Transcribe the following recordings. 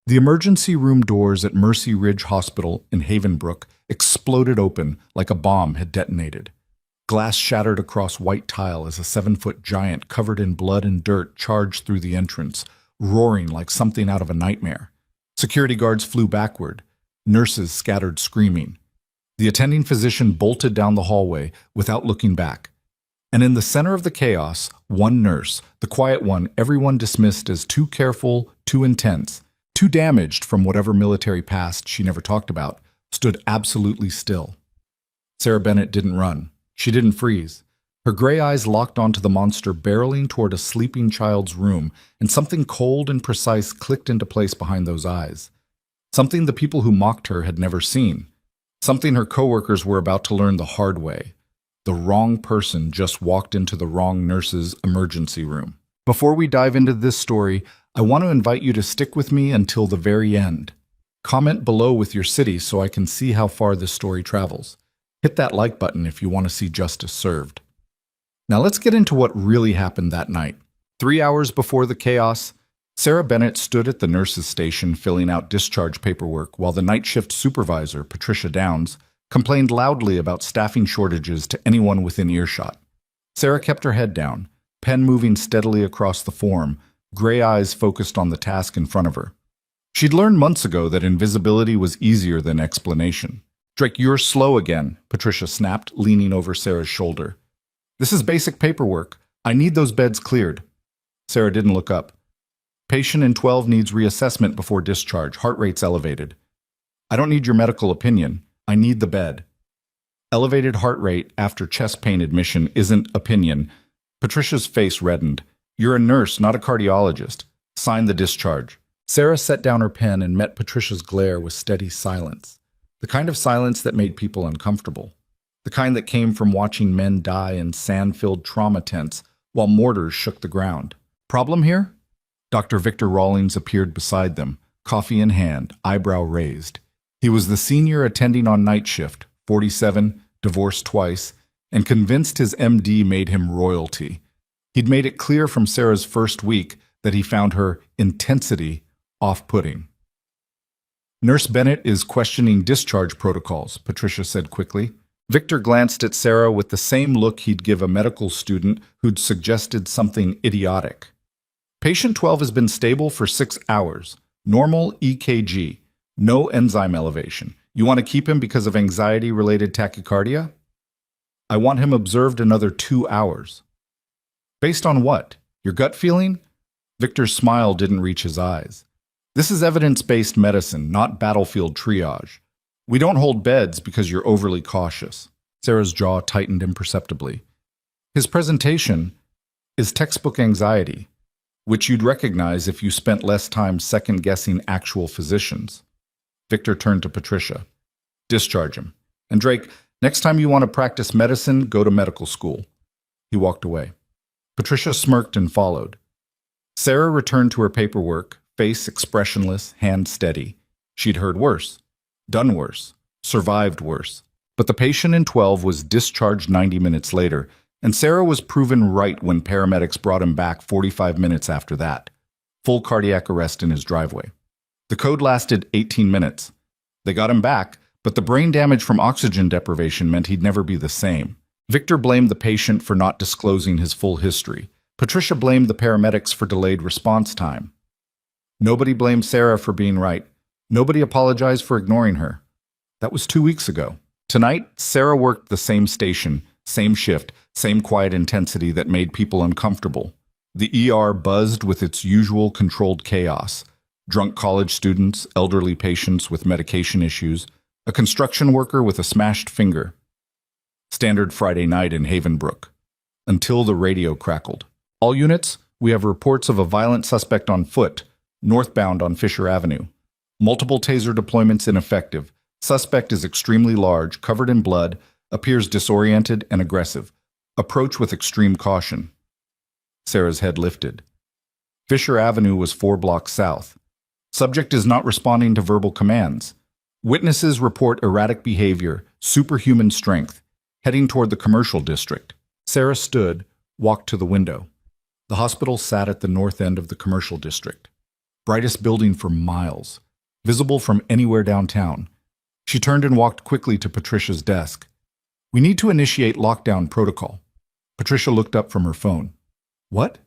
The emergency room doors at Mercy Ridge Hospital in Havenbrook exploded open like a bomb had detonated. Glass shattered across white tile as a 7-foot giant covered in blood and dirt charged through the entrance, roaring like something out of a nightmare. Security guards flew backward. Nurses scattered screaming. The attending physician bolted down the hallway without looking back. And in the center of the chaos, one nurse, the quiet one everyone dismissed as too careful, too intense, too damaged from whatever military past she never talked about, stood absolutely still. Sarah Bennett didn't run. She didn't freeze. Her gray eyes locked onto the monster barreling toward a sleeping child's room, and something cold and precise clicked into place behind those eyes. Something the people who mocked her had never seen. Something her coworkers were about to learn the hard way. The wrong person just walked into the wrong nurse's emergency room. Before we dive into this story, I want to invite you to stick with me until the very end. Comment below with your city so I can see how far this story travels. Hit that like button if you want to see justice served. Now let's get into what really happened that night. 3 hours before the chaos, Sarah Bennett stood at the nurse's station filling out discharge paperwork while the night shift supervisor, Patricia Downs, complained loudly about staffing shortages to anyone within earshot. Sarah kept her head down, pen moving steadily across the form, gray eyes focused on the task in front of her. She'd learned months ago that invisibility was easier than explanation. "Drake, you're slow again," Patricia snapped, leaning over Sarah's shoulder. "This is basic paperwork. I need those beds cleared." Sarah didn't look up. "Patient in 12 needs reassessment before discharge. Heart rate's elevated." "I don't need your medical opinion. I need the bed." Elevated heart rate after chest pain admission isn't opinion. Patricia's face reddened. "You're a nurse, not a cardiologist. Sign the discharge." Sarah set down her pen and met Patricia's glare with steady silence. The kind of silence that made people uncomfortable. The kind that came from watching men die in sand-filled trauma tents while mortars shook the ground. "Problem here?" Dr. Victor Rawlings appeared beside them, coffee in hand, eyebrow raised. He was the senior attending on night shift, 47, divorced twice, and convinced his MD made him royalty. He'd made it clear from Sarah's first week that he found her intensity off-putting. "Nurse Bennett is questioning discharge protocols," Patricia said quickly. Victor glanced at Sarah with the same look he'd give a medical student who'd suggested something idiotic. "Patient 12 has been stable for 6 hours. Normal EKG. No enzyme elevation. You want to keep him because of anxiety-related tachycardia?" "I want him observed another 2 hours." "Based on what? Your gut feeling?" Victor's smile didn't reach his eyes. "This is evidence-based medicine, not battlefield triage. We don't hold beds because you're overly cautious." Sarah's jaw tightened imperceptibly. "His presentation is textbook anxiety, which you'd recognize if you spent less time second-guessing actual physicians." Victor turned to Patricia. "Discharge him. And Drake, next time you want to practice medicine, go to medical school." He walked away. Patricia smirked and followed. Sarah returned to her paperwork, face expressionless, hand steady. She'd heard worse, done worse, survived worse. But the patient in 12 was discharged 90 minutes later, and Sarah was proven right when paramedics brought him back 45 minutes after that. Full cardiac arrest in his driveway. The code lasted 18 minutes. They got him back, but the brain damage from oxygen deprivation meant he'd never be the same. Victor blamed the patient for not disclosing his full history. Patricia blamed the paramedics for delayed response time. Nobody blamed Sarah for being right. Nobody apologized for ignoring her. That was 2 weeks ago. Tonight, Sarah worked the same station, same shift, same quiet intensity that made people uncomfortable. The ER buzzed with its usual controlled chaos. Drunk college students, elderly patients with medication issues, a construction worker with a smashed finger. Standard Friday night in Havenbrook. Until the radio crackled. "All units, we have reports of a violent suspect on foot, northbound on Fisher Avenue. Multiple taser deployments ineffective. Suspect is extremely large, covered in blood, appears disoriented and aggressive. Approach with extreme caution." Sarah's head lifted. Fisher Avenue was 4 blocks south. Subject is not responding to verbal commands. Witnesses report erratic behavior, superhuman strength, heading toward the commercial district. Sarah stood, walked to the window. The hospital sat at the north end of the commercial district. brightest building for miles, visible from anywhere downtown. She turned and walked quickly to Patricia's desk. "We need to initiate lockdown protocol." Patricia looked up from her phone. "What?"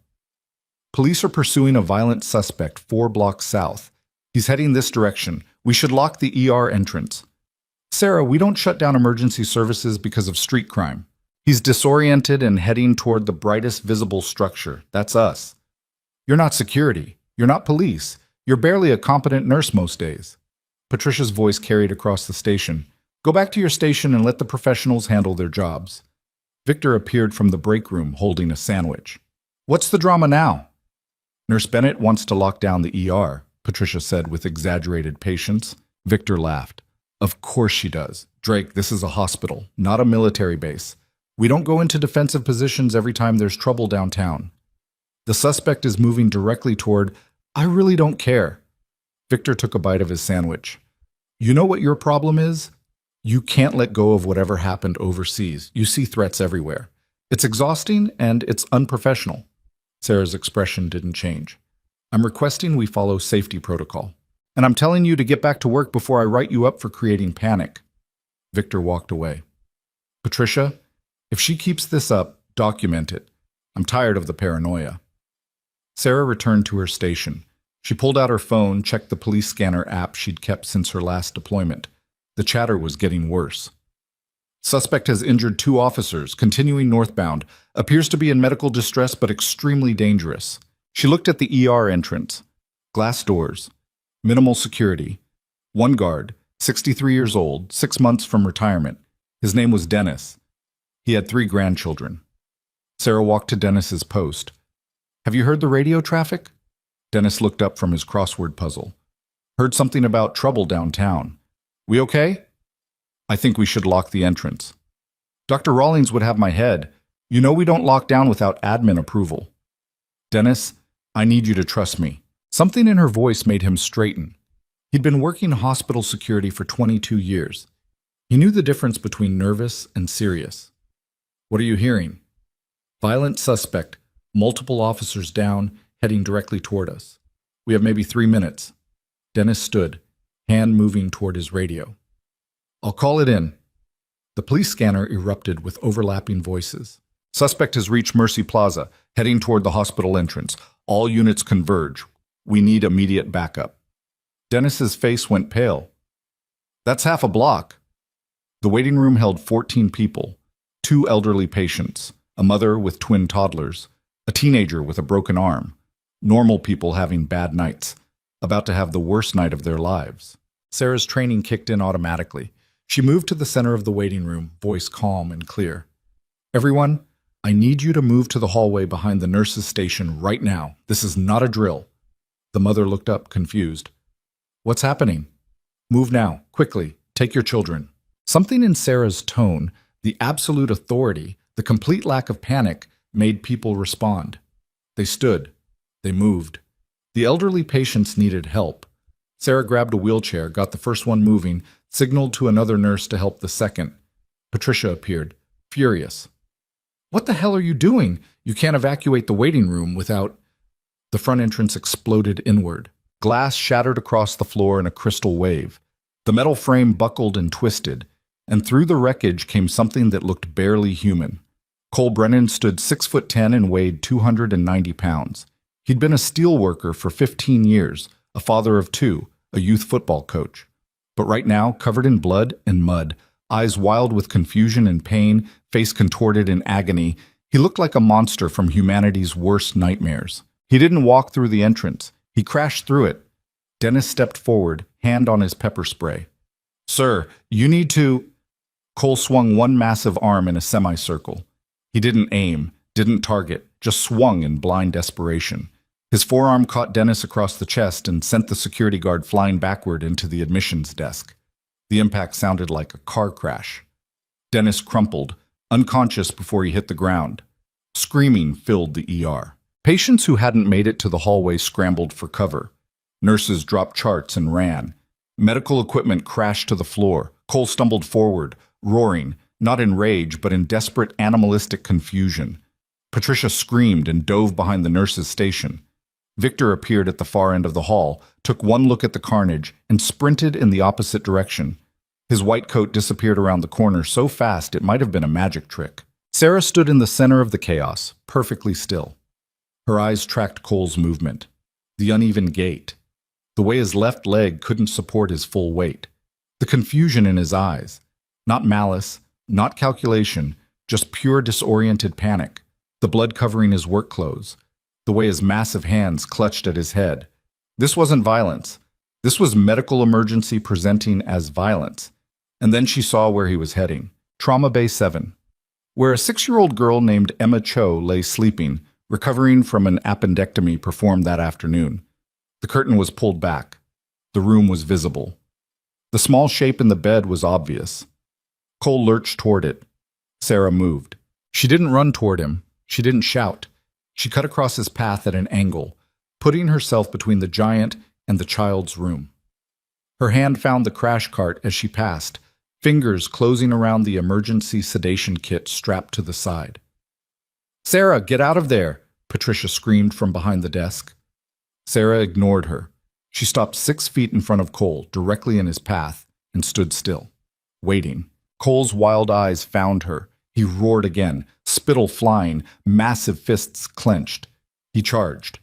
"Police are pursuing a violent suspect 4 blocks south. He's heading this direction. We should lock the ER entrance." "Sarah, we don't shut down emergency services because of street crime. He's disoriented and heading toward the brightest visible structure. That's us." "You're not security. You're not police. You're barely a competent nurse most days." Patricia's voice carried across the station. "Go back to your station and let the professionals handle their jobs." Victor appeared from the break room holding a sandwich. "What's the drama now?" "Nurse Bennett wants to lock down the ER, Patricia said with exaggerated patience. Victor laughed. "Of course she does. Drake, this is a hospital, not a military base. We don't go into defensive positions every time there's trouble downtown." "The suspect is moving directly toward—" "I really don't care." Victor took a bite of his sandwich. "You know what your problem is? You can't let go of whatever happened overseas. You see threats everywhere. It's exhausting and it's unprofessional." Sarah's expression didn't change. "I'm requesting we follow safety protocol. And I'm telling you to get back to work before I write you up for creating panic." Victor walked away. "Patricia, if she keeps this up, document it. I'm tired of the paranoia." Sarah returned to her station. She pulled out her phone, checked the police scanner app she'd kept since her last deployment. The chatter was getting worse. "Suspect has injured 2 officers, continuing northbound. Appears to be in medical distress but extremely dangerous." She looked at the ER entrance. Glass doors. Minimal security. 1 guard, 63 years old, 6 months from retirement. His name was Dennis. He had 3 grandchildren. Sarah walked to Dennis's post. "Have you heard the radio traffic?" Dennis looked up from his crossword puzzle. "Heard something about trouble downtown. We okay?" "I think we should lock the entrance." "Dr. Rawlings would have my head. You know we don't lock down without admin approval." "Dennis, I need you to trust me." Something in her voice made him straighten. He'd been working hospital security for 22 years. He knew the difference between nervous and serious. "What are you hearing?" "Violent suspect, multiple officers down, heading directly toward us. We have maybe 3 minutes." Dennis stood, hand moving toward his radio. "I'll call it in." The police scanner erupted with overlapping voices. "Suspect has reached Mercy Plaza, heading toward the hospital entrance. All units converge. We need immediate backup." Dennis's face went pale. "That's half a block." The waiting room held 14 people, 2 elderly patients, a mother with twin toddlers, a teenager with a broken arm, normal people having bad nights, about to have the worst night of their lives. Sarah's training kicked in automatically. She moved to the center of the waiting room, voice calm and clear. "Everyone, I need you to move to the hallway behind the nurse's station right now. This is not a drill." The mother looked up, confused. "What's happening?" "Move now, quickly. Take your children." Something in Sarah's tone, the absolute authority, the complete lack of panic, made people respond. They stood. They moved. The elderly patients needed help. Sarah grabbed a wheelchair, got the first one moving, signaled to another nurse to help the second. Patricia appeared, furious. "What the hell are you doing? You can't evacuate the waiting room without—" The front entrance exploded inward. Glass shattered across the floor in a crystal wave. The metal frame buckled and twisted, and through the wreckage came something that looked barely human. Cole Brennan stood 6'10" and weighed 290 pounds. He'd been a steel worker for 15 years, a father of 2, a youth football coach. But right now, covered in blood and mud, eyes wild with confusion and pain, face contorted in agony, he looked like a monster from humanity's worst nightmares. He didn't walk through the entrance. He crashed through it. Dennis stepped forward, hand on his pepper spray. "Sir, you need to—" Cole swung one massive arm in a semicircle. He didn't aim, didn't target, just swung in blind desperation. His forearm caught Dennis across the chest and sent the security guard flying backward into the admissions desk. The impact sounded like a car crash. Dennis crumpled, unconscious before he hit the ground. Screaming filled the ER. Patients who hadn't made it to the hallway scrambled for cover. Nurses dropped charts and ran. Medical equipment crashed to the floor. Cole stumbled forward, roaring, not in rage but in desperate animalistic confusion. Patricia screamed and dove behind the nurse's station. Victor appeared at the far end of the hall, took one look at the carnage, and sprinted in the opposite direction. His white coat disappeared around the corner so fast it might have been a magic trick. Sarah stood in the center of the chaos, perfectly still. Her eyes tracked Cole's movement, the uneven gait, the way his left leg couldn't support his full weight, the confusion in his eyes. Not malice, not calculation, just pure disoriented panic, the blood covering his work clothes, the way his massive hands clutched at his head. This wasn't violence. This was medical emergency presenting as violence. And then she saw where he was heading. Trauma Bay 7, where a 6-year-old girl named Emma Cho lay sleeping, recovering from an appendectomy performed that afternoon. The curtain was pulled back. The room was visible. The small shape in the bed was obvious. Cole lurched toward it. Sarah moved. She didn't run toward him. She didn't shout. She cut across his path at an angle, putting herself between the giant and the child's room. Her hand found the crash cart as she passed, fingers closing around the emergency sedation kit strapped to the side. "Sarah, get out of there!" Patricia screamed from behind the desk. Sarah ignored her. She stopped 6 feet in front of Cole, directly in his path, and stood still, waiting. Cole's wild eyes found her. He roared again, spittle flying, massive fists clenched. He charged.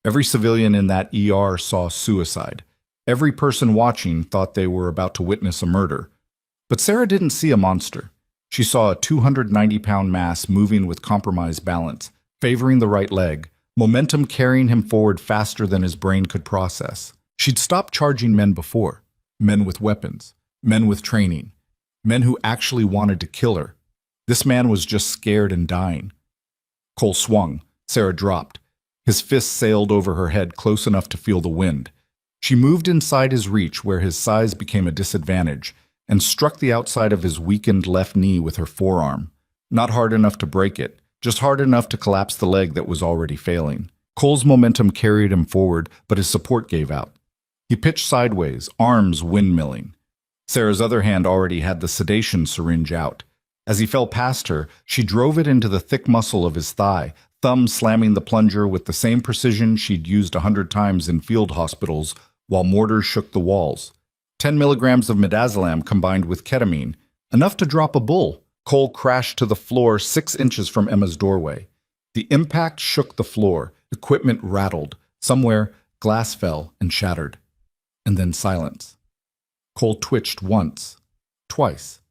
Every civilian in that ER saw suicide. Every person watching thought they were about to witness a murder. But Sarah didn't see a monster. She saw a 290-pound mass moving with compromised balance, favoring the right leg, momentum carrying him forward faster than his brain could process. She'd stopped charging men before, men with weapons, men with training, men who actually wanted to kill her. This man was just scared and dying. Cole swung. Sarah dropped. His fist sailed over her head close enough to feel the wind. She moved inside his reach where his size became a disadvantage and struck the outside of his weakened left knee with her forearm. Not hard enough to break it, just hard enough to collapse the leg that was already failing. Cole's momentum carried him forward, but his support gave out. He pitched sideways, arms windmilling. Sarah's other hand already had the sedation syringe out. As he fell past her, she drove it into the thick muscle of his thigh, thumb slamming the plunger with the same precision she'd used 100 times in field hospitals while mortars shook the walls. 10 milligrams of midazolam combined with ketamine, enough to drop a bull. Cole crashed to the floor 6 inches from Emma's doorway. The impact shook the floor, equipment rattled. Somewhere, glass fell and shattered. And then silence. Cole twitched once, twice,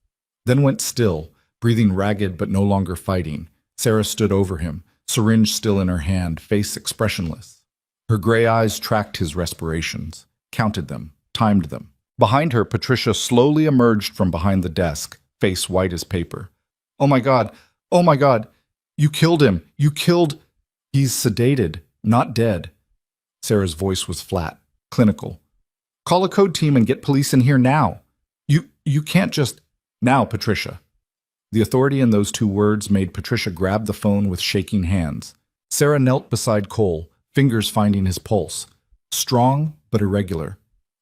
then went still, breathing ragged but no longer fighting. Sarah stood over him, syringe still in her hand, face expressionless. Her gray eyes tracked his respirations, counted them, timed them. Behind her, Patricia slowly emerged from behind the desk, face white as paper. "Oh my God! Oh my God! You killed him! You killed—" "He's sedated, not dead." Sarah's voice was flat, clinical. "Call a code team and get police in here now. You can't just—" "Now, Patricia." The authority in those 2 words made Patricia grab the phone with shaking hands. Sarah knelt beside Cole, fingers finding his pulse. Strong, but irregular.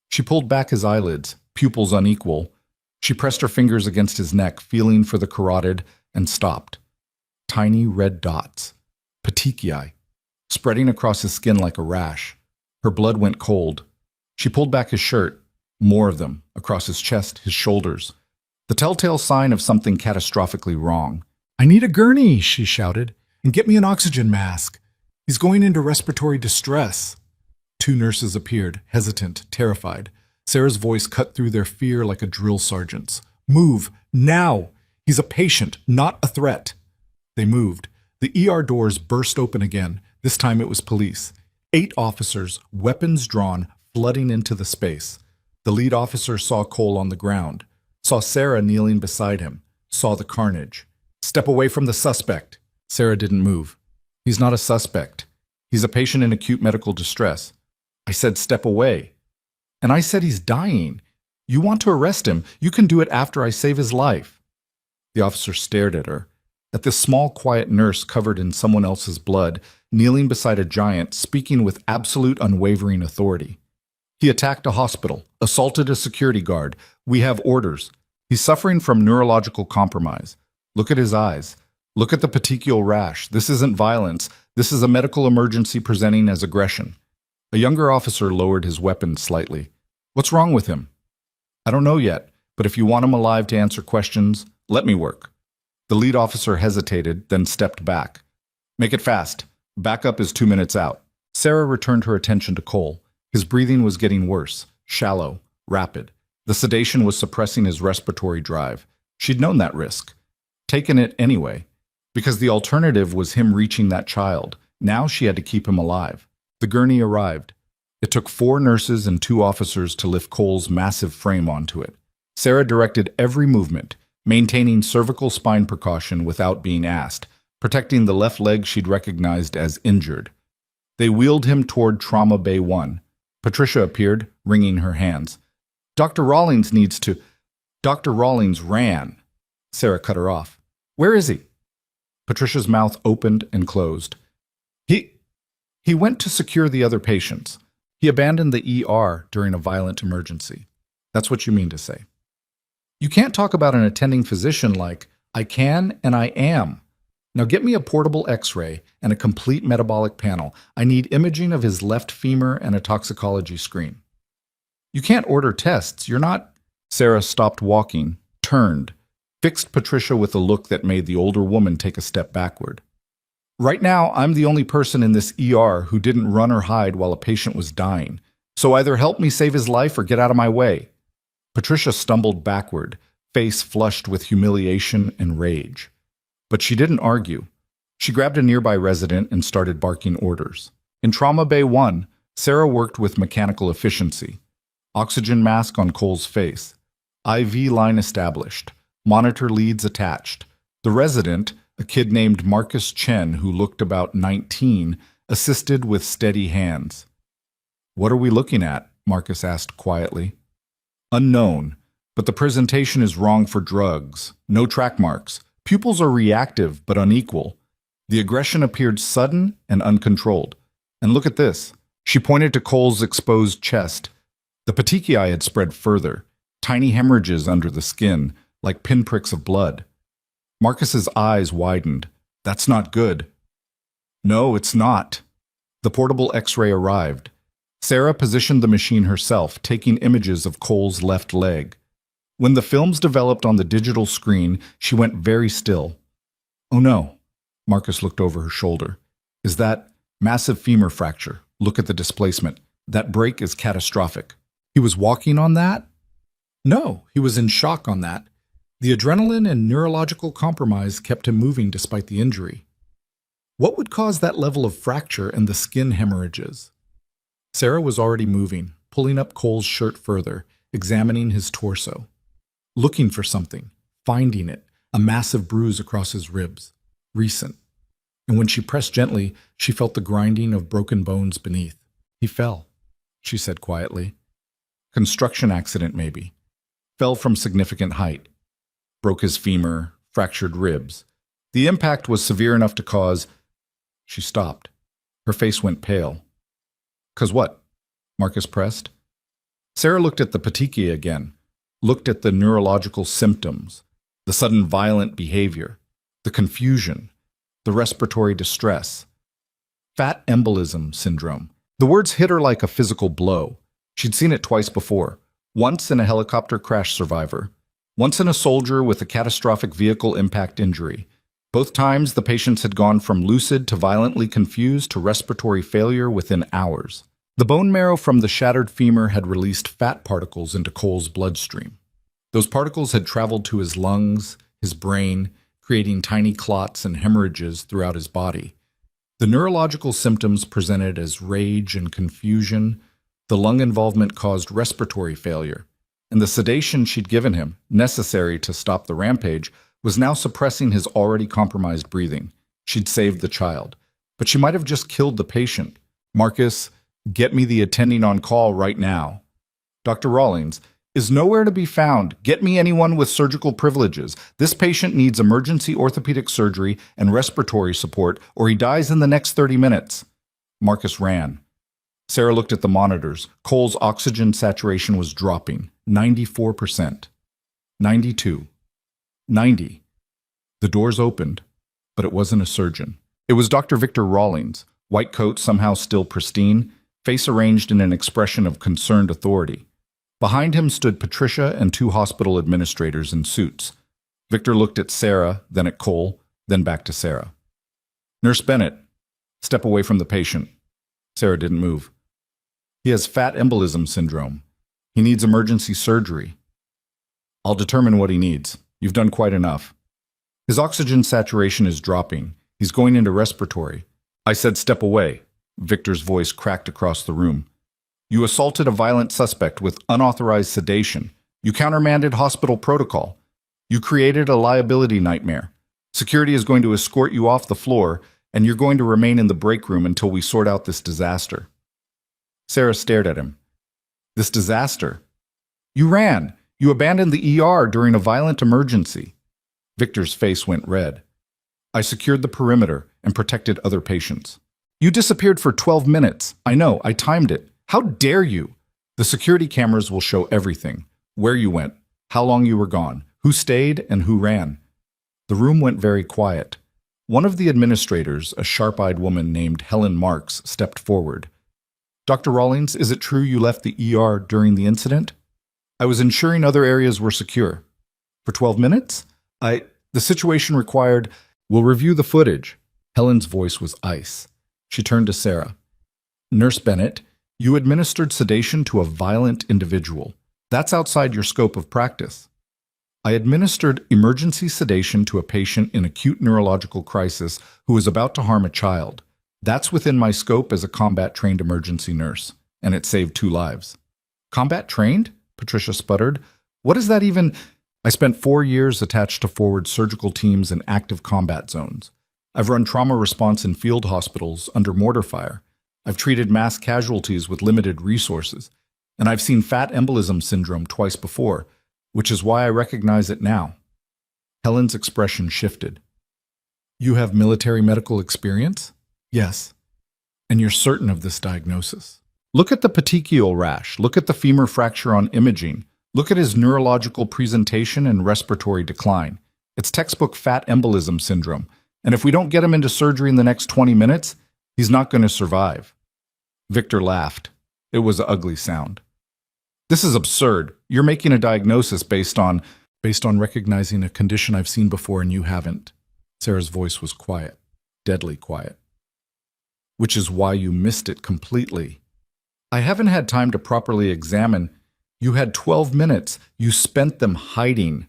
She pulled back his eyelids, pupils unequal. She pressed her fingers against his neck, feeling for the carotid, and stopped. Tiny red dots. Petechiae. Spreading across his skin like a rash. Her blood went cold. She pulled back his shirt. More of them, across his chest, his shoulders. The telltale sign of something catastrophically wrong. "I need a gurney," she shouted, "and get me an oxygen mask. He's going into respiratory distress." 2 nurses appeared, hesitant, terrified. Sarah's voice cut through their fear like a drill sergeant's. "Move, now! He's a patient, not a threat." They moved. The ER doors burst open again. This time it was police. 8 officers, weapons drawn, flooding into the space. The lead officer saw Cole on the ground, saw Sarah kneeling beside him, saw the carnage. "Step away from the suspect." Sarah didn't move. "He's not a suspect. He's a patient in acute medical distress." "I said step away." "And I said he's dying. You want to arrest him, you can do it after I save his life." The officer stared at her, at this small, quiet nurse covered in someone else's blood, kneeling beside a giant, speaking with absolute unwavering authority. "He attacked a hospital, assaulted a security guard. We have orders. He's suffering from neurological compromise. Look at his eyes. Look at the petechial rash. This isn't violence. This is a medical emergency presenting as aggression. A younger officer lowered his weapon slightly. What's wrong with him? I don't know yet, but if you want him alive to answer questions, let me work. The lead officer hesitated, then stepped back. Make it fast. Backup is 2 minutes out. Sarah returned her attention to Cole. His breathing was getting worse, shallow, rapid. The sedation was suppressing his respiratory drive. She'd known that risk. Taken it anyway, because the alternative was him reaching that child. Now she had to keep him alive. The gurney arrived. It took 4 nurses and 2 officers to lift Cole's massive frame onto it. Sarah directed every movement, maintaining cervical spine precaution without being asked, protecting the left leg she'd recognized as injured. They wheeled him toward Trauma Bay 1. Patricia appeared, wringing her hands. Dr. Rawlings needs to... Dr. Rawlings ran. Sarah cut her off. Where is he? Patricia's mouth opened and closed. He went to secure the other patients. He abandoned the ER during a violent emergency. That's what you mean to say. You can't talk about an attending physician like, I can and I am. Now get me a portable x-ray and a complete metabolic panel. I need imaging of his left femur and a toxicology screen. You can't order tests. You're not... Sarah stopped walking, turned, fixed Patricia with a look that made the older woman take a step backward. Right now, I'm the only person in this ER who didn't run or hide while a patient was dying. So either help me save his life or get out of my way. Patricia stumbled backward, face flushed with humiliation and rage. But she didn't argue. She grabbed a nearby resident and started barking orders. In Trauma Bay 1, Sarah worked with mechanical efficiency. Oxygen mask on Cole's face. IV line established. Monitor leads attached. The resident, a kid named Marcus Chen who looked about 19, assisted with steady hands. What are we looking at? Marcus asked quietly. Unknown, but the presentation is wrong for drugs. No track marks. Pupils are reactive but unequal. The aggression appeared sudden and uncontrolled. And look at this. She pointed to Cole's exposed chest. The petechiae had spread further, tiny hemorrhages under the skin, like pinpricks of blood. Marcus's eyes widened. That's not good. No, it's not. The portable x-ray arrived. Sarah positioned the machine herself, taking images of Cole's left leg. When the films developed on the digital screen, she went very still. Oh no. Marcus looked over her shoulder. Is that massive femur fracture? Look at the displacement. That break is catastrophic. He was walking on that? No, he was in shock on that. The adrenaline and neurological compromise kept him moving despite the injury. What would cause that level of fracture and the skin hemorrhages? Sarah was already moving, pulling up Cole's shirt further, examining his torso. Looking for something, finding it, a massive bruise across his ribs. Recent. And when she pressed gently, she felt the grinding of broken bones beneath. He fell, she said quietly. Construction accident, maybe. Fell from significant height. Broke his femur, fractured ribs. The impact was severe enough to cause... She stopped. Her face went pale. "'Cause what?" Marcus pressed. Sarah looked at the petechiae again, looked at the neurological symptoms, the sudden violent behavior, the confusion, the respiratory distress. Fat embolism syndrome. The words hit her like a physical blow. She'd seen it twice before. Once in a helicopter crash survivor. Once in a soldier with a catastrophic vehicle impact injury. Both times, the patients had gone from lucid to violently confused to respiratory failure within hours. The bone marrow from the shattered femur had released fat particles into Cole's bloodstream. Those particles had traveled to his lungs, his brain, creating tiny clots and hemorrhages throughout his body. The neurological symptoms presented as rage and confusion. The lung involvement caused respiratory failure. And the sedation she'd given him, necessary to stop the rampage, was now suppressing his already compromised breathing. She'd saved the child. But she might have just killed the patient. Marcus, get me the attending on call right now. Dr. Rawlings is nowhere to be found. Get me anyone with surgical privileges. This patient needs emergency orthopedic surgery and respiratory support, or he dies in the next 30 minutes. Marcus ran. Sarah looked at the monitors. Cole's oxygen saturation was dropping. 94%. 92. 90. The doors opened, but it wasn't a surgeon. It was Dr. Victor Rawlings, white coat somehow still pristine, face arranged in an expression of concerned authority. Behind him stood Patricia and two hospital administrators in suits. Victor looked at Sarah, then at Cole, then back to Sarah. "Nurse Bennett, step away from the patient." Sarah didn't move. "He has fat embolism syndrome. He needs emergency surgery." "I'll determine what he needs. You've done quite enough. His oxygen saturation is dropping. He's going into respiratory." "I said step away." Victor's voice cracked across the room. "You assaulted a violent suspect with unauthorized sedation. You countermanded hospital protocol. You created a liability nightmare. Security is going to escort you off the floor, and you're going to remain in the break room until we sort out this disaster." Sarah stared at him. "This disaster? You ran. You abandoned the ER during a violent emergency." Victor's face went red. "I secured the perimeter and protected other patients." "You disappeared for 12 minutes. I know, I timed it. How dare you?" "The security cameras will show everything. Where you went, how long you were gone, who stayed, and who ran." The room went very quiet. One of the administrators, a sharp-eyed woman named Helen Marks, stepped forward. "Dr. Rawlings, is it true you left the ER during the incident?" "I was ensuring other areas were secure." "For 12 minutes?" The situation required, we'll review the footage." Helen's voice was ice. She turned to Sarah. "Nurse Bennett, you administered sedation to a violent individual. That's outside your scope of practice." "I administered emergency sedation to a patient in acute neurological crisis who was about to harm a child. That's within my scope as a combat-trained emergency nurse, and it saved 2 lives." "Combat-trained?" Patricia sputtered. "What is that even—" "I spent 4 years attached to forward surgical teams in active combat zones. I've run trauma response in field hospitals under mortar fire. I've treated mass casualties with limited resources. And I've seen fat embolism syndrome twice before, which is why I recognize it now." Helen's expression shifted. "You have military medical experience?" "Yes." "And you're certain of this diagnosis?" "Look at the petechial rash. Look at the femur fracture on imaging. Look at his neurological presentation and respiratory decline. It's textbook fat embolism syndrome. And if we don't get him into surgery in the next 20 minutes, he's not going to survive." Victor laughed. It was an ugly sound. "This is absurd. You're making a diagnosis based on recognizing a condition I've seen before and you haven't." Sarah's voice was quiet, deadly quiet. "Which is why you missed it completely. I haven't had time to properly examine. You had 12 minutes. You spent them hiding."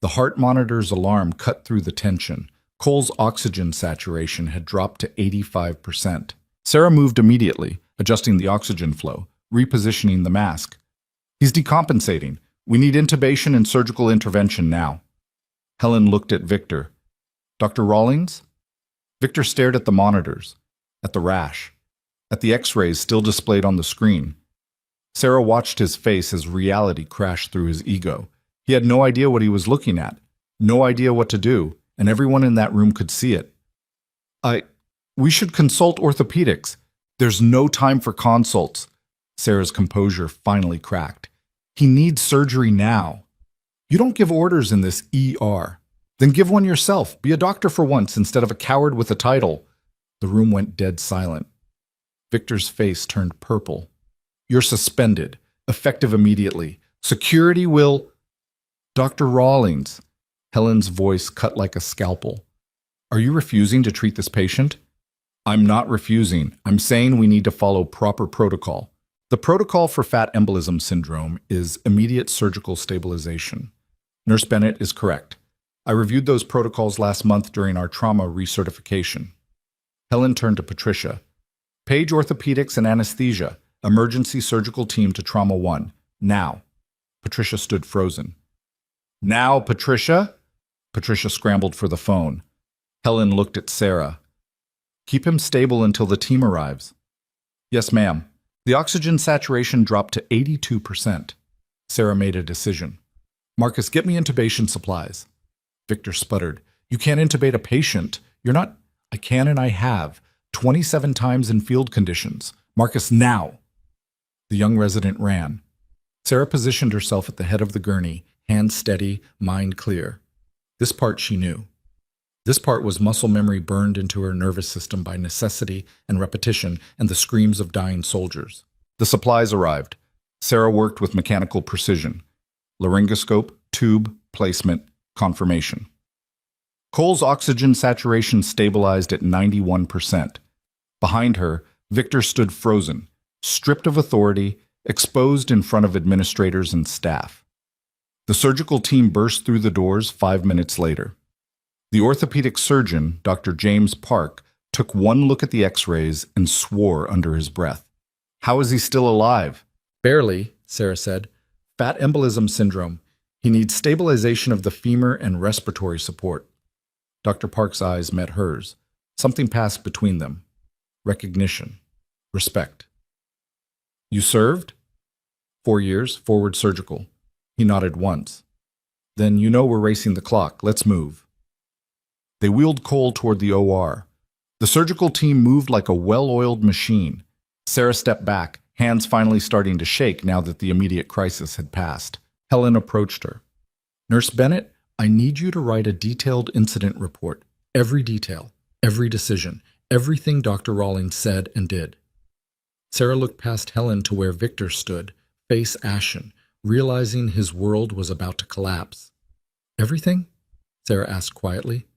The heart monitor's alarm cut through the tension. Cole's oxygen saturation had dropped to 85%. Sarah moved immediately, adjusting the oxygen flow, repositioning the mask. "He's decompensating. We need intubation and surgical intervention now." Helen looked at Victor. "Dr. Rawlings?" Victor stared at the monitors, at the rash, at the x-rays still displayed on the screen. Sarah watched his face as reality crashed through his ego. He had no idea what he was looking at, no idea what to do, and everyone in that room could see it. We should consult orthopedics." "There's no time for consults." Sarah's composure finally cracked. "He needs surgery now." "You don't give orders in this ER. Then give one yourself. Be a doctor for once instead of a coward with a title." The room went dead silent. Victor's face turned purple. "You're suspended, effective immediately. Security will—" "Dr. Rawlings." Helen's voice cut like a scalpel. "Are you refusing to treat this patient?" "I'm not refusing. I'm saying we need to follow proper protocol. The protocol for fat embolism syndrome is immediate surgical stabilization. Nurse Bennett is correct. I reviewed those protocols last month during our trauma recertification." Helen turned to Patricia. "Page orthopedics and anesthesia, emergency surgical team to trauma 1. Now." Patricia stood frozen. "Now, Patricia?" Patricia scrambled for the phone. Helen looked at Sarah. "Keep him stable until the team arrives." "Yes, ma'am." The oxygen saturation dropped to 82%. Sarah made a decision. "Marcus, get me intubation supplies." Victor sputtered. "You can't intubate a patient. You're not—" "I can and I have. 27 times in field conditions. Marcus, now!" The young resident ran. Sarah positioned herself at the head of the gurney, hands steady, mind clear. This part she knew. This part was muscle memory burned into her nervous system by necessity and repetition and the screams of dying soldiers. The supplies arrived. Sarah worked with mechanical precision. Laryngoscope, tube, placement, confirmation. Cole's oxygen saturation stabilized at 91%. Behind her, Victor stood frozen, stripped of authority, exposed in front of administrators and staff. The surgical team burst through the doors 5 minutes later. The orthopedic surgeon, Dr. James Park, took one look at the x-rays and swore under his breath. "How is he still alive?" "Barely," Sarah said. "Fat embolism syndrome. He needs stabilization of the femur and respiratory support." Dr. Park's eyes met hers. Something passed between them. Recognition. Respect. "You served?" 4 years, forward surgical. He nodded once. "Then you know we're racing the clock. Let's move." They wheeled Cole toward the OR. The surgical team moved like a well-oiled machine. Sarah stepped back, hands finally starting to shake now that the immediate crisis had passed. Helen approached her. "Nurse Bennett, I need you to write a detailed incident report. Every detail, every decision, everything Dr. Rawlings said and did." Sarah looked past Helen to where Victor stood, face ashen, realizing his world was about to collapse. "Everything?" Sarah asked quietly.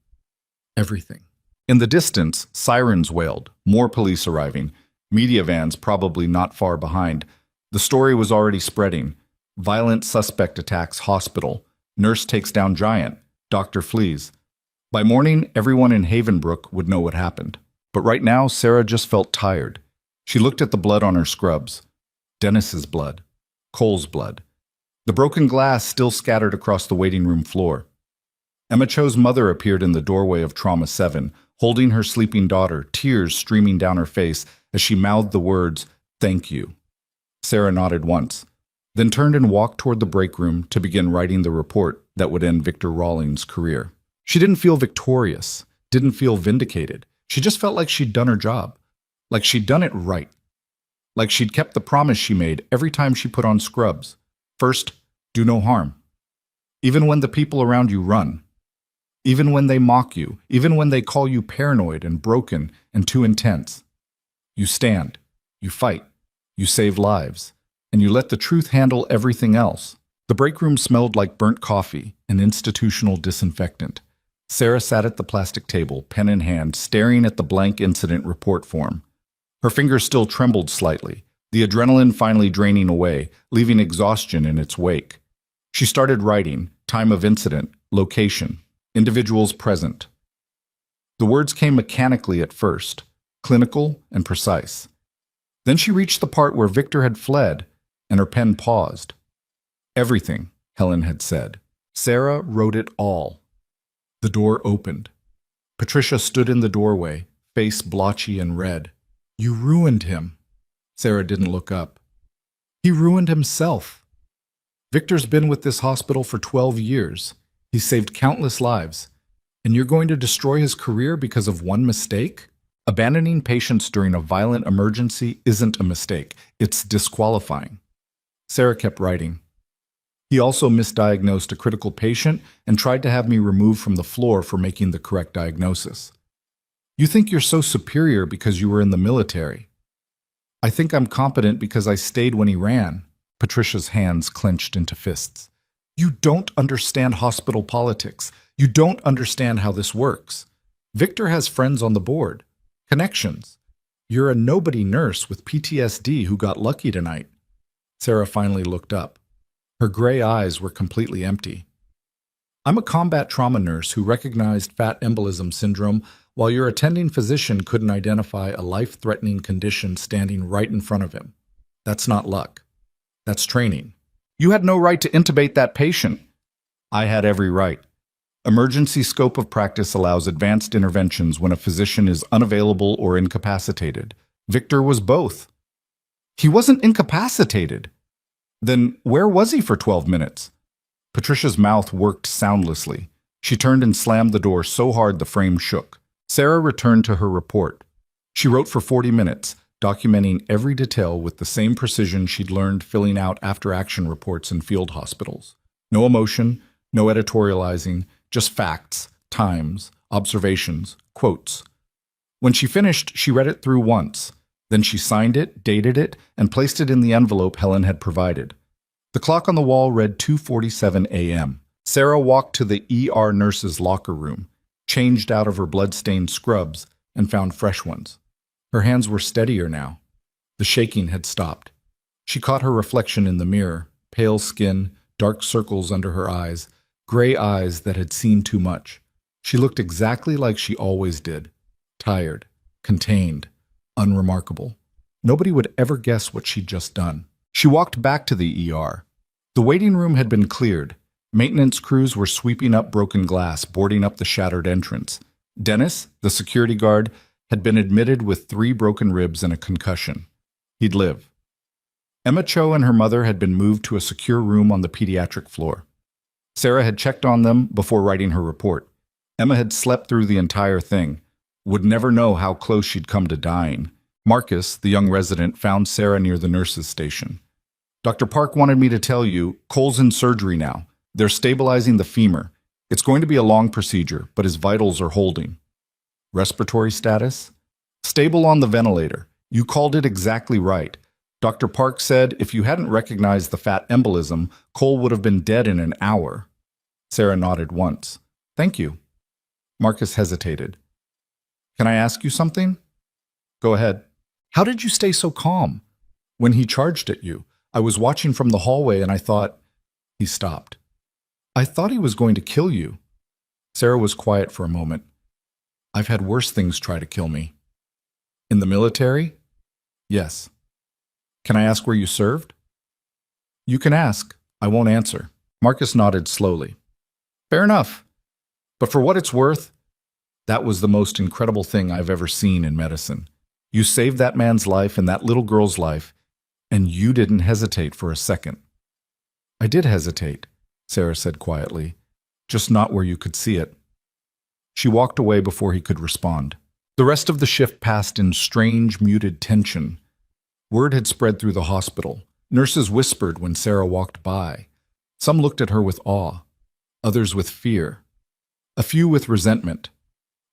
"Everything." In the distance, sirens wailed, more police arriving, media vans probably not far behind. The story was already spreading. Violent suspect attacks hospital. Nurse takes down giant. Doctor flees. By morning, everyone in Havenbrook would know what happened. But right now, Sarah just felt tired. She looked at the blood on her scrubs. Dennis's blood. Cole's blood. The broken glass still scattered across the waiting room floor. Emma Cho's mother appeared in the doorway of Trauma 7, holding her sleeping daughter, tears streaming down her face as she mouthed the words, "Thank you." Sarah nodded once, then turned and walked toward the break room to begin writing the report that would end Victor Rawlings' career. She didn't feel victorious, didn't feel vindicated. She just felt like she'd done her job, like she'd done it right, like she'd kept the promise she made every time she put on scrubs. First, do no harm. Even when the people around you run. Even when they mock you, even when they call you paranoid and broken and too intense. You stand, you fight, you save lives, and you let the truth handle everything else. The break room smelled like burnt coffee, an institutional disinfectant. Sarah sat at the plastic table, pen in hand, staring at the blank incident report form. Her fingers still trembled slightly, the adrenaline finally draining away, leaving exhaustion in its wake. She started writing, time of incident, location, individuals present. The words came mechanically at first, clinical and precise. Then she reached the part where Victor had fled, and her pen paused. Everything, Helen had said. Sarah wrote it all. The door opened. Patricia stood in the doorway, face blotchy and red. "You ruined him." Sarah didn't look up. "He ruined himself. Victor's been with this hospital for 12 years. He's saved countless lives. And you're going to destroy his career because of one mistake? Abandoning patients during a violent emergency isn't a mistake. It's disqualifying." Sarah kept writing. "He also misdiagnosed a critical patient and tried to have me removed from the floor for making the correct diagnosis. You think you're so superior because you were in the military. I think I'm competent because I stayed when he ran." Patricia's hands clenched into fists. "You don't understand hospital politics. You don't understand how this works. Victor has friends on the board, connections. You're a nobody nurse with PTSD who got lucky tonight." Sarah finally looked up. Her gray eyes were completely empty. "I'm a combat trauma nurse who recognized fat embolism syndrome while your attending physician couldn't identify a life-threatening condition standing right in front of him. That's not luck. That's training. You had no right to intubate that patient." "I had every right. Emergency scope of practice allows advanced interventions when a physician is unavailable or incapacitated. Victor was both." "He wasn't incapacitated." "Then where was he for 12 minutes? Patricia's mouth worked soundlessly. She turned and slammed the door so hard the frame shook. Sarah returned to her report. She wrote for 40 minutes, documenting every detail with the same precision she'd learned filling out after-action reports in field hospitals. No emotion, no editorializing, just facts, times, observations, quotes. When she finished, she read it through once. Then she signed it, dated it, and placed it in the envelope Helen had provided. The clock on the wall read 2:47 a.m. Sarah walked to the ER nurse's locker room, changed out of her blood-stained scrubs, and found fresh ones. Her hands were steadier now. The shaking had stopped. She caught her reflection in the mirror, pale skin, dark circles under her eyes, gray eyes that had seen too much. She looked exactly like she always did. Tired, contained, unremarkable. Nobody would ever guess what she'd just done. She walked back to the ER. The waiting room had been cleared. Maintenance crews were sweeping up broken glass, boarding up the shattered entrance. Dennis, the security guard, had been admitted with 3 broken ribs and a concussion. He'd live. Emma Cho and her mother had been moved to a secure room on the pediatric floor. Sarah had checked on them before writing her report. Emma had slept through the entire thing, would never know how close she'd come to dying. Marcus, the young resident, found Sarah near the nurse's station. Dr. Park wanted me to tell you, Cole's in surgery now. They're stabilizing the femur. It's going to be a long procedure, but his vitals are holding. Respiratory status? Stable on the ventilator. You called it exactly right. Dr. Park said if you hadn't recognized the fat embolism, Cole would have been dead in an hour. Sarah nodded once. Thank you. Marcus hesitated. Can I ask you something? Go ahead. How did you stay so calm? When he charged at you, I was watching from the hallway and I thought... He stopped. I thought he was going to kill you. Sarah was quiet for a moment. I've had worse things try to kill me. In the military? Yes. Can I ask where you served? You can ask. I won't answer. Marcus nodded slowly. Fair enough. But for what it's worth, that was the most incredible thing I've ever seen in medicine. You saved that man's life and that little girl's life, and you didn't hesitate for a second. I did hesitate, Sarah said quietly, just not where you could see it. She walked away before he could respond. The rest of the shift passed in strange, muted tension. Word had spread through the hospital. Nurses whispered when Sarah walked by. Some looked at her with awe, others with fear, a few with resentment.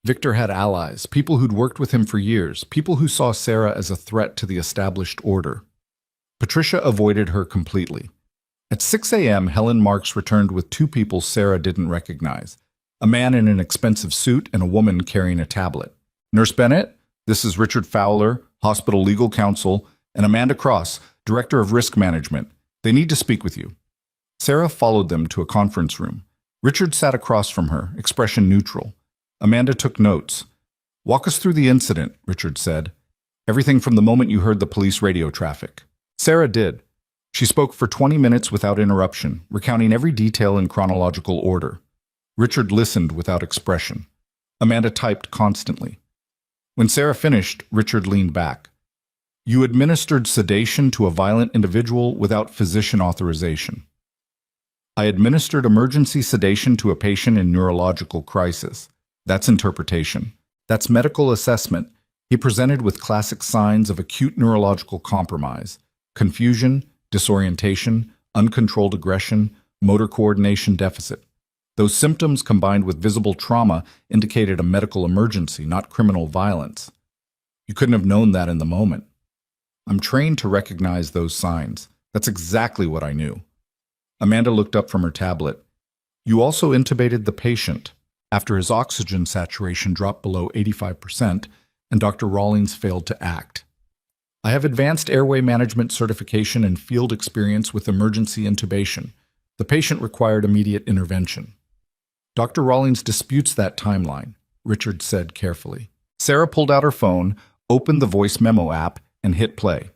Victor had allies, people who'd worked with him for years, people who saw Sarah as a threat to the established order. Patricia avoided her completely. At 6 a.m., Helen Marks returned with 2 people Sarah didn't recognize, a man in an expensive suit and a woman carrying a tablet. Nurse Bennett, this is Richard Fowler, hospital legal counsel, and Amanda Cross, director of risk management. They need to speak with you. Sarah followed them to a conference room. Richard sat across from her, expression neutral. Amanda took notes. Walk us through the incident, Richard said. Everything from the moment you heard the police radio traffic. Sarah did. She spoke for 20 minutes without interruption, recounting every detail in chronological order. Richard listened without expression. Amanda typed constantly. When Sarah finished, Richard leaned back. You administered sedation to a violent individual without physician authorization. I administered emergency sedation to a patient in neurological crisis. That's interpretation. That's medical assessment. He presented with classic signs of acute neurological compromise: confusion, disorientation, uncontrolled aggression, motor coordination deficit. Those symptoms combined with visible trauma indicated a medical emergency, not criminal violence. You couldn't have known that in the moment. I'm trained to recognize those signs. That's exactly what I knew. Amanda looked up from her tablet. You also intubated the patient after his oxygen saturation dropped below 85% and Dr. Rawlings failed to act. I have advanced airway management certification and field experience with emergency intubation. The patient required immediate intervention. Dr. Rawlings disputes that timeline, Richard said carefully. Sarah pulled out her phone, opened the voice memo app, and hit play.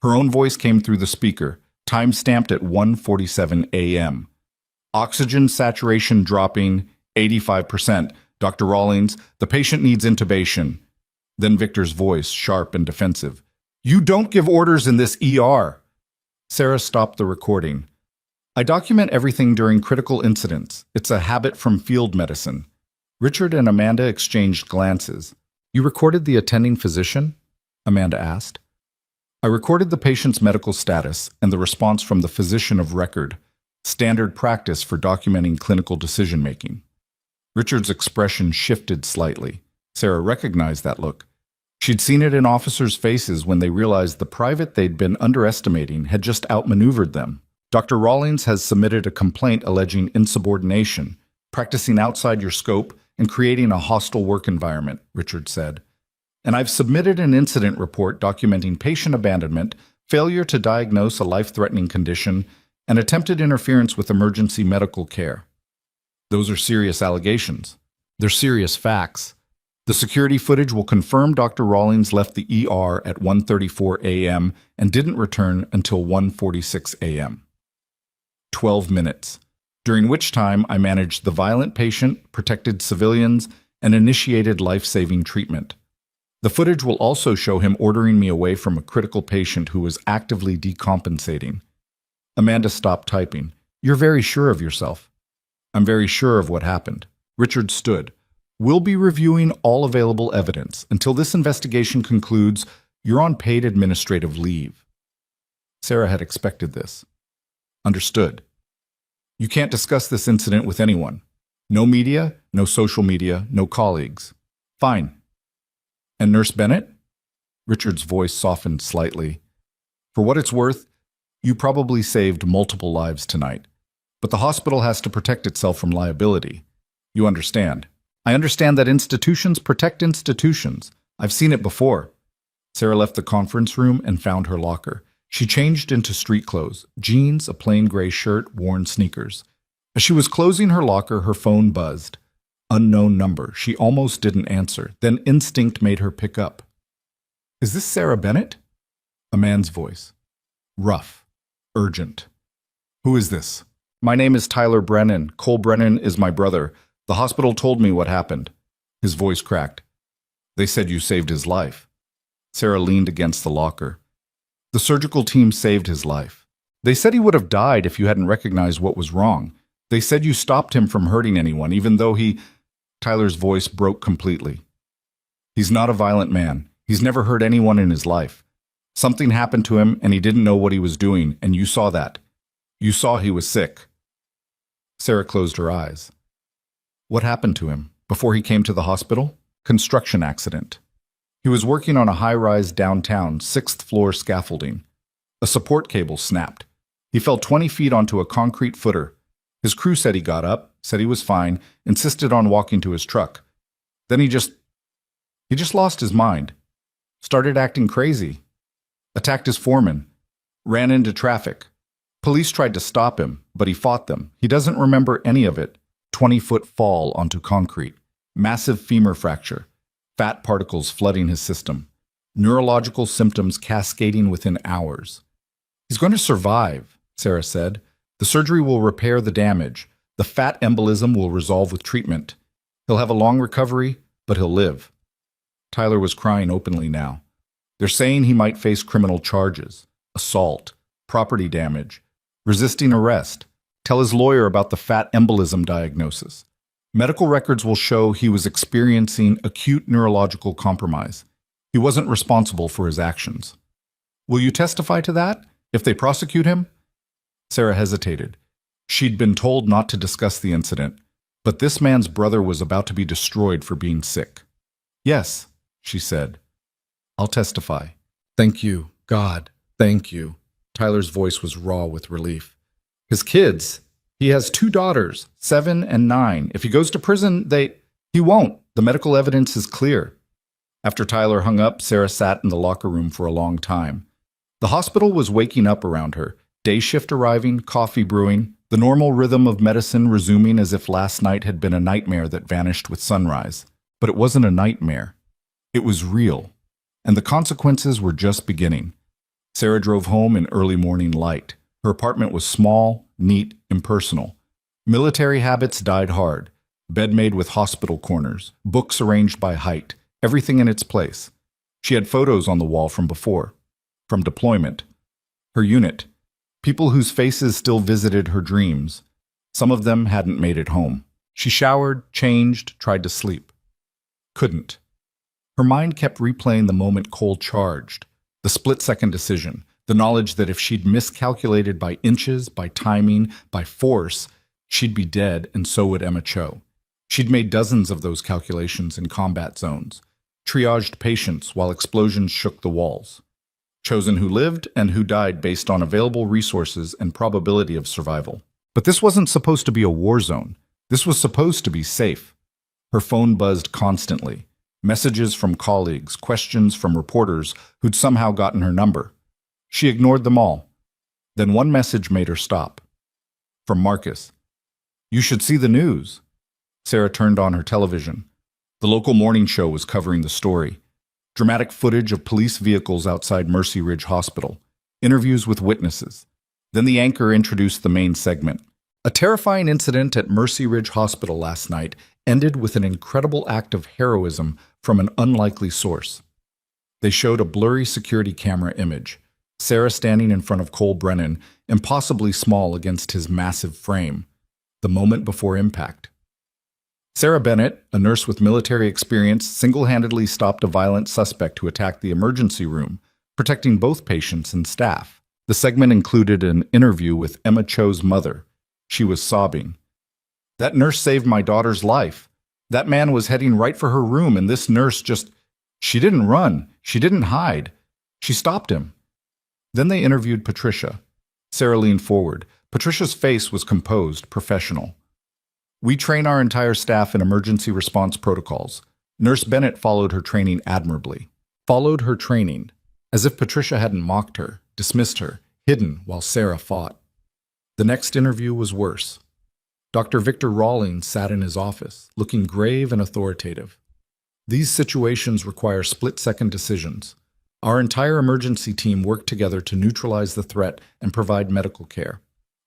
Her own voice came through the speaker, time-stamped at 1:47 a.m. Oxygen saturation dropping 85%. Dr. Rawlings, the patient needs intubation. Then Victor's voice, sharp and defensive. You don't give orders in this ER. Sarah stopped the recording. I document everything during critical incidents. It's a habit from field medicine. Richard and Amanda exchanged glances. You recorded the attending physician? Amanda asked. I recorded the patient's medical status and the response from the physician of record, standard practice for documenting clinical decision-making. Richard's expression shifted slightly. Sarah recognized that look. She'd seen it in officers' faces when they realized the private they'd been underestimating had just outmaneuvered them. Dr. Rawlings has submitted a complaint alleging insubordination, practicing outside your scope, and creating a hostile work environment, Richard said. And I've submitted an incident report documenting patient abandonment, failure to diagnose a life-threatening condition, and attempted interference with emergency medical care. Those are serious allegations. They're serious facts. The security footage will confirm Dr. Rawlings left the ER at 1:34 a.m. and didn't return until 1:46 a.m. 12 minutes, during which time I managed the violent patient, protected civilians, and initiated life-saving treatment. The footage will also show him ordering me away from a critical patient who was actively decompensating. Amanda stopped typing. You're very sure of yourself. I'm very sure of what happened. Richard stood. We'll be reviewing all available evidence. Until this investigation concludes, you're on paid administrative leave. Sarah had expected this. Understood. You can't discuss this incident with anyone. No media, no social media, no colleagues. Fine. And Nurse Bennett? Richard's voice softened slightly. For what it's worth, you probably saved multiple lives tonight. But the hospital has to protect itself from liability. You understand. I understand that institutions protect institutions. I've seen it before. Sarah left the conference room and found her locker. She changed into street clothes, jeans, a plain gray shirt, worn sneakers. As she was closing her locker, her phone buzzed. Unknown number. She almost didn't answer. Then instinct made her pick up. Is this Sarah Bennett? A man's voice. Rough. Urgent. Who is this? My name is Tyler Brennan. Cole Brennan is my brother. The hospital told me what happened. His voice cracked. They said you saved his life. Sarah leaned against the locker. The surgical team saved his life. They said he would have died if you hadn't recognized what was wrong. They said you stopped him from hurting anyone, even though he... Tyler's voice broke completely. He's not a violent man. He's never hurt anyone in his life. Something happened to him and he didn't know what he was doing, and you saw that. You saw he was sick. Sarah closed her eyes. What happened to him before he came to the hospital? Construction accident. He was working on a high-rise downtown, 6th-floor scaffolding. A support cable snapped. He fell 20 feet onto a concrete footer. His crew said he got up, said he was fine, insisted on walking to his truck. Then he just lost his mind. Started acting crazy. Attacked his foreman. Ran into traffic. Police tried to stop him, but he fought them. He doesn't remember any of it. 20-foot fall onto concrete. Massive femur fracture. Fat particles flooding his system. Neurological symptoms cascading within hours. He's going to survive, Sarah said. The surgery will repair the damage. The fat embolism will resolve with treatment. He'll have a long recovery, but he'll live. Tyler was crying openly now. They're saying he might face criminal charges, assault, property damage, resisting arrest. Tell his lawyer about the fat embolism diagnosis. Medical records will show he was experiencing acute neurological compromise. He wasn't responsible for his actions. Will you testify to that, if they prosecute him? Sarah hesitated. She'd been told not to discuss the incident, but this man's brother was about to be destroyed for being sick. Yes, she said. I'll testify. Thank you, God, thank you. Tyler's voice was raw with relief. His kids, he has 2 daughters, 7 and 9. If he goes to prison, he won't. The medical evidence is clear. After Tyler hung up, Sarah sat in the locker room for a long time. The hospital was waking up around her. Day shift arriving, coffee brewing, the normal rhythm of medicine resuming as if last night had been a nightmare that vanished with sunrise. But it wasn't a nightmare. It was real. And the consequences were just beginning. Sarah drove home in early morning light. Her apartment was small, neat, impersonal. Military habits died hard. Bed made with hospital corners, books arranged by height, everything in its place. She had photos on the wall from before, from deployment. Her unit, people whose faces still visited her dreams. Some of them hadn't made it home. She showered, changed, tried to sleep. Couldn't. Her mind kept replaying the moment Cole charged, the split-second decision, the knowledge that if she'd miscalculated by inches, by timing, by force, she'd be dead, and so would Emma Cho. She'd made dozens of those calculations in combat zones, triaged patients while explosions shook the walls, chosen who lived and who died based on available resources and probability of survival. But this wasn't supposed to be a war zone. This was supposed to be safe. Her phone buzzed constantly. Messages from colleagues, questions from reporters who'd somehow gotten her number. She ignored them all. Then one message made her stop. From Marcus. "You should see the news." Sarah turned on her television. The local morning show was covering the story. Dramatic footage of police vehicles outside Mercy Ridge Hospital. Interviews with witnesses. Then the anchor introduced the main segment. A terrifying incident at Mercy Ridge Hospital last night ended with an incredible act of heroism from an unlikely source. They showed a blurry security camera image. Sarah standing in front of Cole Brennan, impossibly small against his massive frame. The moment before impact. Sarah Bennett, a nurse with military experience, single-handedly stopped a violent suspect who attacked the emergency room, protecting both patients and staff. The segment included an interview with Emma Cho's mother. She was sobbing. "That nurse saved my daughter's life. That man was heading right for her room, and this nurse just... She didn't run. She didn't hide. She stopped him." Then they interviewed Patricia. Sarah leaned forward. Patricia's face was composed, professional. "We train our entire staff in emergency response protocols. Nurse Bennett followed her training admirably." Followed her training, as if Patricia hadn't mocked her, dismissed her, hidden while Sarah fought. The next interview was worse. Dr. Victor Rawlings sat in his office, looking grave and authoritative. "These situations require split-second decisions. Our entire emergency team worked together to neutralize the threat and provide medical care.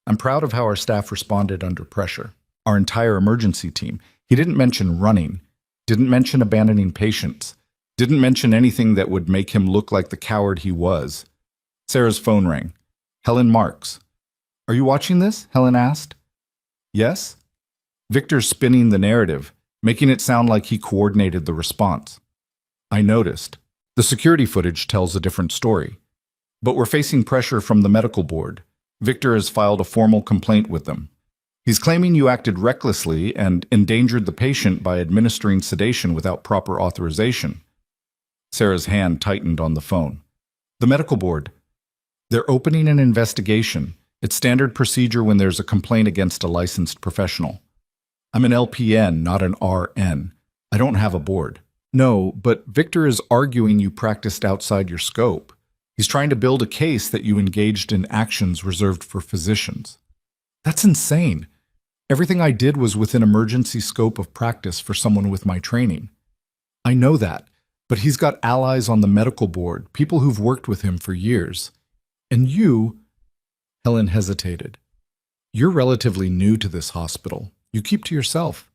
I'm proud of how our staff responded under pressure." Our entire emergency team. He didn't mention running, didn't mention abandoning patients, didn't mention anything that would make him look like the coward he was. Sarah's phone rang. "Helen Marks." "Are you watching this?" Helen asked. "Yes?" Victor's spinning the narrative, making it sound like he coordinated the response. "I noticed. The security footage tells a different story. But we're facing pressure from the medical board. Victor has filed a formal complaint with them. He's claiming you acted recklessly and endangered the patient by administering sedation without proper authorization." Sarah's hand tightened on the phone. "The medical board. They're opening an investigation. It's standard procedure when there's a complaint against a licensed professional. I'm an LPN, not an RN. I don't have a board." "No, but Victor is arguing you practiced outside your scope. He's trying to build a case that you engaged in actions reserved for physicians." "That's insane. Everything I did was within emergency scope of practice for someone with my training." "I know that, but he's got allies on the medical board, people who've worked with him for years. And you..." Helen hesitated. "You're relatively new to this hospital. You keep to yourself.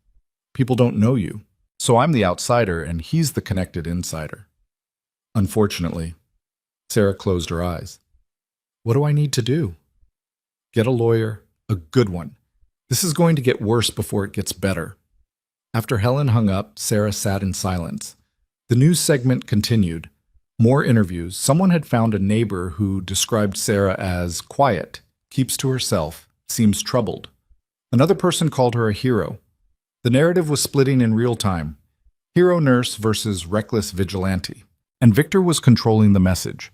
People don't know you. So I'm the outsider and he's the connected insider." "Unfortunately." Sarah closed her eyes. "What do I need to do?" "Get a lawyer, a good one. This is going to get worse before it gets better." After Helen hung up, Sarah sat in silence. The news segment continued. More interviews. Someone had found a neighbor who described Sarah as quiet, keeps to herself, seems troubled. Another person called her a hero. The narrative was splitting in real time. Hero nurse versus reckless vigilante. And Victor was controlling the message.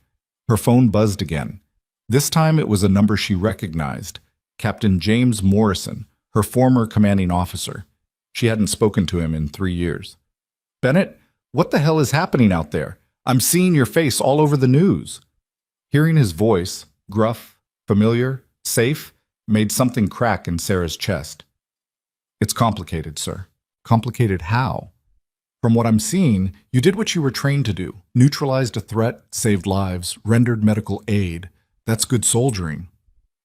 Her phone buzzed again. This time it was a number she recognized. Captain James Morrison, her former commanding officer. She hadn't spoken to him in 3 years. "Bennett, what the hell is happening out there? I'm seeing your face all over the news." Hearing his voice, gruff, familiar, safe, made something crack in Sarah's chest. "It's complicated, sir." "Complicated how?" "From what I'm seeing, you did what you were trained to do. Neutralized a threat, saved lives, rendered medical aid. That's good soldiering.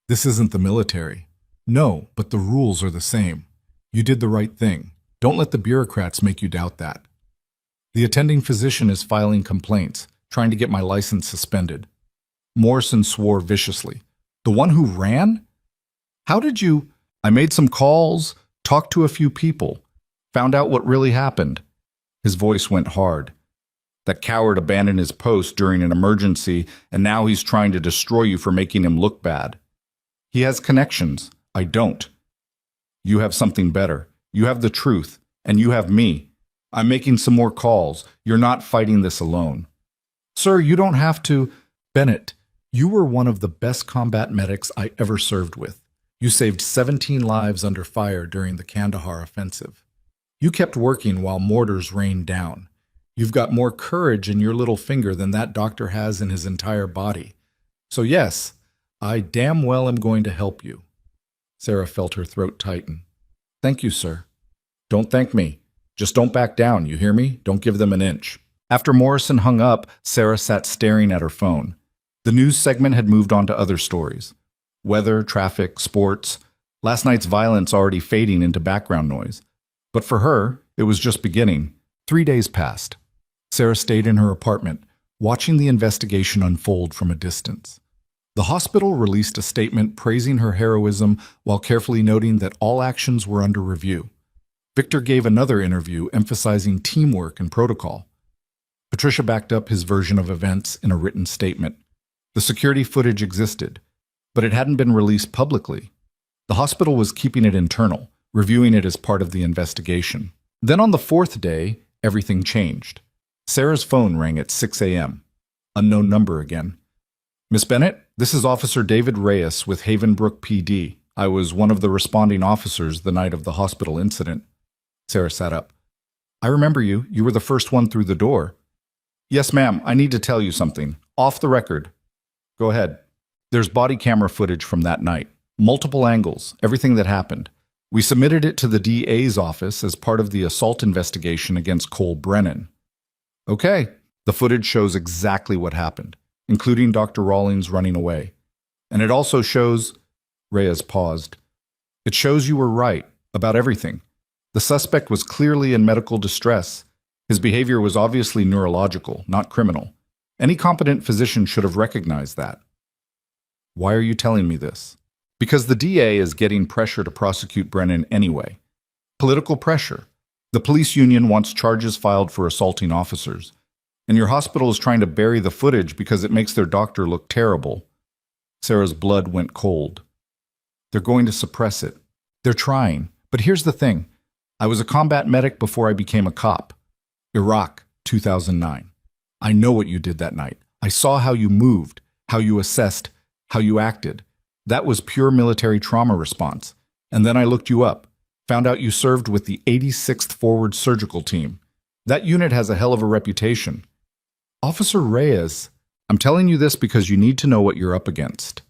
This isn't the military." "No, but the rules are the same. You did the right thing. Don't let the bureaucrats make you doubt that." "The attending physician is filing complaints, trying to get my license suspended." Morrison swore viciously. "The one who ran? How did you..." "I made some calls, talked to a few people, found out what really happened." His voice went hard. "That coward abandoned his post during an emergency, and now he's trying to destroy you for making him look bad. He has connections. I don't. You have something better. You have the truth. And you have me. I'm making some more calls. You're not fighting this alone. Sir, you don't have to. Bennett, you were one of the best combat medics I ever served with. You saved 17 lives under fire during the Kandahar offensive. You kept working while mortars rained down. You've got more courage in your little finger than that doctor has in his entire body. So yes, I damn well am going to help you. Sarah felt her throat tighten. Thank you, sir. Don't thank me. Just don't back down, you hear me? Don't give them an inch. After Morrison hung up, Sarah sat staring at her phone. The news segment had moved on to other stories. Weather, traffic, sports. Last night's violence already fading into background noise. But for her, it was just beginning. 3 days passed. Sarah stayed in her apartment, watching the investigation unfold from a distance. The hospital released a statement praising her heroism while carefully noting that all actions were under review. Victor gave another interview emphasizing teamwork and protocol. Patricia backed up his version of events in a written statement. The security footage existed, but it hadn't been released publicly. The hospital was keeping it internal, reviewing it as part of the investigation. Then on the 4th day, everything changed. Sarah's phone rang at 6 a.m. Unknown number again. Miss Bennett, this is Officer David Reyes with Havenbrook PD. I was one of the responding officers the night of the hospital incident. Sarah sat up. I remember you. You were the first one through the door. Yes, ma'am. I need to tell you something. Off the record. Go ahead. There's body camera footage from that night. Multiple angles. Everything that happened. We submitted it to the DA's office as part of the assault investigation against Cole Brennan. Okay. The footage shows exactly what happened, including Dr. Rawlings running away. And it also shows... Reyes paused. It shows you were right about everything. The suspect was clearly in medical distress. His behavior was obviously neurological, not criminal. Any competent physician should have recognized that. Why are you telling me this? Because the DA is getting pressure to prosecute Brennan anyway. Political pressure. The police union wants charges filed for assaulting officers. And your hospital is trying to bury the footage because it makes their doctor look terrible. Sarah's blood went cold. They're going to suppress it. They're trying. But here's the thing. I was a combat medic before I became a cop. Iraq, 2009. I know what you did that night. I saw how you moved, how you assessed, how you acted. That was pure military trauma response. And then I looked you up, found out you served with the 86th Forward Surgical Team. That unit has a hell of a reputation. Officer Reyes, I'm telling you this because you need to know what you're up against.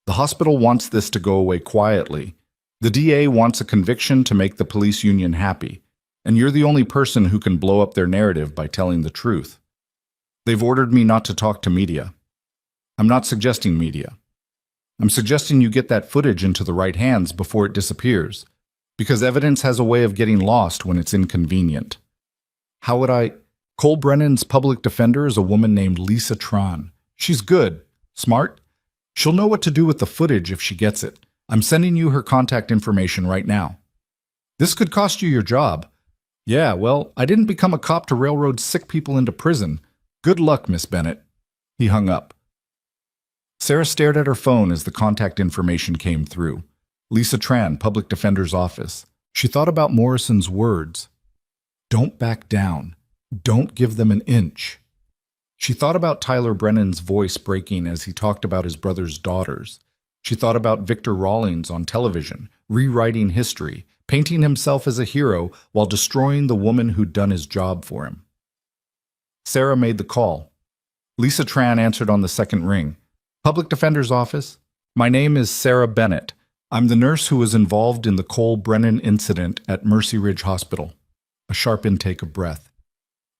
The hospital wants this to go away quietly. The DA wants a conviction to make the police union happy, and you're the only person who can blow up their narrative by telling the truth. They've ordered me not to talk to media. I'm not suggesting media. I'm suggesting you get that footage into the right hands before it disappears, because evidence has a way of getting lost when it's inconvenient. How would I... Cole Brennan's public defender is a woman named Lisa Tran. She's good, smart. She'll know what to do with the footage if she gets it. I'm sending you her contact information right now. This could cost you your job. Yeah, well, I didn't become a cop to railroad sick people into prison. Good luck, Miss Bennett. He hung up. Sarah stared at her phone as the contact information came through. Lisa Tran, public defender's office. She thought about Morrison's words. Don't back down. Don't give them an inch. She thought about Tyler Brennan's voice breaking as he talked about his brother's daughters. She thought about Victor Rawlings on television, rewriting history, painting himself as a hero while destroying the woman who'd done his job for him. Sarah made the call. Lisa Tran answered on the second ring. Public Defender's Office. My name is Sarah Bennett. I'm the nurse who was involved in the Cole Brennan incident at Mercy Ridge Hospital. A sharp intake of breath.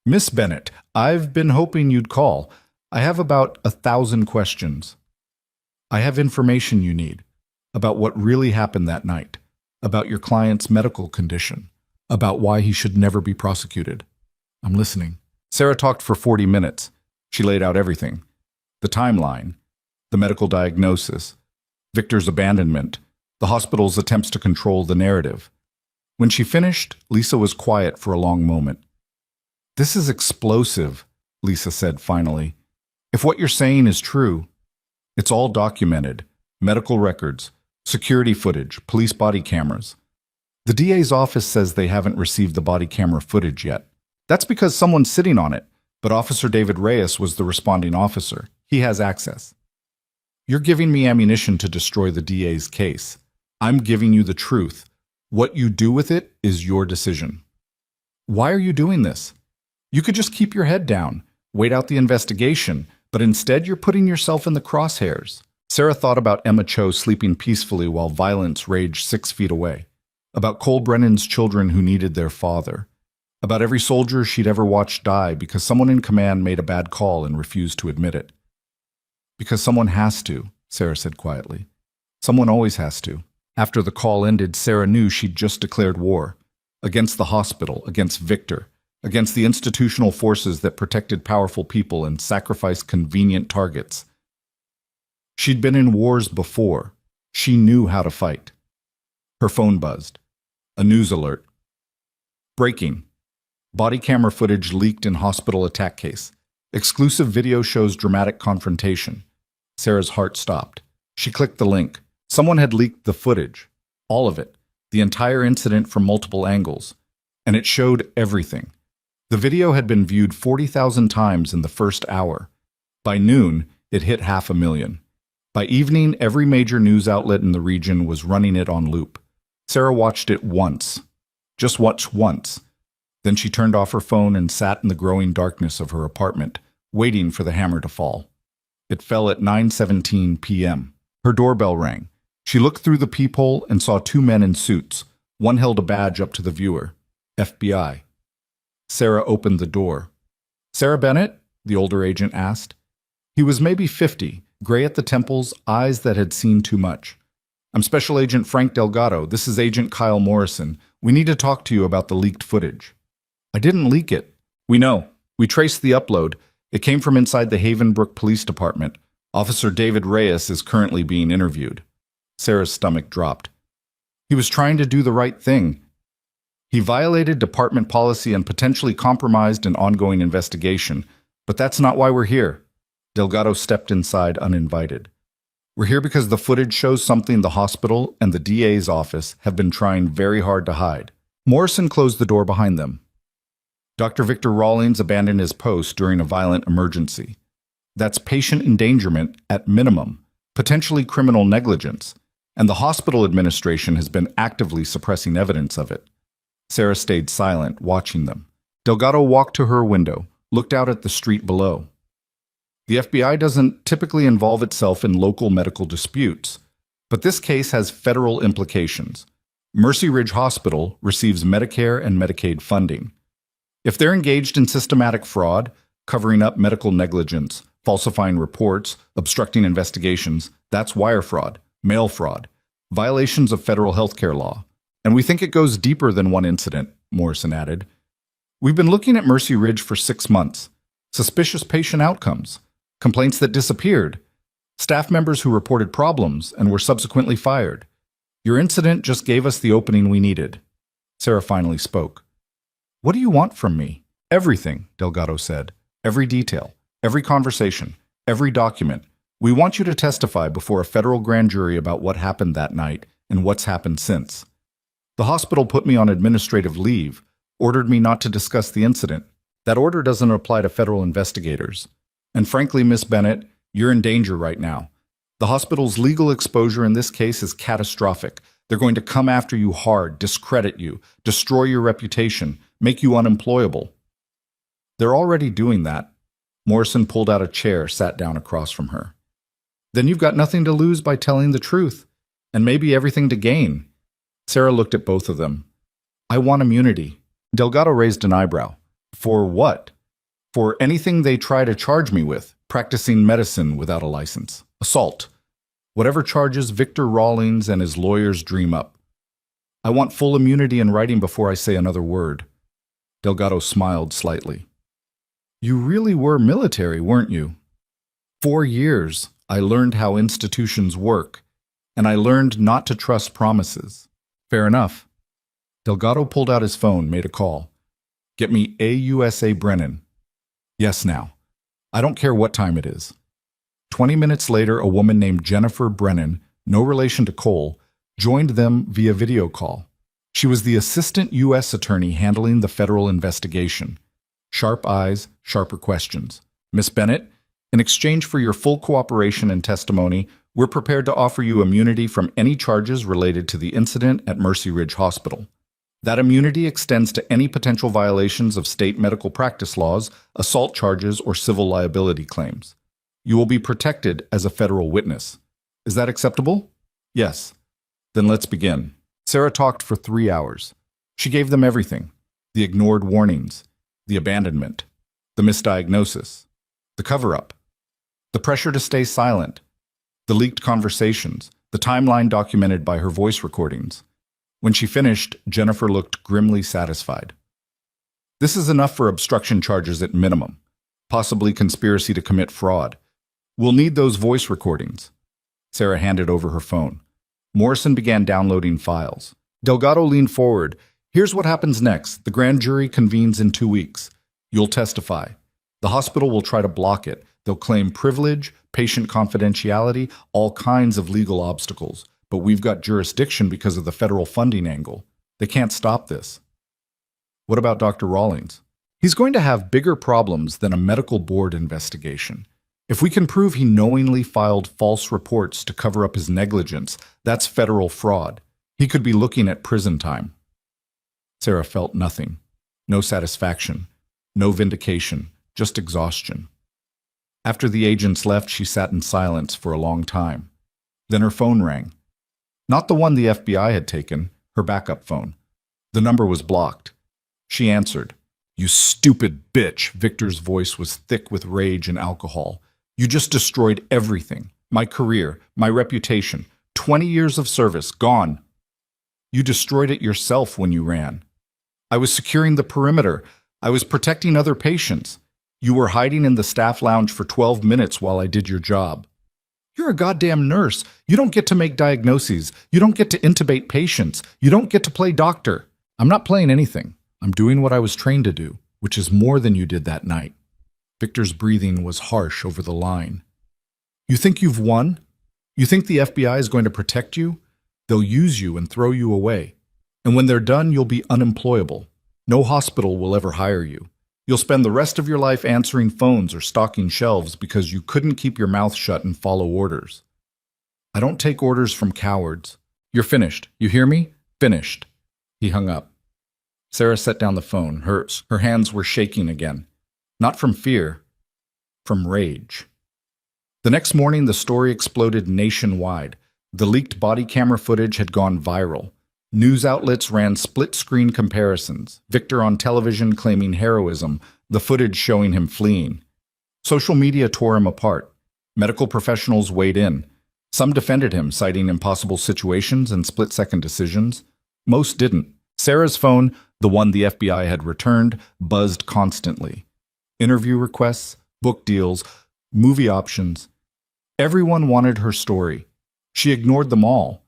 Miss Bennett, I've been hoping you'd call. I have about 1,000 questions. I have information you need about what really happened that night, about your client's medical condition, about why he should never be prosecuted. I'm listening. Sarah talked for 40 minutes. She laid out everything. The timeline, the medical diagnosis, Victor's abandonment, the hospital's attempts to control the narrative. When she finished, Lisa was quiet for a long moment. This is explosive, Lisa said finally. If what you're saying is true, it's all documented. Medical records, security footage, police body cameras. The DA's office says they haven't received the body camera footage yet. That's because someone's sitting on it, but Officer David Reyes was the responding officer. He has access. You're giving me ammunition to destroy the DA's case. I'm giving you the truth. What you do with it is your decision. Why are you doing this? You could just keep your head down, wait out the investigation, but instead you're putting yourself in the crosshairs. Sarah thought about Emma Cho sleeping peacefully while violence raged 6 feet away, about Cole Brennan's children who needed their father, about every soldier she'd ever watched die because someone in command made a bad call and refused to admit it. Because someone has to, Sarah said quietly. Someone always has to. After the call ended, Sarah knew she'd just declared war. Against the hospital, against Victor, against the institutional forces that protected powerful people and sacrificed convenient targets. She'd been in wars before. She knew how to fight. Her phone buzzed. A news alert. Breaking. Body camera footage leaked in hospital attack case. Exclusive video shows dramatic confrontation. Sarah's heart stopped. She clicked the link. Someone had leaked the footage. All of it. The entire incident from multiple angles. And it showed everything. The video had been viewed 40,000 times in the first hour. By noon, it hit 500,000. By evening, every major news outlet in the region was running it on loop. Sarah watched it once. Just watched once. Then she turned off her phone and sat in the growing darkness of her apartment, waiting for the hammer to fall. It fell at 9:17 p.m. Her doorbell rang. She looked through the peephole and saw 2 men in suits. One held a badge up to the viewer. FBI. Sarah opened the door. Sarah Bennett? The older agent asked. He was maybe 50, gray at the temples, eyes that had seen too much. I'm Special Agent Frank Delgado. This is Agent Kyle Morrison. We need to talk to you about the leaked footage. I didn't leak it. We know. We traced the upload. It came from inside the Havenbrook Police Department. Officer David Reyes is currently being interviewed. Sarah's stomach dropped. He was trying to do the right thing. He violated department policy and potentially compromised an ongoing investigation, but that's not why we're here. Delgado stepped inside uninvited. We're here because the footage shows something the hospital and the DA's office have been trying very hard to hide. Morrison closed the door behind them. Dr. Victor Rawlings abandoned his post during a violent emergency. That's patient endangerment at minimum, potentially criminal negligence, and the hospital administration has been actively suppressing evidence of it. Sarah stayed silent, watching them. Delgado walked to her window, looked out at the street below. The FBI doesn't typically involve itself in local medical disputes, but this case has federal implications. Mercy Ridge Hospital receives Medicare and Medicaid funding. If they're engaged in systematic fraud, covering up medical negligence, falsifying reports, obstructing investigations, that's wire fraud, mail fraud, violations of federal healthcare law. And we think it goes deeper than one incident, Morrison added. We've been looking at Mercy Ridge for 6 months. Suspicious patient outcomes, complaints that disappeared, staff members who reported problems and were subsequently fired. Your incident just gave us the opening we needed. Sarah finally spoke. What do you want from me? Everything, Delgado said. Every detail, every conversation, every document. We want you to testify before a federal grand jury about what happened that night and what's happened since. The hospital put me on administrative leave, ordered me not to discuss the incident. That order doesn't apply to federal investigators. And frankly, Miss Bennett, you're in danger right now. The hospital's legal exposure in this case is catastrophic. They're going to come after you hard, discredit you, destroy your reputation, make you unemployable. They're already doing that. Morrison pulled out a chair, sat down across from her. Then you've got nothing to lose by telling the truth, and maybe everything to gain. Sarah looked at both of them. I want immunity. Delgado raised an eyebrow. For what? For anything they try to charge me with, practicing medicine without a license, assault, whatever charges Victor Rawlings and his lawyers dream up. I want full immunity in writing before I say another word. Delgado smiled slightly. You really were military, weren't you? 4 years, I learned how institutions work, and I learned not to trust promises. Fair enough. Delgado pulled out his phone, made a call. Get me AUSA Brennan. Yes, now. I don't care what time it is. 20 minutes later, a woman named Jennifer Brennan, no relation to Cole, joined them via video call. She was the assistant U.S. attorney handling the federal investigation. Sharp eyes, sharper questions. Miss Bennett, in exchange for your full cooperation and testimony, we're prepared to offer you immunity from any charges related to the incident at Mercy Ridge Hospital. That immunity extends to any potential violations of state medical practice laws, assault charges, or civil liability claims. You will be protected as a federal witness. Is that acceptable? Yes. Then let's begin. Sarah talked for 3 hours. She gave them everything: the ignored warnings, the abandonment, the misdiagnosis, the cover-up, the pressure to stay silent, the leaked conversations, the timeline documented by her voice recordings. When she finished, Jennifer looked grimly satisfied. This is enough for obstruction charges at minimum, possibly conspiracy to commit fraud. We'll need those voice recordings. Sarah handed over her phone. Morrison began downloading files. Delgado leaned forward. Here's what happens next. The grand jury convenes in 2 weeks. You'll testify. The hospital will try to block it. They'll claim privilege, patient confidentiality, all kinds of legal obstacles. But we've got jurisdiction because of the federal funding angle. They can't stop this. What about Dr. Rawlings? He's going to have bigger problems than a medical board investigation. If we can prove he knowingly filed false reports to cover up his negligence, that's federal fraud. He could be looking at prison time. Sarah felt nothing. No satisfaction. No vindication. Just exhaustion. After the agents left, she sat in silence for a long time. Then her phone rang. Not the one the FBI had taken, her backup phone. The number was blocked. She answered. "You stupid bitch." Victor's voice was thick with rage and alcohol. "You just destroyed everything. My career, my reputation, 20 years of service, gone. You destroyed it yourself when you ran. I was securing the perimeter. I was protecting other patients. You were hiding in the staff lounge for 12 minutes while I did your job. You're a goddamn nurse. You don't get to make diagnoses. You don't get to intubate patients. You don't get to play doctor. I'm not playing anything. I'm doing what I was trained to do, which is more than you did that night." Victor's breathing was harsh over the line. "You think you've won? You think the FBI is going to protect you? They'll use you and throw you away. And when they're done, you'll be unemployable. No hospital will ever hire you. You'll spend the rest of your life answering phones or stocking shelves because you couldn't keep your mouth shut and follow orders. I don't take orders from cowards. You're finished. You hear me? Finished." He hung up. Sarah set down the phone. Her hands were shaking again. Not from fear, from rage. The next morning, the story exploded nationwide. The leaked body camera footage had gone viral. News outlets ran split-screen comparisons. Victor on television claiming heroism, the footage showing him fleeing. Social media tore him apart. Medical professionals weighed in. Some defended him, citing impossible situations and split-second decisions. Most didn't. Sarah's phone, the one the FBI had returned, buzzed constantly. Interview requests, book deals, movie options. Everyone wanted her story. She ignored them all.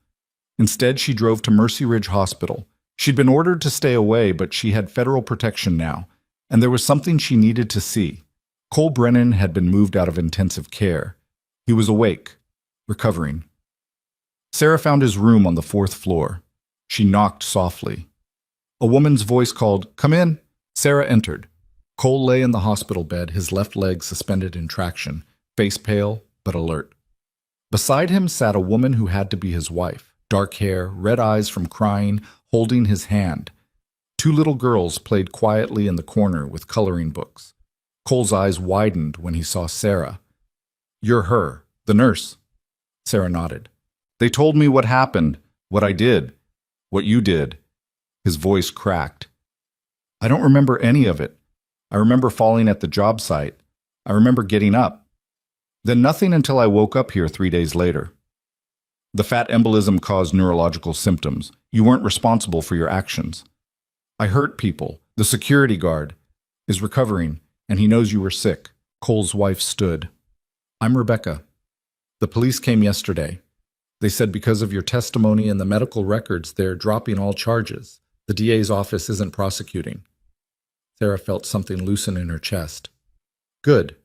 Instead, she drove to Mercy Ridge Hospital. She'd been ordered to stay away, but she had federal protection now, and there was something she needed to see. Cole Brennan had been moved out of intensive care. He was awake, recovering. Sarah found his room on the 4th floor. She knocked softly. A woman's voice called, "Come in." Sarah entered. Cole lay in the hospital bed, his left leg suspended in traction, face pale but alert. Beside him sat a woman who had to be his wife, dark hair, red eyes from crying, holding his hand. 2 little girls played quietly in the corner with coloring books. Cole's eyes widened when he saw Sarah. "You're her, the nurse." Sarah nodded. "They told me what happened, what I did, what you did." His voice cracked. "I don't remember any of it. I remember falling at the job site. I remember getting up. Then nothing until I woke up here 3 days later. The fat embolism caused neurological symptoms. You weren't responsible for your actions. I hurt people. The security guard is recovering, and he knows you were sick." Cole's wife stood. "I'm Rebecca. The police came yesterday. They said because of your testimony and the medical records, they're dropping all charges. The DA's office isn't prosecuting." Sarah felt something loosen in her chest. "Good."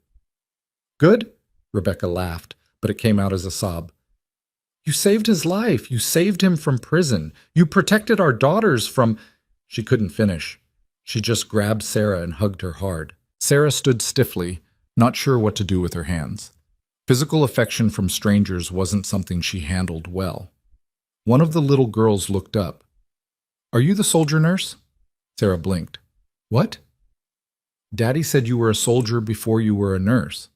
"Good?" Rebecca laughed, but it came out as a sob. You saved his life. You saved him from prison. You protected our daughters from. She couldn't finish. She just grabbed Sarah and hugged her hard. Sarah stood stiffly, not sure what to do with her hands. Physical affection from strangers wasn't something she handled well. One of the little girls looked up. Are you the soldier nurse? Sarah blinked. What? Daddy said you were a soldier before you were a nurse,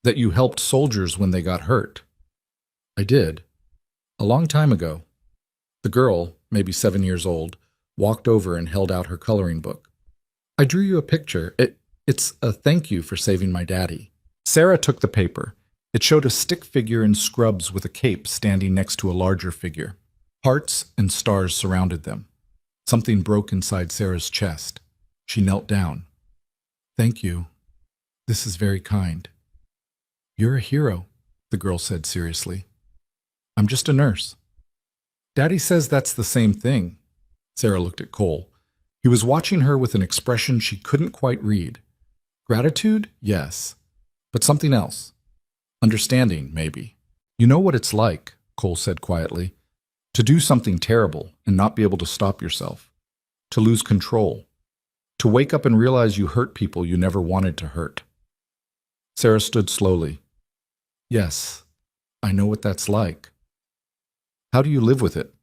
that you helped soldiers when they got hurt. I did. A long time ago. The girl, maybe 7 years old, walked over and held out her coloring book. I drew you a picture. It's a thank you for saving my daddy. Sarah took the paper. It showed a stick figure in scrubs with a cape standing next to a larger figure. Hearts and stars surrounded them. Something broke inside Sarah's chest. She knelt down. Thank you. This is very kind. You're a hero, the girl said seriously. I'm just a nurse. Daddy says that's the same thing. Sarah looked at Cole. He was watching her with an expression she couldn't quite read. Gratitude? Yes. But something else. Understanding, maybe. You know what it's like, Cole said quietly, to do something terrible and not be able to stop yourself. To lose control. To wake up and realize you hurt people you never wanted to hurt. Sarah stood slowly. Yes, I know what that's like. How do you live with it?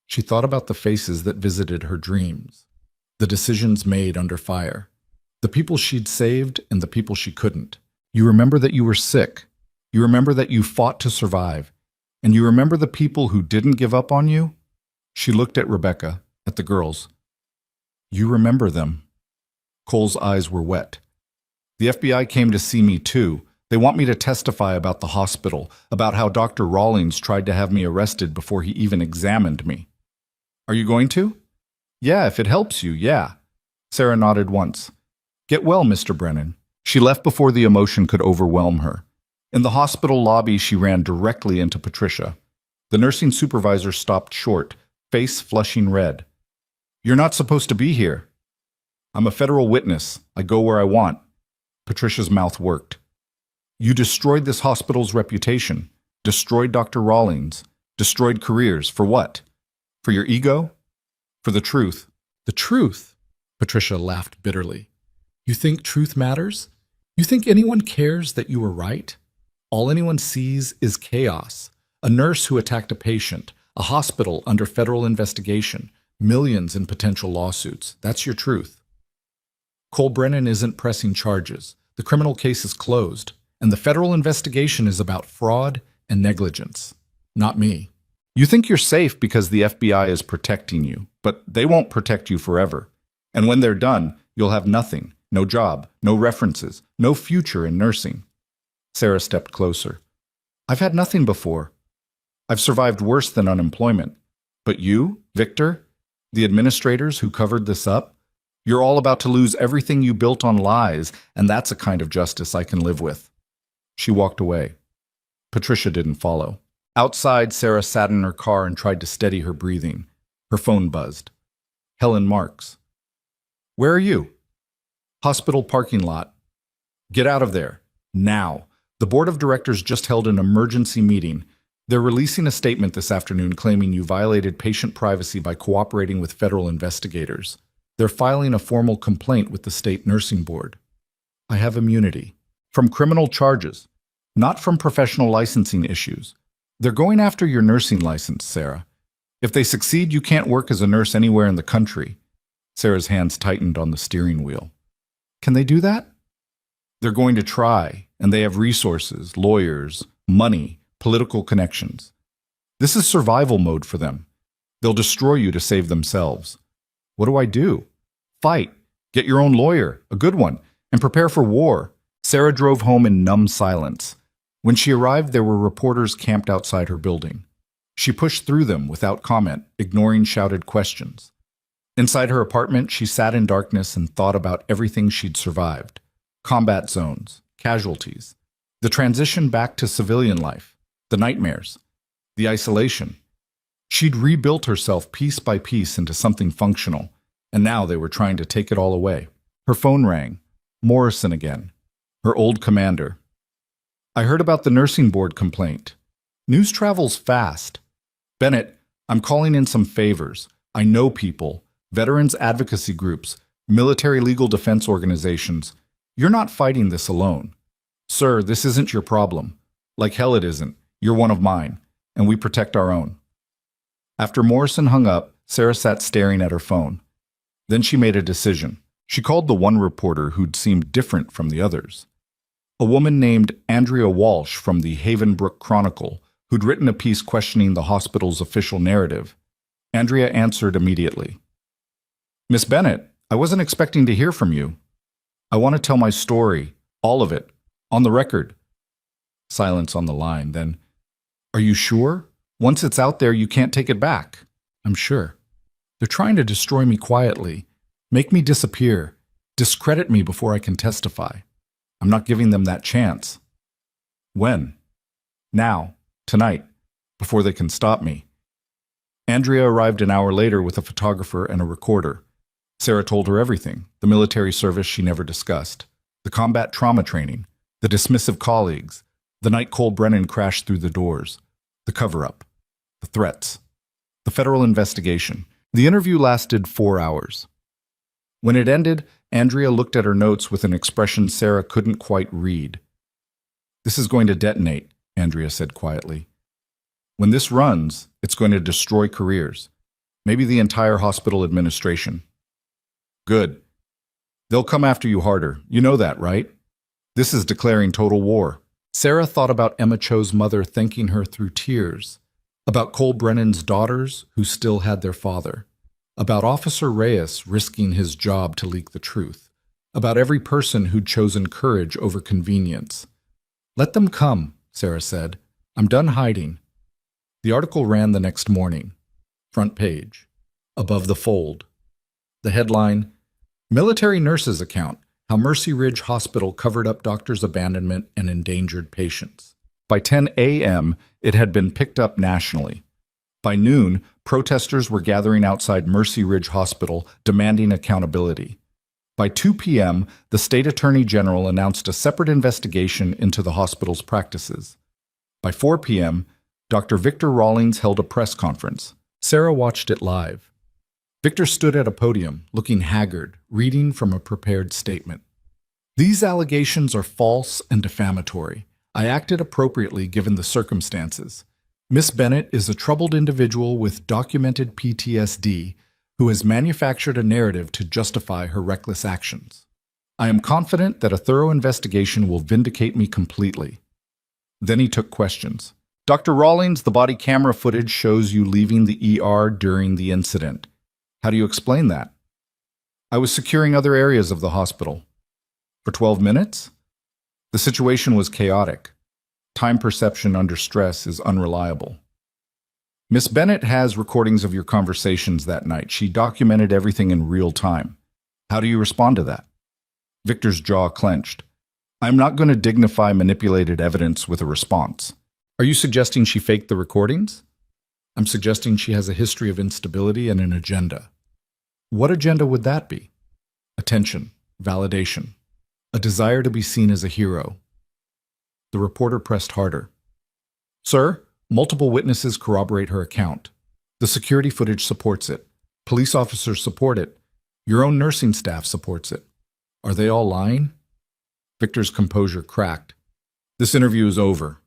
She thought about the faces that visited her dreams, the decisions made under fire, the people she'd saved and the people she couldn't. You remember that you were sick. You remember that you fought to survive. And you remember the people who didn't give up on you? She looked at Rebecca, at the girls. You remember them. Cole's eyes were wet. The FBI came to see me too. They want me to testify about the hospital, about how Dr. Rawlings tried to have me arrested before he even examined me. Are you going to? Yeah, if it helps you, yeah. Sarah nodded once. Get well, Mr. Brennan. She left before the emotion could overwhelm her. In the hospital lobby, she ran directly into Patricia. The nursing supervisor stopped short, face flushing red. You're not supposed to be here. I'm a federal witness. I go where I want. Patricia's mouth worked. You destroyed this hospital's reputation, destroyed Dr. Rawlings, destroyed careers. For what? For your ego? For the truth? The truth? Patricia laughed bitterly. You think truth matters? You think anyone cares that you were right? All anyone sees is chaos. A nurse who attacked a patient, a hospital under federal investigation, millions in potential lawsuits. That's your truth. Cole Brennan isn't pressing charges. The criminal case is closed, and the federal investigation is about fraud and negligence. Not me. You think you're safe because the FBI is protecting you, but they won't protect you forever. And when they're done, you'll have nothing, no job, no references, no future in nursing. Sarah stepped closer. I've had nothing before. I've survived worse than unemployment. But you, Victor, the administrators who covered this up, you're all about to lose everything you built on lies, and that's a kind of justice I can live with. She walked away. Patricia didn't follow. Outside, Sarah sat in her car and tried to steady her breathing. Her phone buzzed. Helen Marks. Where are you? Hospital parking lot. Get out of there. Now. The board of directors just held an emergency meeting. They're releasing a statement this afternoon claiming you violated patient privacy by cooperating with federal investigators. They're filing a formal complaint with the state nursing board. I have immunity. From criminal charges, not from professional licensing issues. They're going after your nursing license, Sarah. If they succeed, you can't work as a nurse anywhere in the country. Sarah's hands tightened on the steering wheel. Can they do that? They're going to try, and they have resources, lawyers, money, political connections. This is survival mode for them. They'll destroy you to save themselves. What do I do? Fight. Get your own lawyer, a good one, and prepare for war. Sarah drove home in numb silence. When she arrived, there were reporters camped outside her building. She pushed through them without comment, ignoring shouted questions. Inside her apartment, she sat in darkness and thought about everything she'd survived. Combat zones, casualties, the transition back to civilian life, the nightmares, the isolation. She'd rebuilt herself piece by piece into something functional, and now they were trying to take it all away. Her phone rang. Morrison again. Her old commander. I heard about the nursing board complaint. News travels fast. Bennett, I'm calling in some favors. I know people, veterans advocacy groups, military legal defense organizations. You're not fighting this alone. Sir, this isn't your problem. Like hell it isn't. You're one of mine, and we protect our own. After Morrison hung up, Sarah sat staring at her phone. Then she made a decision. She called the one reporter who'd seemed different from the others. A woman named Andrea Walsh from the Havenbrook Chronicle, who'd written a piece questioning the hospital's official narrative. Andrea answered immediately. Miss Bennett, I wasn't expecting to hear from you. I want to tell my story, all of it, on the record. Silence on the line, then, are you sure? Once it's out there, you can't take it back. I'm sure. They're trying to destroy me quietly, make me disappear, discredit me before I can testify. I'm not giving them that chance. When? Now, tonight, before they can stop me. Andrea arrived an hour later with a photographer and a recorder. Sarah told her everything, the military service she never discussed, the combat trauma training, the dismissive colleagues, the night Cole Brennan crashed through the doors, the cover-up, the threats, the federal investigation. The interview lasted 4 hours. When it ended, Andrea looked at her notes with an expression Sarah couldn't quite read. This is going to detonate, Andrea said quietly. When this runs, it's going to destroy careers, maybe the entire hospital administration. Good. They'll come after you harder. You know that, right? This is declaring total war. Sarah thought about Emma Cho's mother thanking her through tears, about Cole Brennan's daughters who still had their father, about Officer Reyes risking his job to leak the truth, about every person who'd chosen courage over convenience. Let them come, Sarah said. I'm done hiding. The article ran the next morning. Front page. Above the fold. The headline, Military Nurses Account, How Mercy Ridge Hospital Covered Up Doctors' Abandonment and Endangered Patients. By 10 a.m., it had been picked up nationally. By noon, protesters were gathering outside Mercy Ridge Hospital demanding accountability. By 2 p.m., the state attorney general announced a separate investigation into the hospital's practices. By 4 p.m., Dr. Victor Rawlings held a press conference. Sarah watched it live. Victor stood at a podium, looking haggard, reading from a prepared statement. These allegations are false and defamatory. I acted appropriately given the circumstances. Miss Bennett is a troubled individual with documented PTSD who has manufactured a narrative to justify her reckless actions. I am confident that a thorough investigation will vindicate me completely. Then he took questions. Dr. Rawlings, the body camera footage shows you leaving the ER during the incident. How do you explain that? I was securing other areas of the hospital. For 12 minutes? The situation was chaotic. Time perception under stress is unreliable. Miss Bennett has recordings of your conversations that night. She documented everything in real time. How do you respond to that? Victor's jaw clenched. I'm not going to dignify manipulated evidence with a response. Are you suggesting she faked the recordings? I'm suggesting she has a history of instability and an agenda. What agenda would that be? Attention, validation, a desire to be seen as a hero. The reporter pressed harder. Sir, multiple witnesses corroborate her account. The security footage supports it. Police officers support it. Your own nursing staff supports it. Are they all lying? Victor's composure cracked. This interview is over.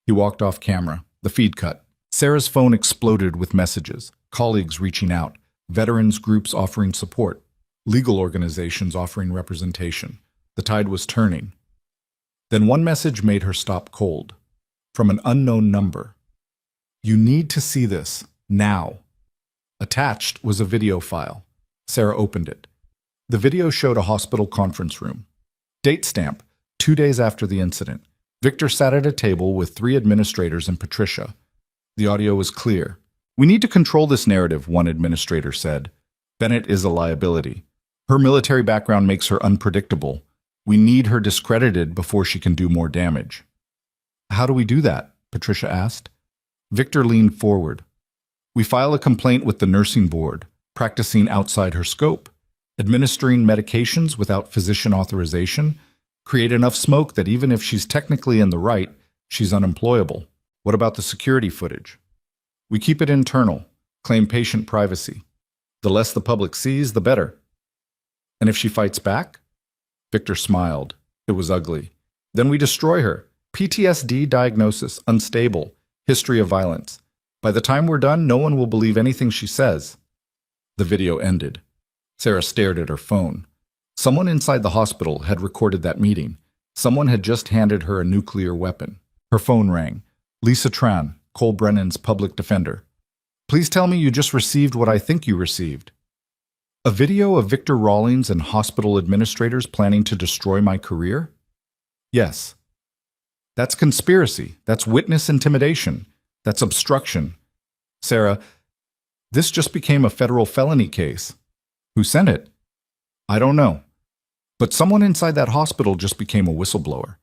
He walked off camera. The feed cut. Sarah's phone exploded with messages, colleagues reaching out, veterans groups offering support, legal organizations offering representation. The tide was turning. Then one message made her stop cold. From an unknown number. You need to see this, now. Attached was a video file. Sarah opened it. The video showed a hospital conference room. Date stamp, 2 days after the incident. Victor sat at a table with 3 administrators and Patricia. The audio was clear. We need to control this narrative, one administrator said. Bennett is a liability. Her military background makes her unpredictable. We need her discredited before she can do more damage. How do we do that? Patricia asked. Victor leaned forward. We file a complaint with the nursing board, practicing outside her scope, administering medications without physician authorization, create enough smoke that even if she's technically in the right, she's unemployable. What about the security footage? We keep it internal, claim patient privacy. The less the public sees, the better. And if she fights back? Victor smiled. It was ugly. Then we destroy her. PTSD diagnosis, unstable, history of violence. By the time we're done, no one will believe anything she says. The video ended. Sarah stared at her phone. Someone inside the hospital had recorded that meeting. Someone had just handed her a nuclear weapon. Her phone rang. Lisa Tran, Cole Brennan's public defender. Please tell me you just received what I think you received. A video of Victor Rawlings and hospital administrators planning to destroy my career? Yes. That's conspiracy. That's witness intimidation. That's obstruction. Sarah, this just became a federal felony case. Who sent it? I don't know. But someone inside that hospital just became a whistleblower.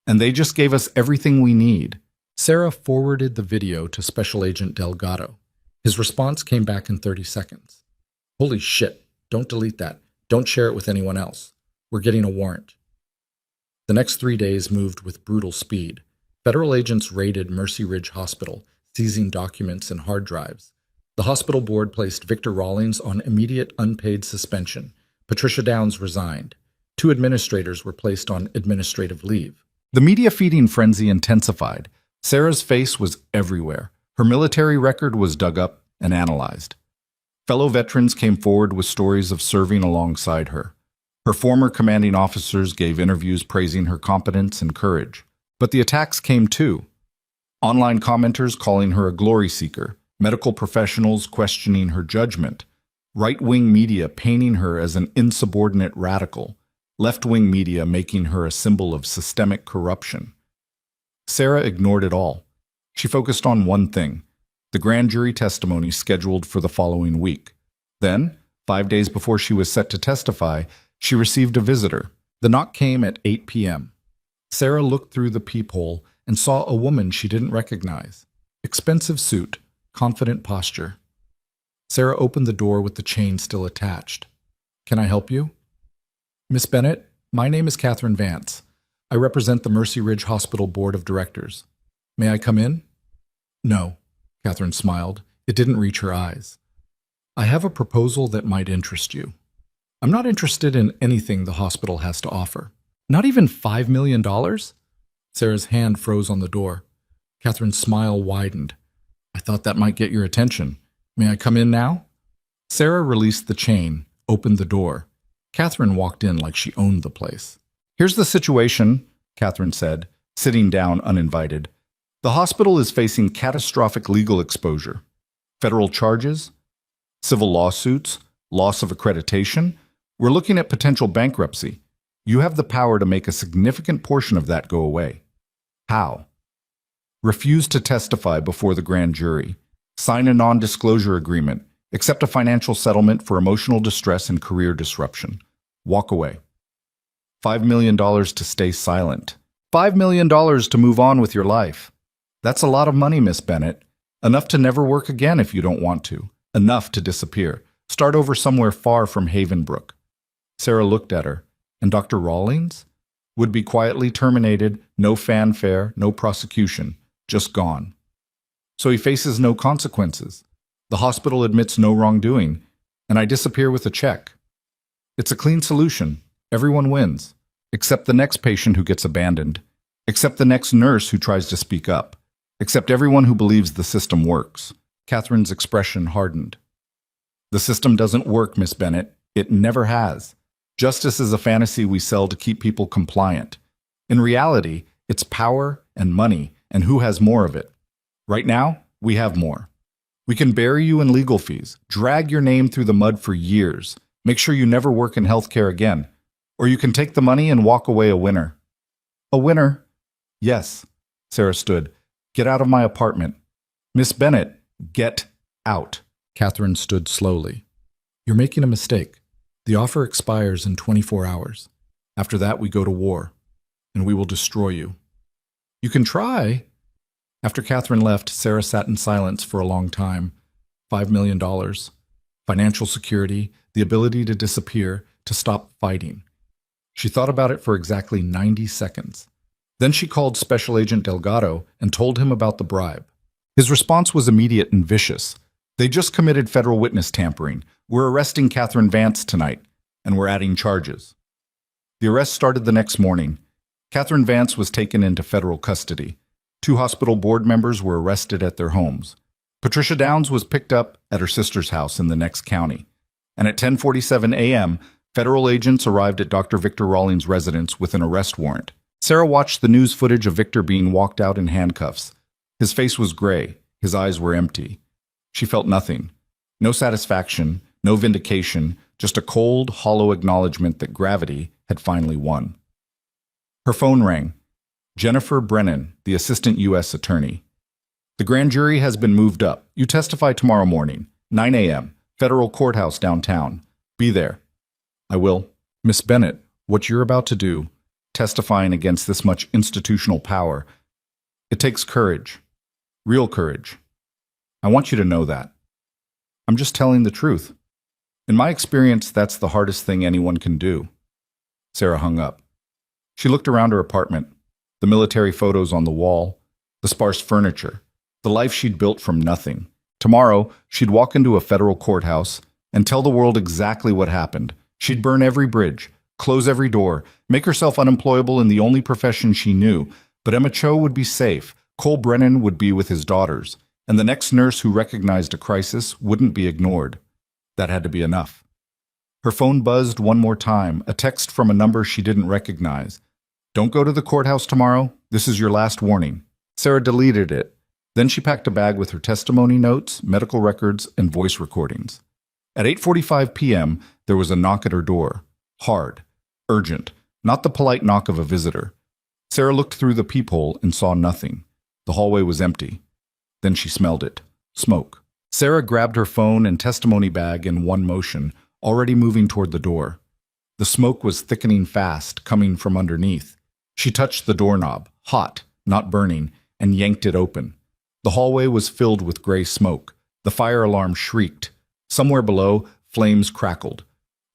And they just gave us everything we need. Sarah forwarded the video to Special Agent Delgado. His response came back in 30 seconds. Holy shit, don't delete that. Don't share it with anyone else. We're getting a warrant. The next 3 days moved with brutal speed. Federal agents raided Mercy Ridge Hospital, seizing documents and hard drives. The hospital board placed Victor Rawlings on immediate unpaid suspension. Patricia Downs resigned. 2 administrators were placed on administrative leave. The media feeding frenzy intensified. Sarah's face was everywhere. Her military record was dug up and analyzed. Fellow veterans came forward with stories of serving alongside her. Her former commanding officers gave interviews praising her competence and courage. But the attacks came too. Online commenters calling her a glory seeker, medical professionals questioning her judgment, right-wing media painting her as an insubordinate radical, left-wing media making her a symbol of systemic corruption. Sarah ignored it all. She focused on one thing, the grand jury testimony scheduled for the following week. Then, 5 days before she was set to testify, she received a visitor. The knock came at 8 p.m. Sarah looked through the peephole and saw a woman she didn't recognize. Expensive suit, confident posture. Sarah opened the door with the chain still attached. Can I help you? Miss Bennett, my name is Catherine Vance. I represent the Mercy Ridge Hospital Board of Directors. May I come in? No, Catherine smiled. It didn't reach her eyes. I have a proposal that might interest you. I'm not interested in anything the hospital has to offer. Not even $5 million? Sarah's hand froze on the door. Catherine's smile widened. I thought that might get your attention. May I come in now? Sarah released the chain, opened the door. Catherine walked in like she owned the place. Here's the situation, Catherine said, sitting down uninvited. The hospital is facing catastrophic legal exposure. Federal charges, civil lawsuits, loss of accreditation. We're looking at potential bankruptcy. You have the power to make a significant portion of that go away. How? Refuse to testify before the grand jury. Sign a non-disclosure agreement. Accept a financial settlement for emotional distress and career disruption. Walk away. $5 million to stay silent. $5 million to move on with your life. That's a lot of money, Miss Bennett. Enough to never work again if you don't want to. Enough to disappear. Start over somewhere far from Havenbrook. Sarah looked at her. And Dr. Rawlings? Would be quietly terminated, no fanfare, no prosecution, just gone. So he faces no consequences. The hospital admits no wrongdoing, and I disappear with a check. It's a clean solution. Everyone wins, except the next patient who gets abandoned, except the next nurse who tries to speak up, except everyone who believes the system works. Catherine's expression hardened. The system doesn't work, Miss Bennett. It never has. Justice is a fantasy we sell to keep people compliant. In reality, it's power and money and who has more of it. Right now, we have more. We can bury you in legal fees, drag your name through the mud for years, make sure you never work in healthcare again. Or you can take the money and walk away a winner. A winner? Yes. Sarah stood. Get out of my apartment. Miss Bennett, get out. Catherine stood slowly. You're making a mistake. The offer expires in 24 hours. After that, we go to war, and we will destroy you. You can try. After Catherine left, Sarah sat in silence for a long time. $5 million, financial security, the ability to disappear, to stop fighting. She thought about it for exactly 90 seconds. Then she called Special Agent Delgado and told him about the bribe. His response was immediate and vicious. They just committed federal witness tampering. We're arresting Catherine Vance tonight, and we're adding charges. The arrest started the next morning. Catherine Vance was taken into federal custody. 2 hospital board members were arrested at their homes. Patricia Downs was picked up at her sister's house in the next county. And at 10:47 a.m., federal agents arrived at Dr. Victor Rawlings' residence with an arrest warrant. Sarah watched the news footage of Victor being walked out in handcuffs. His face was gray. His eyes were empty. She felt nothing. No satisfaction, no vindication, just a cold, hollow acknowledgement that gravity had finally won. Her phone rang. Jennifer Brennan, the assistant U.S. attorney. The grand jury has been moved up. You testify tomorrow morning, 9 a.m., federal courthouse downtown. Be there. I will. Miss Bennett, what you're about to do, testifying against this much institutional power, it takes courage. Real courage. I want you to know that. I'm just telling the truth. In my experience, that's the hardest thing anyone can do. Sarah hung up. She looked around her apartment, the military photos on the wall, the sparse furniture, the life she'd built from nothing. Tomorrow, she'd walk into a federal courthouse and tell the world exactly what happened. She'd burn every bridge, close every door, make herself unemployable in the only profession she knew. But Emma Cho would be safe, Cole Brennan would be with his daughters, and the next nurse who recognized a crisis wouldn't be ignored. That had to be enough. Her phone buzzed one more time, a text from a number she didn't recognize. Don't go to the courthouse tomorrow. This is your last warning. Sarah deleted it. Then she packed a bag with her testimony notes, medical records, and voice recordings. At 8:45 p.m., there was a knock at her door. Hard, urgent, not the polite knock of a visitor. Sarah looked through the peephole and saw nothing. The hallway was empty. Then she smelled it. Smoke. Sarah grabbed her phone and testimony bag in one motion, already moving toward the door. The smoke was thickening fast, coming from underneath. She touched the doorknob, hot, not burning, and yanked it open. The hallway was filled with gray smoke. The fire alarm shrieked. Somewhere below, flames crackled.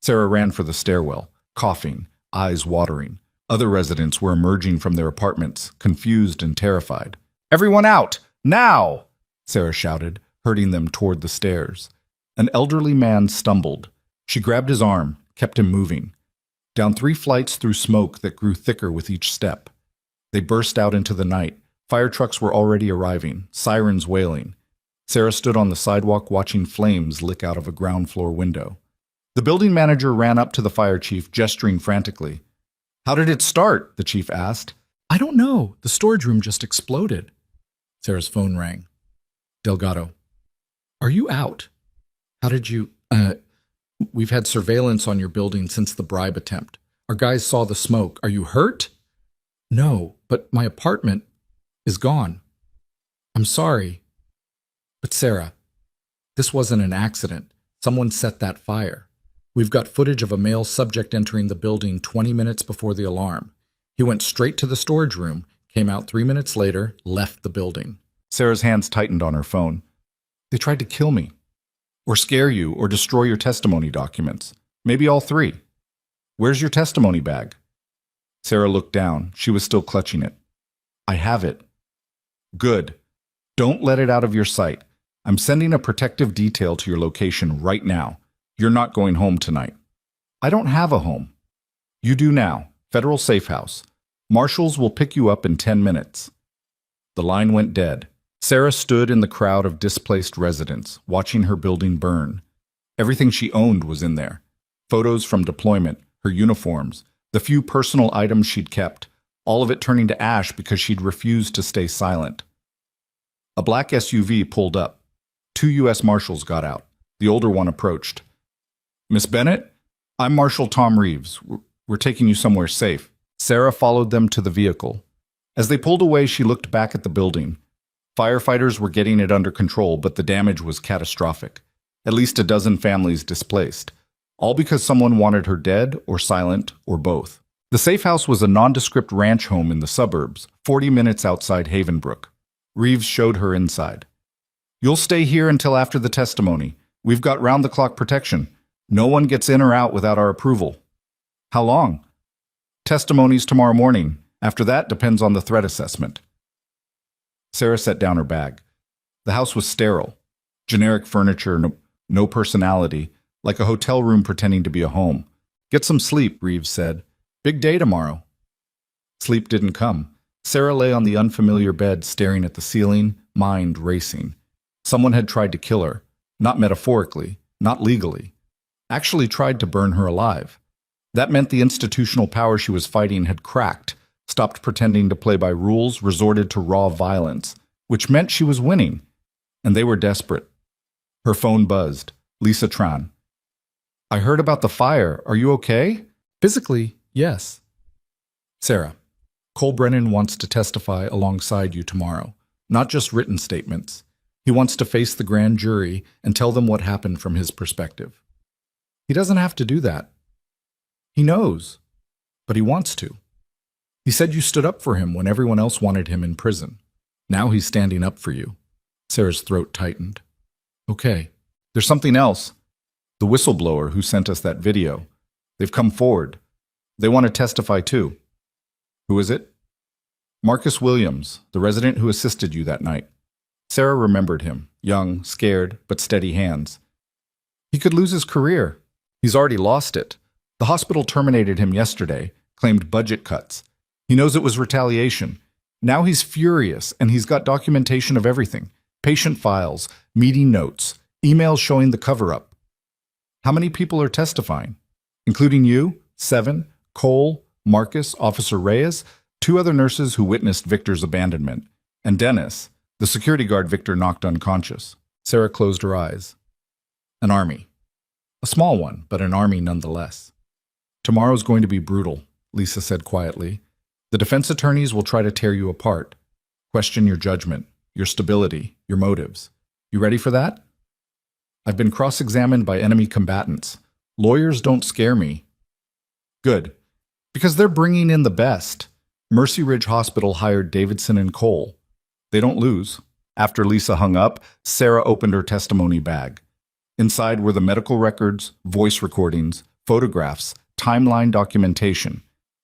Sarah ran for the stairwell, coughing, eyes watering. Other residents were emerging from their apartments, confused and terrified. "Everyone out! Now!" Sarah shouted, herding them toward the stairs. An elderly man stumbled. She grabbed his arm, kept him moving. Down 3 flights through smoke that grew thicker with each step. They burst out into the night. Fire trucks were already arriving, sirens wailing. Sarah stood on the sidewalk watching flames lick out of a ground floor window. The building manager ran up to the fire chief, gesturing frantically. "How did it start?" the chief asked. "I don't know. The storage room just exploded." Sarah's phone rang. Delgado. "Are you out? How did you... We've had surveillance on your building since the bribe attempt. Our guys saw the smoke. Are you hurt?" "No, but my apartment is gone. I'm sorry." "But Sarah, this wasn't an accident. Someone set that fire. We've got footage of a male subject entering the building 20 minutes before the alarm. He went straight to the storage room, came out 3 minutes later, left the building." Sarah's hands tightened on her phone. "They tried to kill me. Or scare you, or destroy your testimony documents. Maybe all 3. Where's your testimony bag?" Sarah looked down. She was still clutching it. "I have it." "Good. Don't let it out of your sight. I'm sending a protective detail to your location right now. You're not going home tonight." "I don't have a home." "You do now. Federal Safe House. Marshals will pick you up in 10 minutes. The line went dead. Sarah stood in the crowd of displaced residents, watching her building burn. Everything she owned was in there. Photos from deployment, her uniforms, the few personal items she'd kept, all of it turning to ash because she'd refused to stay silent. A black SUV pulled up. 2 U.S. Marshals got out. The older one approached. "Miss Bennett, I'm Marshal Tom Reeves. We're taking you somewhere safe." Sarah followed them to the vehicle. As they pulled away, she looked back at the building. Firefighters were getting it under control, but the damage was catastrophic. At least a dozen families displaced. All because someone wanted her dead, or silent, or both. The safe house was a nondescript ranch home in the suburbs, 40 minutes outside Havenbrook. Reeves showed her inside. "You'll stay here until after the testimony. We've got round-the-clock protection. No one gets in or out without our approval." "How long?" "Testimony's tomorrow morning. After that, depends on the threat assessment. Sarah set down her bag. The house was sterile. Generic furniture, no personality, like a hotel room pretending to be a home. Get some sleep, Reeves said. Big day tomorrow. Sleep didn't come. Sarah lay on the unfamiliar bed staring at the ceiling, mind racing. Someone had tried to kill her. Not metaphorically, not legally. Actually tried to burn her alive. That meant the institutional power she was fighting had cracked, stopped pretending to play by rules, resorted to raw violence, which meant she was winning. And they were desperate. Her phone buzzed. Lisa Tran. I heard about the fire. Are you okay? Physically, yes. Sarah, Cole Brennan wants to testify alongside you tomorrow, not just written statements. He wants to face the grand jury and tell them what happened from his perspective. He doesn't have to do that. He knows, but he wants to. He said you stood up for him when everyone else wanted him in prison. Now he's standing up for you. Sarah's throat tightened. Okay, there's something else. The whistleblower who sent us that video. They've come forward. They want to testify too. Who is it? Marcus Williams, the resident who assisted you that night. Sarah remembered him, young, scared, but steady hands. He could lose his career. He's already lost it. The hospital terminated him yesterday, claimed budget cuts. He knows it was retaliation. Now he's furious, and he's got documentation of everything. Patient files, meeting notes, emails showing the cover-up. How many people are testifying? Including you, 7, Cole, Marcus, Officer Reyes, 2 other nurses who witnessed Victor's abandonment, and Dennis, the security guard Victor knocked unconscious. Sarah closed her eyes. An army. A small one, but an army nonetheless. Tomorrow's going to be brutal, Lisa said quietly. The defense attorneys will try to tear you apart, question your judgment, your stability, your motives. You ready for that? I've been cross-examined by enemy combatants. Lawyers don't scare me. Good, because they're bringing in the best. Mercy Ridge Hospital hired Davidson and Cole. They don't lose. After Lisa hung up, Sarah opened her testimony bag. Inside were the medical records, voice recordings, photographs, timeline documentation.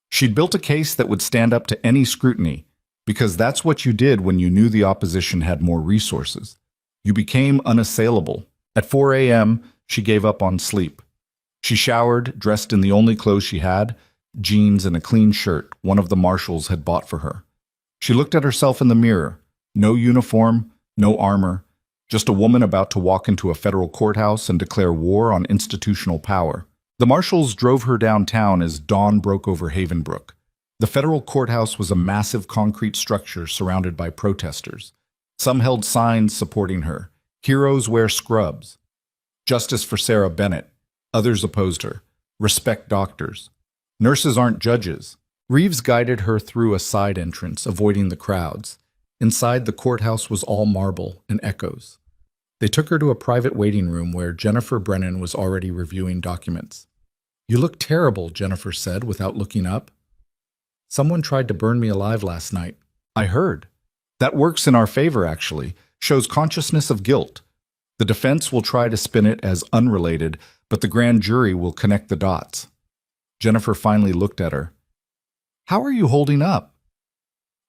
She'd built a case that would stand up to any scrutiny, because that's what you did when you knew the opposition had more resources. You became unassailable. At 4 a.m., she gave up on sleep. She showered, dressed in the only clothes she had, jeans and a clean shirt one of the marshals had bought for her. She looked at herself in the mirror. No uniform, no armor, just a woman about to walk into a federal courthouse and declare war on institutional power. The marshals drove her downtown as dawn broke over Havenbrook. The federal courthouse was a massive concrete structure surrounded by protesters. Some held signs supporting her. Heroes wear scrubs. Justice for Sarah Bennett. Others opposed her. Respect doctors. Nurses aren't judges. Reeves guided her through a side entrance, avoiding the crowds. Inside, the courthouse was all marble and echoes. They took her to a private waiting room where Jennifer Brennan was already reviewing documents. You look terrible, Jennifer said without looking up. Someone tried to burn me alive last night. I heard. That works in our favor, actually. Shows consciousness of guilt. The defense will try to spin it as unrelated, but the grand jury will connect the dots. Jennifer finally looked at her. How are you holding up?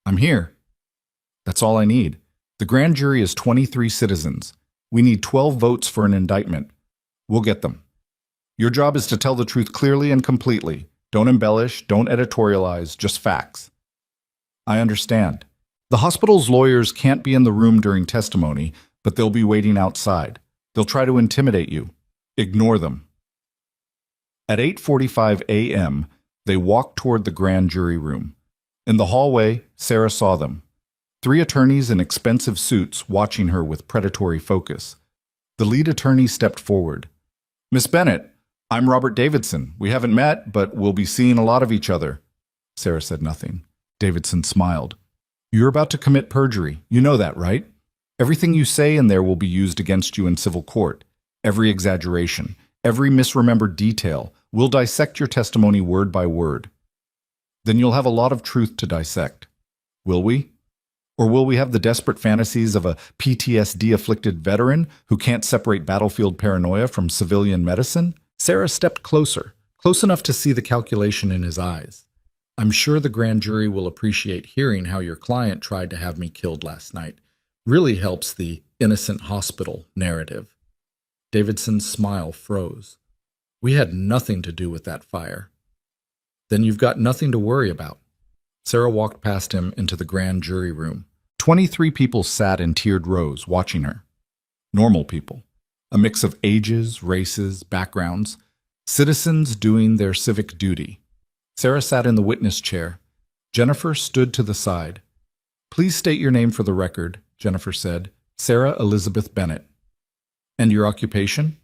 I'm here. That's all I need. The grand jury is 23 citizens. We need 12 votes for an indictment. We'll get them. Your job is to tell the truth clearly and completely. Don't embellish, don't editorialize, just facts. I understand. The hospital's lawyers can't be in the room during testimony, but they'll be waiting outside. They'll try to intimidate you. Ignore them. At 8:45 a.m., they walked toward the grand jury room. In the hallway, Sarah saw them. 3 attorneys in expensive suits watching her with predatory focus. The lead attorney stepped forward. Miss Bennett, I'm Robert Davidson. We haven't met, but we'll be seeing a lot of each other. Sarah said nothing. Davidson smiled. You're about to commit perjury. You know that, right? Everything you say in there will be used against you in civil court. Every exaggeration, every misremembered detail. We'll dissect your testimony word by word. Then you'll have a lot of truth to dissect. Will we? Or will we have the desperate fantasies of a PTSD-afflicted veteran who can't separate battlefield paranoia from civilian medicine? Sarah stepped closer, close enough to see the calculation in his eyes. I'm sure the grand jury will appreciate hearing how your client tried to have me killed last night. Really helps the innocent hospital narrative. Davidson's smile froze. We had nothing to do with that fire. Then you've got nothing to worry about. Sarah walked past him into the grand jury room. 23 people sat in tiered rows watching her. Normal people. A mix of ages, races, backgrounds. Citizens doing their civic duty. Sarah sat in the witness chair. Jennifer stood to the side. Please state your name for the record, Jennifer said. Sarah Elizabeth Bennett. And your occupation?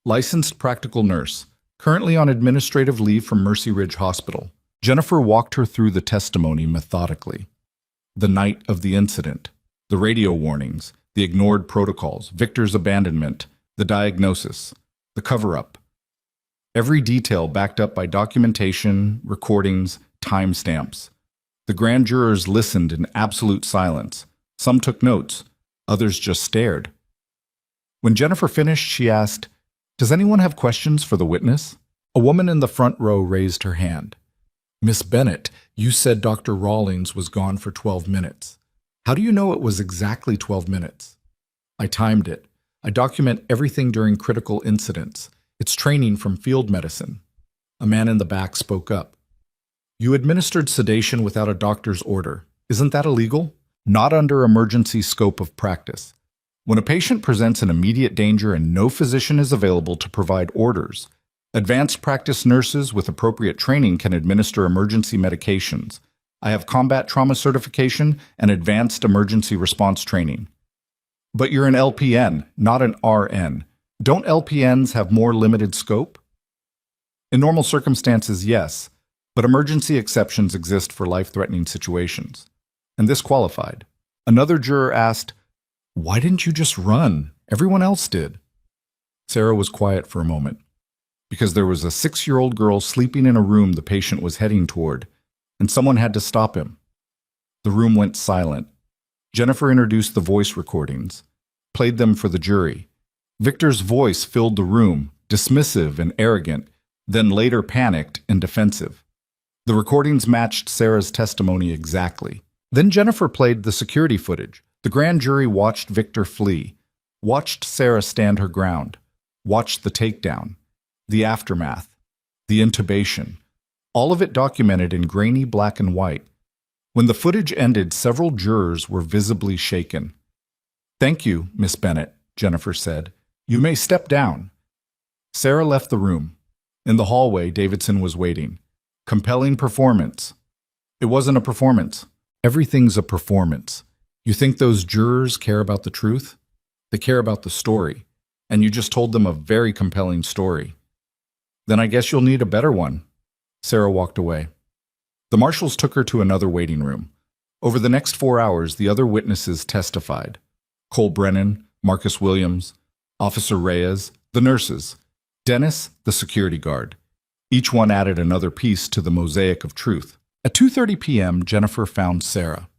Licensed practical nurse, currently on administrative leave from Mercy Ridge Hospital. Jennifer walked her through the testimony methodically. The night of the incident, the radio warnings, the ignored protocols, Victor's abandonment, the diagnosis, the cover-up. Every detail backed up by documentation, recordings, timestamps. The grand jurors listened in absolute silence. Some took notes, others just stared. When Jennifer finished, she asked, "Does anyone have questions for the witness?" A woman in the front row raised her hand. "Miss Bennett, you said Dr. Rawlings was gone for 12 minutes. How do you know it was exactly 12 minutes? I timed it. I document everything during critical incidents. It's training from field medicine." A man in the back spoke up. "You administered sedation without a doctor's order. Isn't that illegal?" "Not under emergency scope of practice. When a patient presents an immediate danger and no physician is available to provide orders, advanced practice nurses with appropriate training can administer emergency medications. I have combat trauma certification and advanced emergency response training." "But you're an LPN, not an RN. Don't LPNs have more limited scope?" "In normal circumstances, yes, but emergency exceptions exist for life-threatening situations. And this qualified." Another juror asked, "Why didn't you just run? Everyone else did." Sarah was quiet for a moment. "Because there was a 6-year-old girl sleeping in a room the patient was heading toward, and someone had to stop him." The room went silent. Jennifer introduced the voice recordings, played them for the jury. Victor's voice filled the room, dismissive and arrogant, then later panicked and defensive. The recordings matched Sarah's testimony exactly. Then Jennifer played the security footage. The grand jury watched Victor flee, watched Sarah stand her ground, watched the takedown, the aftermath, the intubation, all of it documented in grainy black and white. When the footage ended, several jurors were visibly shaken. "Thank you, Miss Bennett," Jennifer said. "You may step down." Sarah left the room. In the hallway, Davidson was waiting. Compelling performance. It wasn't a performance. Everything's a performance. You think those jurors care about the truth? They care about the story. And you just told them a very compelling story. Then I guess you'll need a better one. Sarah walked away. The marshals took her to another waiting room. Over the next 4 hours, the other witnesses testified. Cole Brennan, Marcus Williams, Officer Reyes, the nurses, Dennis, the security guard. Each one added another piece to the mosaic of truth. At 2:30 p.m., Jennifer found Sarah.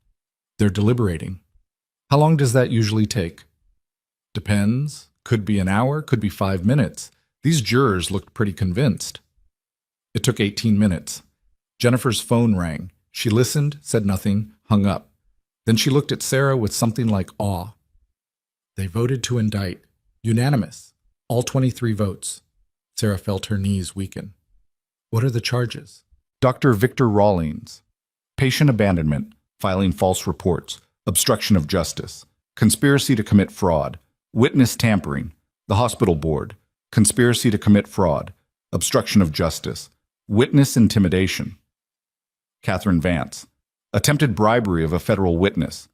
They're deliberating. How long does that usually take? Depends. Could be an hour, could be 5 minutes. These jurors looked pretty convinced. It took 18 minutes. Jennifer's phone rang. She listened, said nothing, hung up. Then she looked at Sarah with something like awe. They voted to indict. Unanimous. All 23 votes. Sarah felt her knees weaken. What are the charges? Dr. Victor Rawlings. Patient abandonment, filing false reports, obstruction of justice, conspiracy to commit fraud, witness tampering, the hospital board, conspiracy to commit fraud, obstruction of justice, witness intimidation. Catherine Vance. Attempted bribery of a federal witness.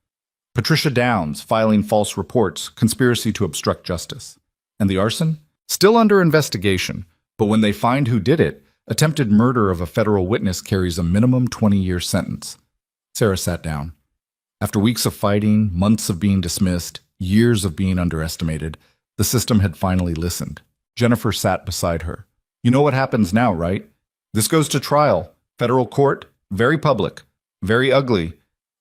Patricia Downs, filing false reports, conspiracy to obstruct justice. And the arson? Still under investigation, but when they find who did it, attempted murder of a federal witness carries a minimum 20-year sentence. Sarah sat down. After weeks of fighting, months of being dismissed, years of being underestimated, the system had finally listened. Jennifer sat beside her. You know what happens now, right? This goes to trial, federal court, very public, very ugly.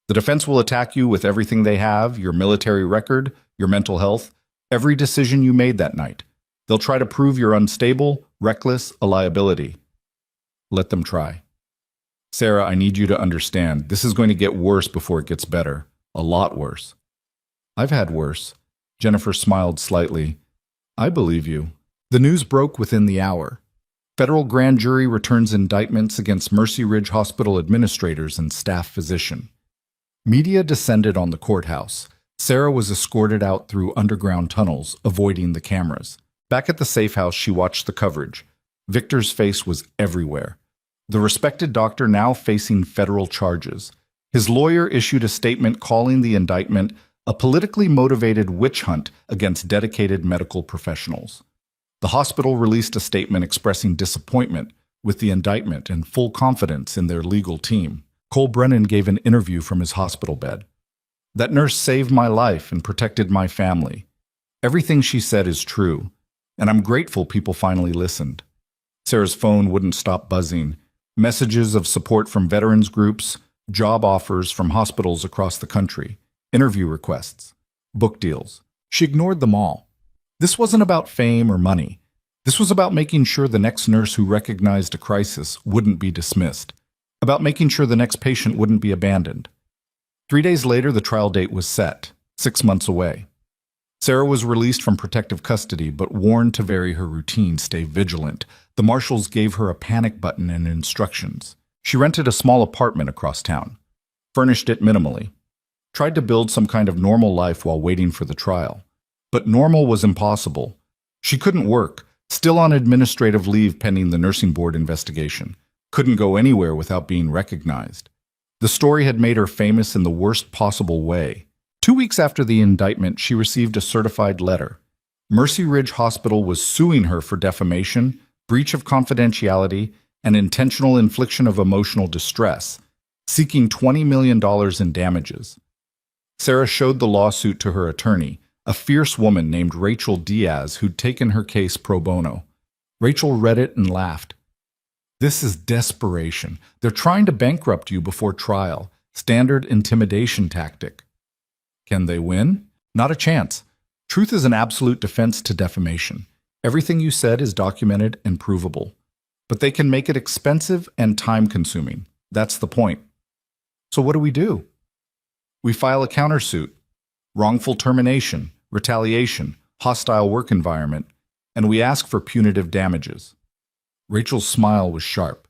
The defense will attack you with everything they have, your military record, your mental health, every decision you made that night. They'll try to prove you're unstable, reckless, a liability. Let them try. Sarah, I need you to understand. This is going to get worse before it gets better. A lot worse. I've had worse. Jennifer smiled slightly. I believe you. The news broke within the hour. Federal grand jury returns indictments against Mercy Ridge Hospital administrators and staff physician. Media descended on the courthouse. Sarah was escorted out through underground tunnels, avoiding the cameras. Back at the safe house, she watched the coverage. Victor's face was everywhere. The respected doctor now facing federal charges. His lawyer issued a statement calling the indictment a politically motivated witch hunt against dedicated medical professionals. The hospital released a statement expressing disappointment with the indictment and full confidence in their legal team. Cole Brennan gave an interview from his hospital bed. That nurse saved my life and protected my family. Everything she said is true, and I'm grateful people finally listened. Sarah's phone wouldn't stop buzzing. Messages of support from veterans groups, job offers from hospitals across the country, interview requests, book deals. She ignored them all. This wasn't about fame or money. This was about making sure the next nurse who recognized a crisis wouldn't be dismissed, about making sure the next patient wouldn't be abandoned. 3 days later, the trial date was set, 6 months away. Sarah was released from protective custody, but warned to vary her routine, stay vigilant. The marshals gave her a panic button and instructions. She rented a small apartment across town, furnished it minimally, tried to build some kind of normal life while waiting for the trial. But normal was impossible. She couldn't work, still on administrative leave pending the nursing board investigation, couldn't go anywhere without being recognized. The story had made her famous in the worst possible way. 2 weeks after the indictment, she received a certified letter. Mercy Ridge Hospital was suing her for defamation, breach of confidentiality, and intentional infliction of emotional distress, seeking $20 million in damages. Sarah showed the lawsuit to her attorney, a fierce woman named Rachel Diaz who'd taken her case pro bono. Rachel read it and laughed. This is desperation. They're trying to bankrupt you before trial. Standard intimidation tactic. Can they win? Not a chance. Truth is an absolute defense to defamation. Everything you said is documented and provable. But they can make it expensive and time-consuming. That's the point. So what do? We file a countersuit. Wrongful termination, retaliation, hostile work environment, and we ask for punitive damages. Rachel's smile was sharp.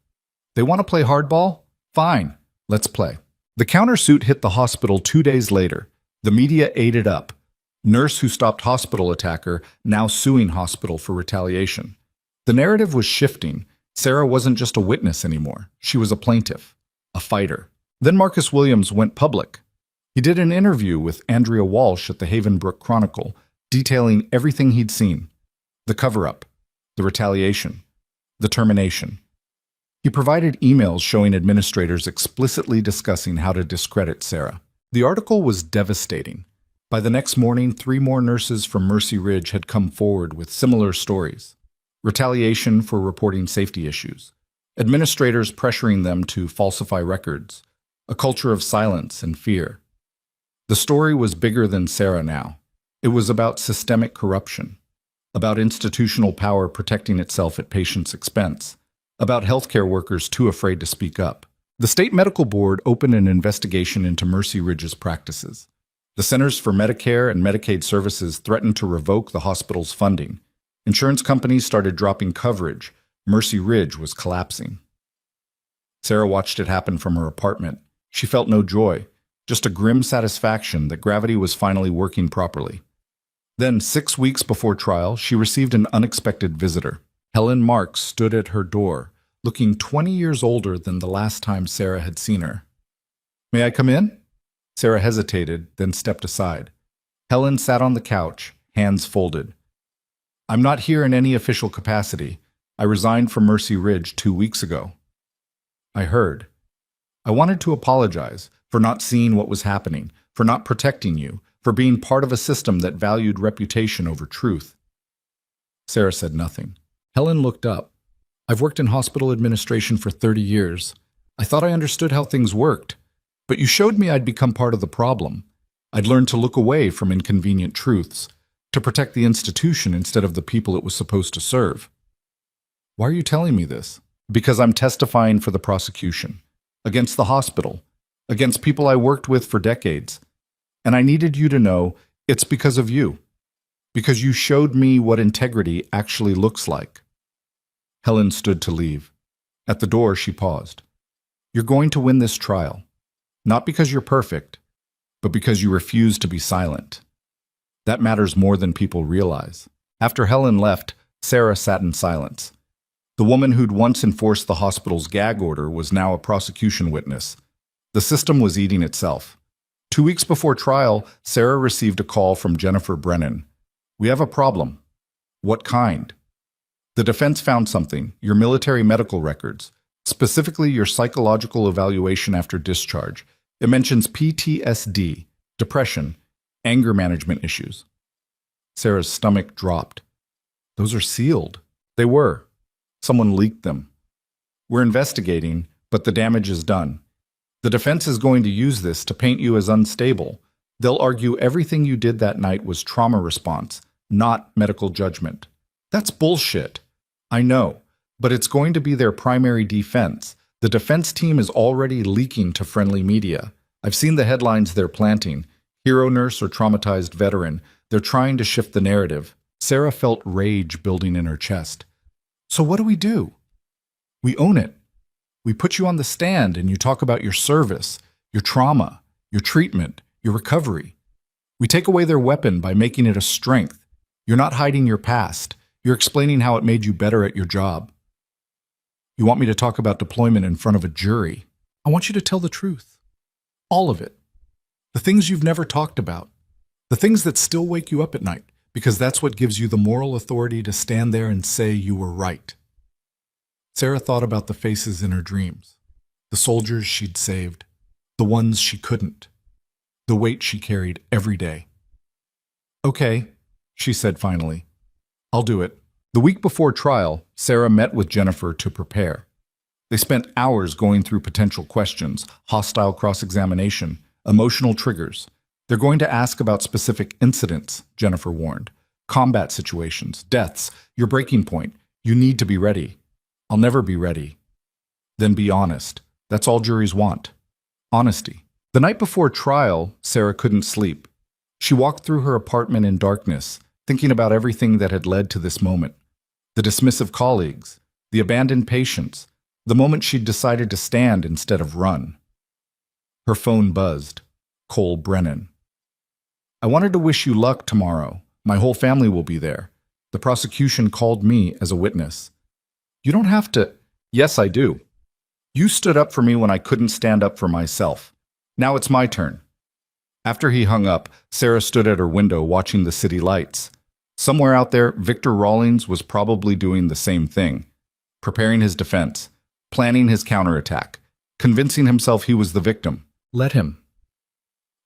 They want to play hardball? Fine, let's play. The countersuit hit the hospital 2 days later. The media ate it up. Nurse who stopped hospital attacker, now suing hospital for retaliation. The narrative was shifting. Sarah wasn't just a witness anymore. She was a plaintiff, a fighter. Then Marcus Williams went public. He did an interview with Andrea Walsh at the Havenbrook Chronicle, detailing everything he'd seen. The cover-up, the retaliation, the termination. He provided emails showing administrators explicitly discussing how to discredit Sarah. The article was devastating. By the next morning, 3 more nurses from Mercy Ridge had come forward with similar stories. Retaliation for reporting safety issues. Administrators pressuring them to falsify records. A culture of silence and fear. The story was bigger than Sarah now. It was about systemic corruption, about institutional power protecting itself at patients' expense, about healthcare workers too afraid to speak up. The state medical board opened an investigation into Mercy Ridge's practices. The Centers for Medicare and Medicaid Services threatened to revoke the hospital's funding. Insurance companies started dropping coverage. Mercy Ridge was collapsing. Sarah watched it happen from her apartment. She felt no joy, just a grim satisfaction that gravity was finally working properly. Then, 6 weeks before trial, she received an unexpected visitor. Helen Marks stood at her door, looking 20 years older than the last time Sarah had seen her. "May I come in?" Sarah hesitated, then stepped aside. Helen sat on the couch, hands folded. "I'm not here in any official capacity. I resigned from Mercy Ridge 2 weeks ago." "I heard. I wanted to apologize for not seeing what was happening, for not protecting you, for being part of a system that valued reputation over truth." Sarah said nothing. Helen looked up. "I've worked in hospital administration for 30 years. I thought I understood how things worked. But you showed me I'd become part of the problem. I'd learned to look away from inconvenient truths, to protect the institution instead of the people it was supposed to serve." "Why are you telling me this?" "Because I'm testifying for the prosecution. against the hospital, against people I worked with for decades. And I needed you to know it's because of you, because you showed me what integrity actually looks like. Helen stood to leave. At the door, she paused. You're going to win this trial, not because you're perfect, but because you refuse to be silent. That matters more than people realize. After Helen left, Sarah sat in silence. The woman who'd once enforced the hospital's gag order was now a prosecution witness. The system was eating itself. 2 weeks before trial, Sarah received a call from Jennifer Brennan. We have a problem. What kind? The defense found something, your military medical records, specifically your psychological evaluation after discharge. It mentions PTSD, depression, anger management issues. Sarah's stomach dropped. Those are sealed. They were. Someone leaked them. We're investigating, but the damage is done. The defense is going to use this to paint you as unstable. They'll argue everything you did that night was trauma response, not medical judgment. That's bullshit. I know, but it's going to be their primary defense. The defense team is already leaking to friendly media. I've seen the headlines they're planting. Hero nurse or traumatized veteran. They're trying to shift the narrative. Sarah felt rage building in her chest. So what do? We own it. We put you on the stand and you talk about your service, your trauma, your treatment, your recovery. We take away their weapon by making it a strength. You're not hiding your past. You're explaining how it made you better at your job. You want me to talk about deployment in front of a jury. I want you to tell the truth. All of it. The things you've never talked about. The things that still wake you up at night, because that's what gives you the moral authority to stand there and say you were right. Sarah thought about the faces in her dreams, the soldiers she'd saved, the ones she couldn't, the weight she carried every day. Okay, she said finally. I'll do it. The week before trial, Sarah met with Jennifer to prepare. They spent hours going through potential questions, hostile cross-examination, emotional triggers. They're going to ask about specific incidents, Jennifer warned. Combat situations, deaths, your breaking point. You need to be ready. I'll never be ready. Then be honest. That's all juries want. Honesty. The night before trial, Sarah couldn't sleep. She walked through her apartment in darkness, thinking about everything that had led to this moment. The dismissive colleagues, the abandoned patients, the moment she'd decided to stand instead of run. Her phone buzzed. Cole Brennan. I wanted to wish you luck tomorrow. My whole family will be there. The prosecution called me as a witness. You don't have to. Yes, I do. You stood up for me when I couldn't stand up for myself. Now it's my turn. After he hung up, Sarah stood at her window watching the city lights. Somewhere out there, Victor Rawlings was probably doing the same thing, preparing his defense, planning his counterattack, convincing himself he was the victim. Let him.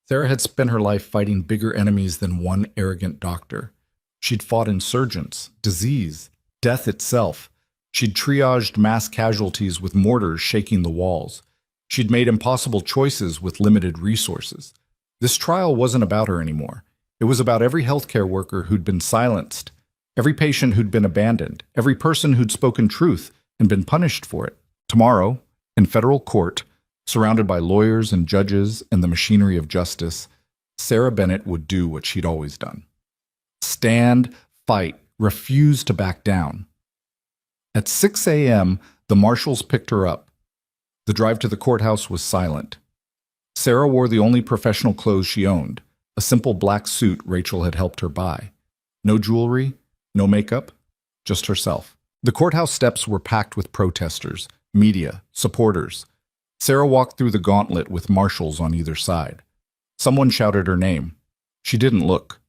Sarah had spent her life fighting bigger enemies than one arrogant doctor. She'd fought insurgents, disease, death itself. She'd triaged mass casualties with mortars shaking the walls. She'd made impossible choices with limited resources. This trial wasn't about her anymore. It was about every healthcare worker who'd been silenced, every patient who'd been abandoned, every person who'd spoken truth and been punished for it. Tomorrow, in federal court, surrounded by lawyers and judges and the machinery of justice, Sarah Bennett would do what she'd always done. Stand, fight, refuse to back down. At 6 a.m., the marshals picked her up. The drive to the courthouse was silent. Sarah wore the only professional clothes she owned, a simple black suit Rachel had helped her buy. No jewelry, no makeup, just herself. The courthouse steps were packed with protesters, media, supporters. Sarah walked through the gauntlet with marshals on either side. Someone shouted her name. She didn't look.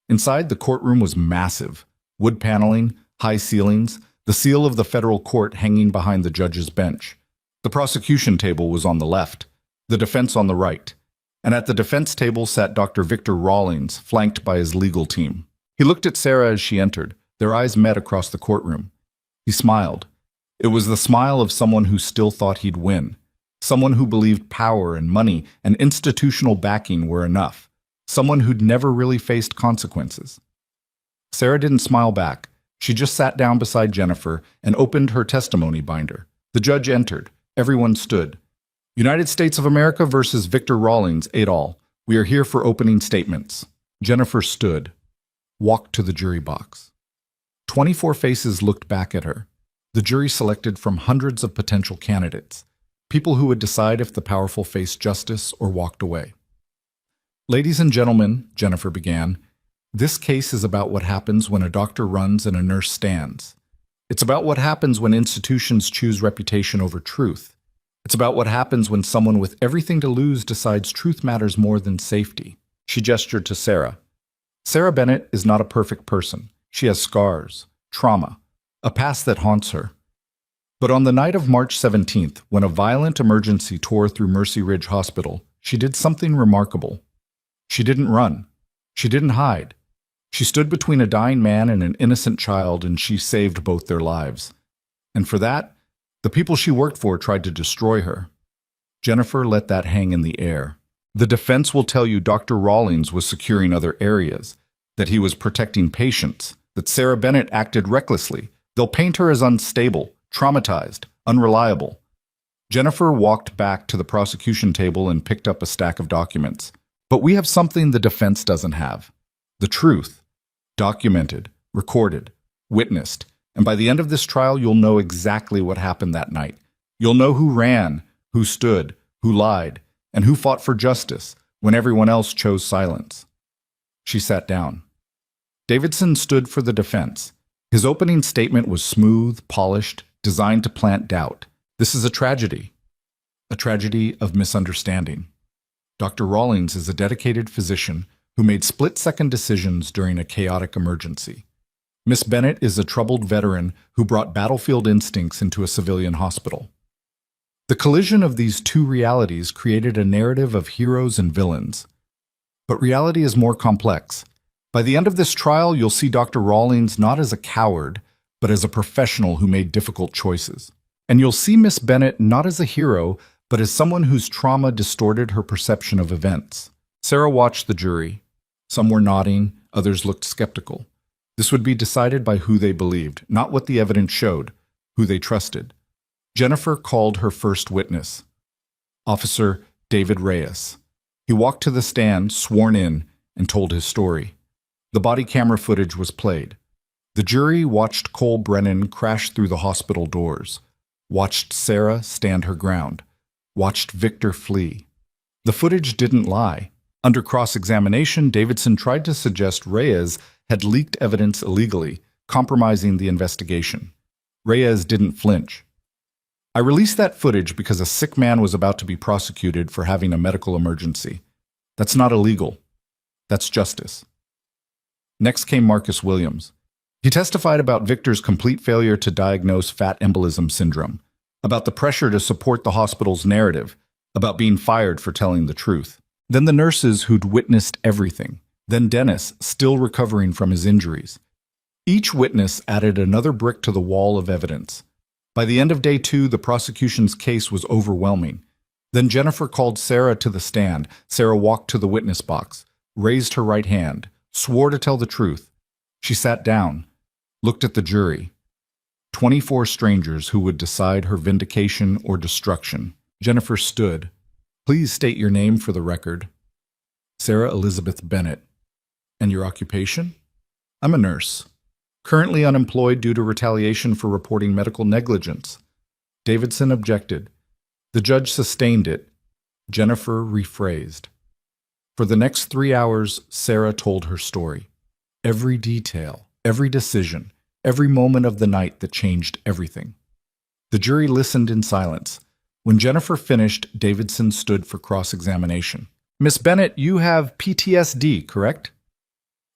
Inside, the courtroom was massive. Wood paneling, high ceilings, the seal of the federal court hanging behind the judge's bench. The prosecution table was on the left, the defense on the right. And at the defense table sat Dr. Victor Rawlings, flanked by his legal team. He looked at Sarah as she entered. Their eyes met across the courtroom. He smiled. It was the smile of someone who still thought he'd win. Someone who believed power and money and institutional backing were enough. Someone who'd never really faced consequences. Sarah didn't smile back. She just sat down beside Jennifer and opened her testimony binder. The judge entered. Everyone stood. United States of America versus Victor Rawlings, et al. We are here for opening statements. Jennifer stood, walked to the jury box. 24 faces looked back at her. The jury selected from hundreds of potential candidates, people who would decide if the powerful faced justice or walked away. Ladies and gentlemen, Jennifer began, this case is about what happens when a doctor runs and a nurse stands. It's about what happens when institutions choose reputation over truth. It's about what happens when someone with everything to lose decides truth matters more than safety. She gestured to Sarah. Sarah Bennett is not a perfect person. She has scars, trauma, a past that haunts her. But on the night of March 17th, when a violent emergency tore through Mercy Ridge Hospital, she did something remarkable. She didn't run. She didn't hide. She stood between a dying man and an innocent child, and she saved both their lives. And for that, the people she worked for tried to destroy her. Jennifer let that hang in the air. The defense will tell you Dr. Rawlings was securing other areas, that he was protecting patients, that Sarah Bennett acted recklessly. They'll paint her as unstable, traumatized, unreliable. Jennifer walked back to the prosecution table and picked up a stack of documents. But we have something the defense doesn't have. The truth. Documented, recorded, witnessed. And by the end of this trial, you'll know exactly what happened that night. You'll know who ran, who stood, who lied, and who fought for justice when everyone else chose silence. She sat down. Davidson stood for the defense. His opening statement was smooth, polished, designed to plant doubt. This is a tragedy of misunderstanding. Dr. Rawlings is a dedicated physician who made split-second decisions during a chaotic emergency. Miss Bennett is a troubled veteran who brought battlefield instincts into a civilian hospital. The collision of these two realities created a narrative of heroes and villains. But reality is more complex. By the end of this trial, you'll see Dr. Rawlings not as a coward, but as a professional who made difficult choices. And you'll see Miss Bennett not as a hero, but as someone whose trauma distorted her perception of events. Sarah watched the jury. Some were nodding, others looked skeptical. This would be decided by who they believed, not what the evidence showed, who they trusted. Jennifer called her first witness, Officer David Reyes. He walked to the stand, sworn in, and told his story. The body camera footage was played. The jury watched Cole Brennan crash through the hospital doors, watched Sarah stand her ground, watched Victor flee. The footage didn't lie. Under cross-examination, Davidson tried to suggest Reyes had leaked evidence illegally, compromising the investigation. Reyes didn't flinch. I released that footage because a sick man was about to be prosecuted for having a medical emergency. That's not illegal. That's justice. Next came Marcus Williams. He testified about Victor's complete failure to diagnose fat embolism syndrome, about the pressure to support the hospital's narrative, about being fired for telling the truth. Then the nurses who'd witnessed everything. Then Dennis, still recovering from his injuries. Each witness added another brick to the wall of evidence. By the end of day 2, the prosecution's case was overwhelming. Then Jennifer called Sarah to the stand. Sarah walked to the witness box, raised her right hand, swore to tell the truth. She sat down, looked at the jury. 24 strangers who would decide her vindication or destruction. Jennifer stood. Please state your name for the record. Sarah Elizabeth Bennett. And your occupation? I'm a nurse. Currently unemployed due to retaliation for reporting medical negligence. Davidson objected. The judge sustained it. Jennifer rephrased. For the next 3 hours, Sarah told her story. Every detail, every decision, every moment of the night that changed everything. The jury listened in silence. When Jennifer finished, Davidson stood for cross-examination. Miss Bennett, you have PTSD, correct?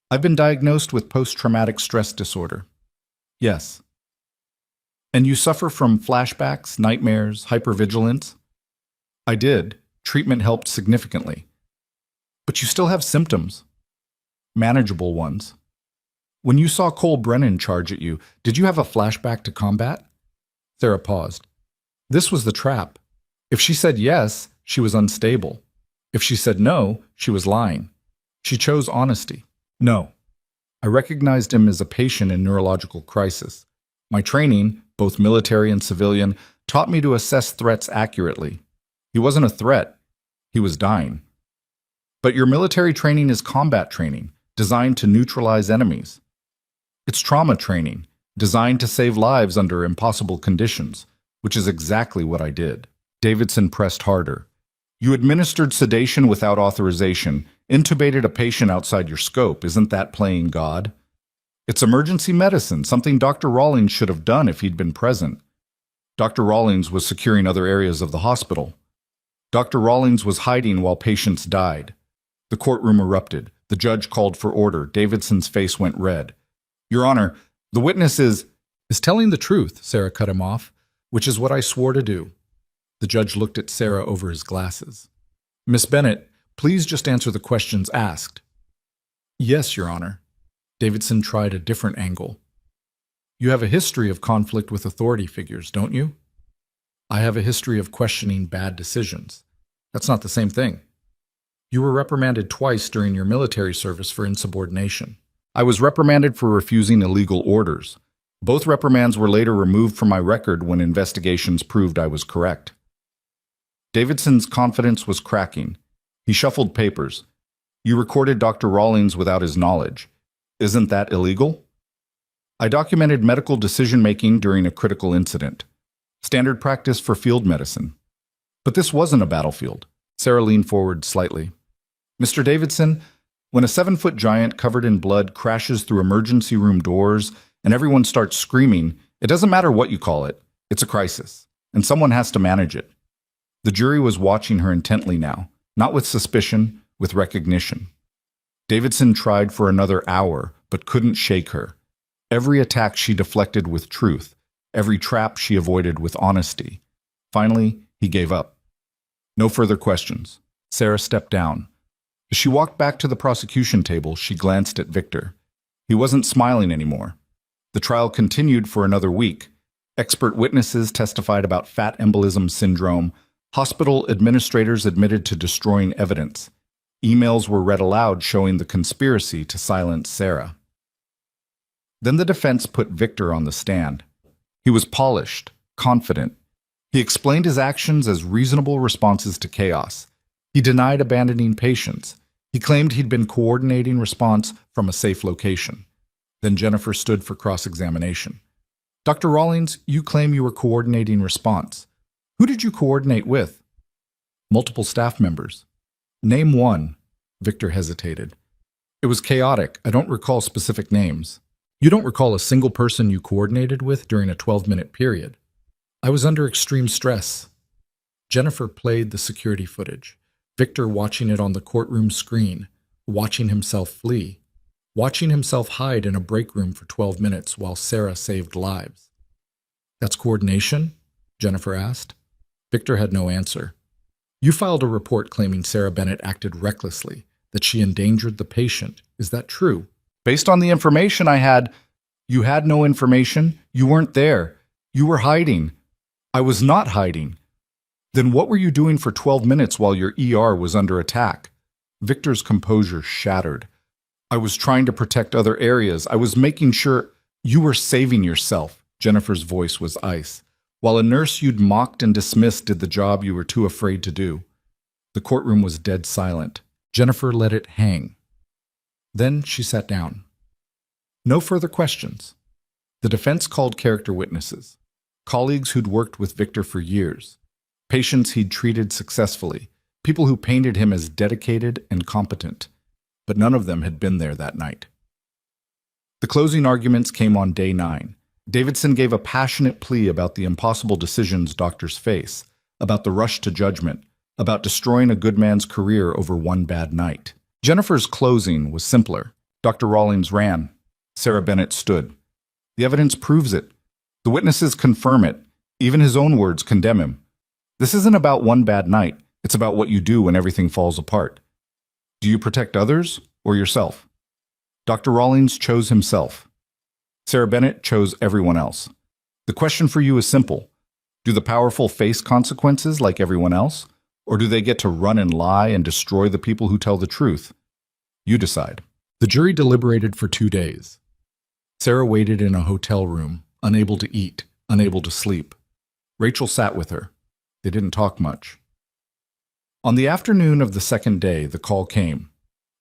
I've been diagnosed with post-traumatic stress disorder. Yes. And you suffer from flashbacks, nightmares, hypervigilance? I did. Treatment helped significantly. But you still have symptoms. Manageable ones. When you saw Cole Brennan charge at you, did you have a flashback to combat? Sarah paused. This was the trap. If she said yes, she was unstable. If she said no, she was lying. She chose honesty. No. I recognized him as a patient in neurological crisis. My training, both military and civilian, taught me to assess threats accurately. He wasn't a threat. He was dying. But your military training is combat training, designed to neutralize enemies. It's trauma training, designed to save lives under impossible conditions, which is exactly what I did. Davidson pressed harder. You administered sedation without authorization, intubated a patient outside your scope. Isn't that playing God? It's emergency medicine, something Dr. Rawlings should have done if he'd been present. Dr. Rawlings was securing other areas of the hospital. Dr. Rawlings was hiding while patients died. The courtroom erupted. The judge called for order. Davidson's face went red. Your Honor, the witness is telling the truth, Sarah cut him off, which is what I swore to do. The judge looked at Sarah over his glasses. Miss Bennett, please just answer the questions asked. Yes, Your Honor. Davidson tried a different angle. You have a history of conflict with authority figures, don't you? I have a history of questioning bad decisions. That's not the same thing. You were reprimanded twice during your military service for insubordination. I was reprimanded for refusing illegal orders. Both reprimands were later removed from my record when investigations proved I was correct. Davidson's confidence was cracking. He shuffled papers. You recorded Dr. Rawlings without his knowledge. Isn't that illegal? I documented medical decision-making during a critical incident. Standard practice for field medicine. But this wasn't a battlefield. Sarah leaned forward slightly. Mr. Davidson, when a 7-foot giant covered in blood crashes through emergency room doors and everyone starts screaming, it doesn't matter what you call it. It's a crisis, and someone has to manage it. The jury was watching her intently now, not with suspicion, with recognition. Davidson tried for another hour, but couldn't shake her. Every attack she deflected with truth, every trap she avoided with honesty. Finally, he gave up. No further questions. Sarah stepped down. As she walked back to the prosecution table, she glanced at Victor. He wasn't smiling anymore. The trial continued for another week. Expert witnesses testified about fat embolism syndrome. Hospital administrators admitted to destroying evidence. Emails were read aloud showing the conspiracy to silence Sarah. Then the defense put Victor on the stand. He was polished, confident. He explained his actions as reasonable responses to chaos. He denied abandoning patients. He claimed he'd been coordinating response from a safe location. Then Jennifer stood for cross-examination. Dr. Rawlings, you claim you were coordinating response. Who did you coordinate with? Multiple staff members. Name one. Victor hesitated. It was chaotic. I don't recall specific names. You don't recall a single person you coordinated with during a 12-minute period. I was under extreme stress. Jennifer played the security footage. Victor watching it on the courtroom screen, watching himself flee, watching himself hide in a break room for 12 minutes while Sarah saved lives. That's coordination? Jennifer asked. Victor had no answer. You filed a report claiming Sarah Bennett acted recklessly, that she endangered the patient. Is that true? Based on the information I had, you had no information. You weren't there. You were hiding. I was not hiding. Then what were you doing for 12 minutes while your ER was under attack? Victor's composure shattered. I was trying to protect other areas. I was making sure you were saving yourself. Jennifer's voice was ice. While a nurse you'd mocked and dismissed did the job you were too afraid to do. The courtroom was dead silent. Jennifer let it hang. Then she sat down. No further questions. The defense called character witnesses, colleagues who'd worked with Victor for years, patients he'd treated successfully, people who painted him as dedicated and competent, but none of them had been there that night. The closing arguments came on day 9. Davidson gave a passionate plea about the impossible decisions doctors face, about the rush to judgment, about destroying a good man's career over one bad night. Jennifer's closing was simpler. Dr. Rawlings ran. Sarah Bennett stood. The evidence proves it. The witnesses confirm it. Even his own words condemn him. This isn't about one bad night. It's about what you do when everything falls apart. Do you protect others or yourself? Dr. Rawlings chose himself. Sarah Bennett chose everyone else. The question for you is simple. Do the powerful face consequences like everyone else? Or do they get to run and lie and destroy the people who tell the truth? You decide. The jury deliberated for 2 days. Sarah waited in a hotel room, unable to eat, unable to sleep. Rachel sat with her. They didn't talk much. On the afternoon of the second day, the call came.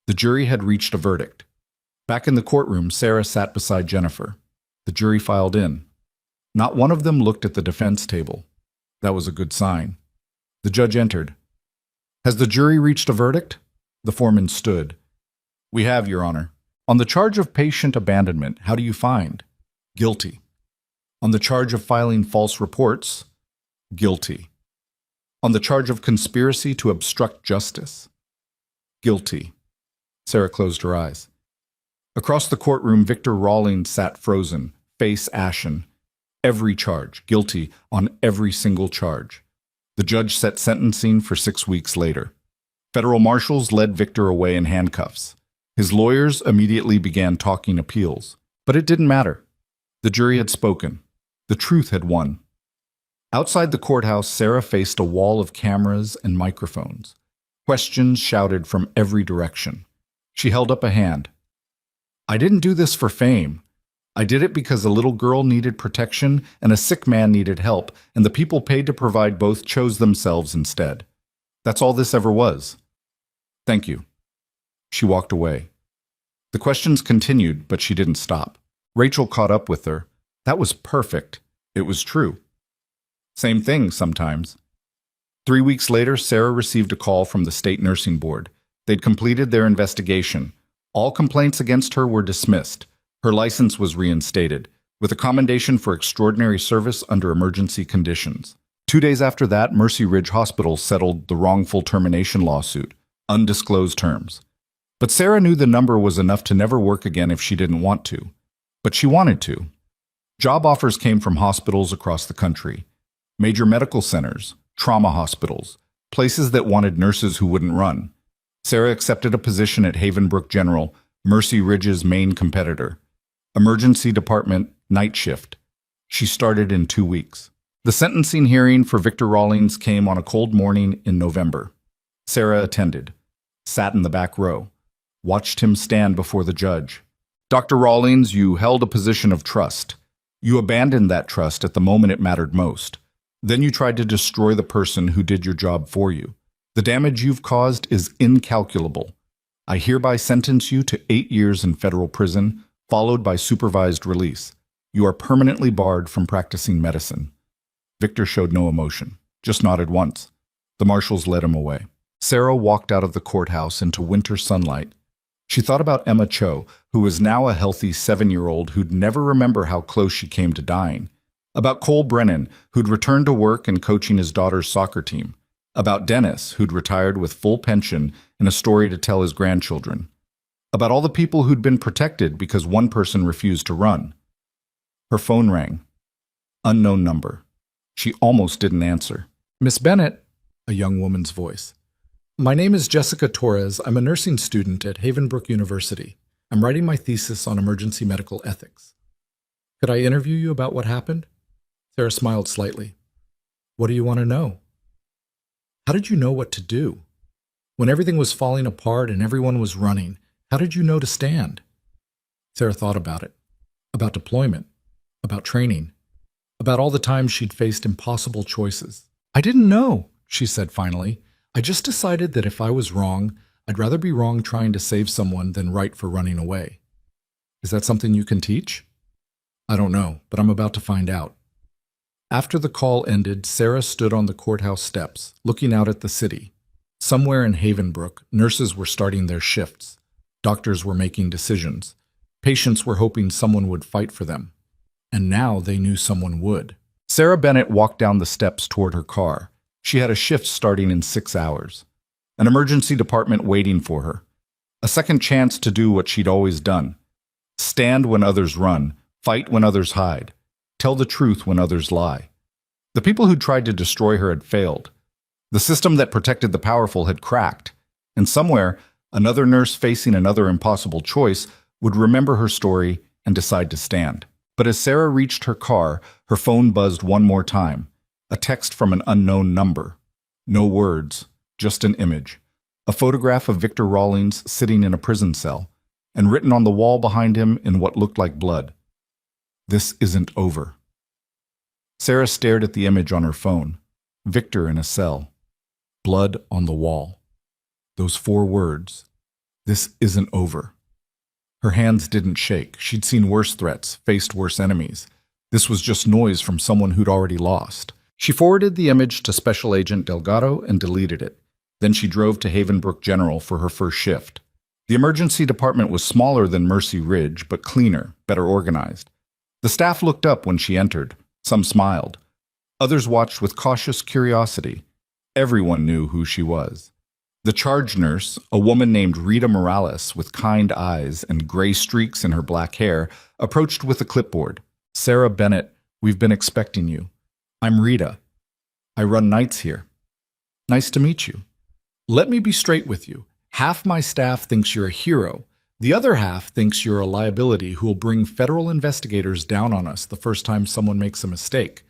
The jury had reached a verdict. Back in the courtroom, Sarah sat beside Jennifer. The jury filed in. Not one of them looked at the defense table. That was a good sign. The judge entered. Has the jury reached a verdict? The foreman stood. We have, Your Honor. On the charge of patient abandonment, how do you find? Guilty. On the charge of filing false reports? Guilty. On the charge of conspiracy to obstruct justice? Guilty. Sarah closed her eyes. Across the courtroom, Victor Rawlings sat frozen, face ashen. Every charge, guilty on every single charge. The judge set sentencing for 6 weeks later. Federal marshals led Victor away in handcuffs. His lawyers immediately began talking appeals. But it didn't matter. The jury had spoken. The truth had won. Outside the courthouse, Sarah faced a wall of cameras and microphones. Questions shouted from every direction. She held up a hand. I didn't do this for fame. I did it because a little girl needed protection and a sick man needed help, and the people paid to provide both chose themselves instead. That's all this ever was. Thank you. She walked away. The questions continued, but she didn't stop. Rachel caught up with her. That was perfect. It was true. Same thing sometimes. 3 weeks later, Sarah received a call from the state nursing board. They'd completed their investigation. All complaints against her were dismissed. Her license was reinstated, with a commendation for extraordinary service under emergency conditions. 2 days after that, Mercy Ridge Hospital settled the wrongful termination lawsuit, undisclosed terms. But Sarah knew the number was enough to never work again if she didn't want to. But she wanted to. Job offers came from hospitals across the country. Major medical centers, trauma hospitals, places that wanted nurses who wouldn't run. Sarah accepted a position at Havenbrook General, Mercy Ridge's main competitor. Emergency department, night shift. She started in 2 weeks. The sentencing hearing for Victor Rawlings came on a cold morning in November. Sarah attended, sat in the back row, watched him stand before the judge. Dr. Rawlings, you held a position of trust. You abandoned that trust at the moment it mattered most. Then you tried to destroy the person who did your job for you. The damage you've caused is incalculable. I hereby sentence you to 8 years in federal prison, followed by supervised release. You are permanently barred from practicing medicine. Victor showed no emotion, just nodded once. The marshals led him away. Sarah walked out of the courthouse into winter sunlight. She thought about Emma Cho, who was now a healthy 7-year-old who'd never remember how close she came to dying. About Cole Brennan, who'd returned to work and coaching his daughter's soccer team. About Dennis, who'd retired with full pension and a story to tell his grandchildren. About all the people who'd been protected because one person refused to run. Her phone rang. Unknown number. She almost didn't answer. Miss Bennett, a young woman's voice. My name is Jessica Torres. I'm a nursing student at Havenbrook University. I'm writing my thesis on emergency medical ethics. Could I interview you about what happened? Sarah smiled slightly. What do you want to know? How did you know what to do? When everything was falling apart and everyone was running, how did you know to stand? Sarah thought about it. About deployment. About training. About all the times she'd faced impossible choices. I didn't know, she said finally. I just decided that if I was wrong, I'd rather be wrong trying to save someone than right for running away. Is that something you can teach? I don't know, but I'm about to find out. After the call ended, Sarah stood on the courthouse steps, looking out at the city. Somewhere in Havenbrook, nurses were starting their shifts. Doctors were making decisions. Patients were hoping someone would fight for them. And now they knew someone would. Sarah Bennett walked down the steps toward her car. She had a shift starting in 6 hours. An emergency department waiting for her. A second chance to do what she'd always done. Stand when others run. Fight when others hide. Tell the truth when others lie. The people who tried to destroy her had failed. The system that protected the powerful had cracked. And somewhere, another nurse facing another impossible choice would remember her story and decide to stand. But as Sarah reached her car, her phone buzzed one more time. A text from an unknown number. No words, just an image. A photograph of Victor Rawlings sitting in a prison cell, and written on the wall behind him in what looked like blood. This isn't over. Sarah stared at the image on her phone. Victor in a cell. blood on the wall. Those 4 words, "This isn't over." Her hands didn't shake. She'd seen worse threats, faced worse enemies. This was just noise from someone who'd already lost. She forwarded the image to Special Agent Delgado and deleted it. Then she drove to Havenbrook General for her first shift. The emergency department was smaller than Mercy Ridge, but cleaner, better organized. The staff looked up when she entered. Some smiled. Others watched with cautious curiosity. Everyone knew who she was. The charge nurse, a woman named Rita Morales with kind eyes and gray streaks in her black hair, approached with a clipboard. "Sarah Bennett, we've been expecting you. I'm Rita. I run nights here. Nice to meet you. Let me be straight with you. Half my staff thinks you're a hero. The other half thinks you're a liability who will bring federal investigators down on us the first time someone makes a mistake.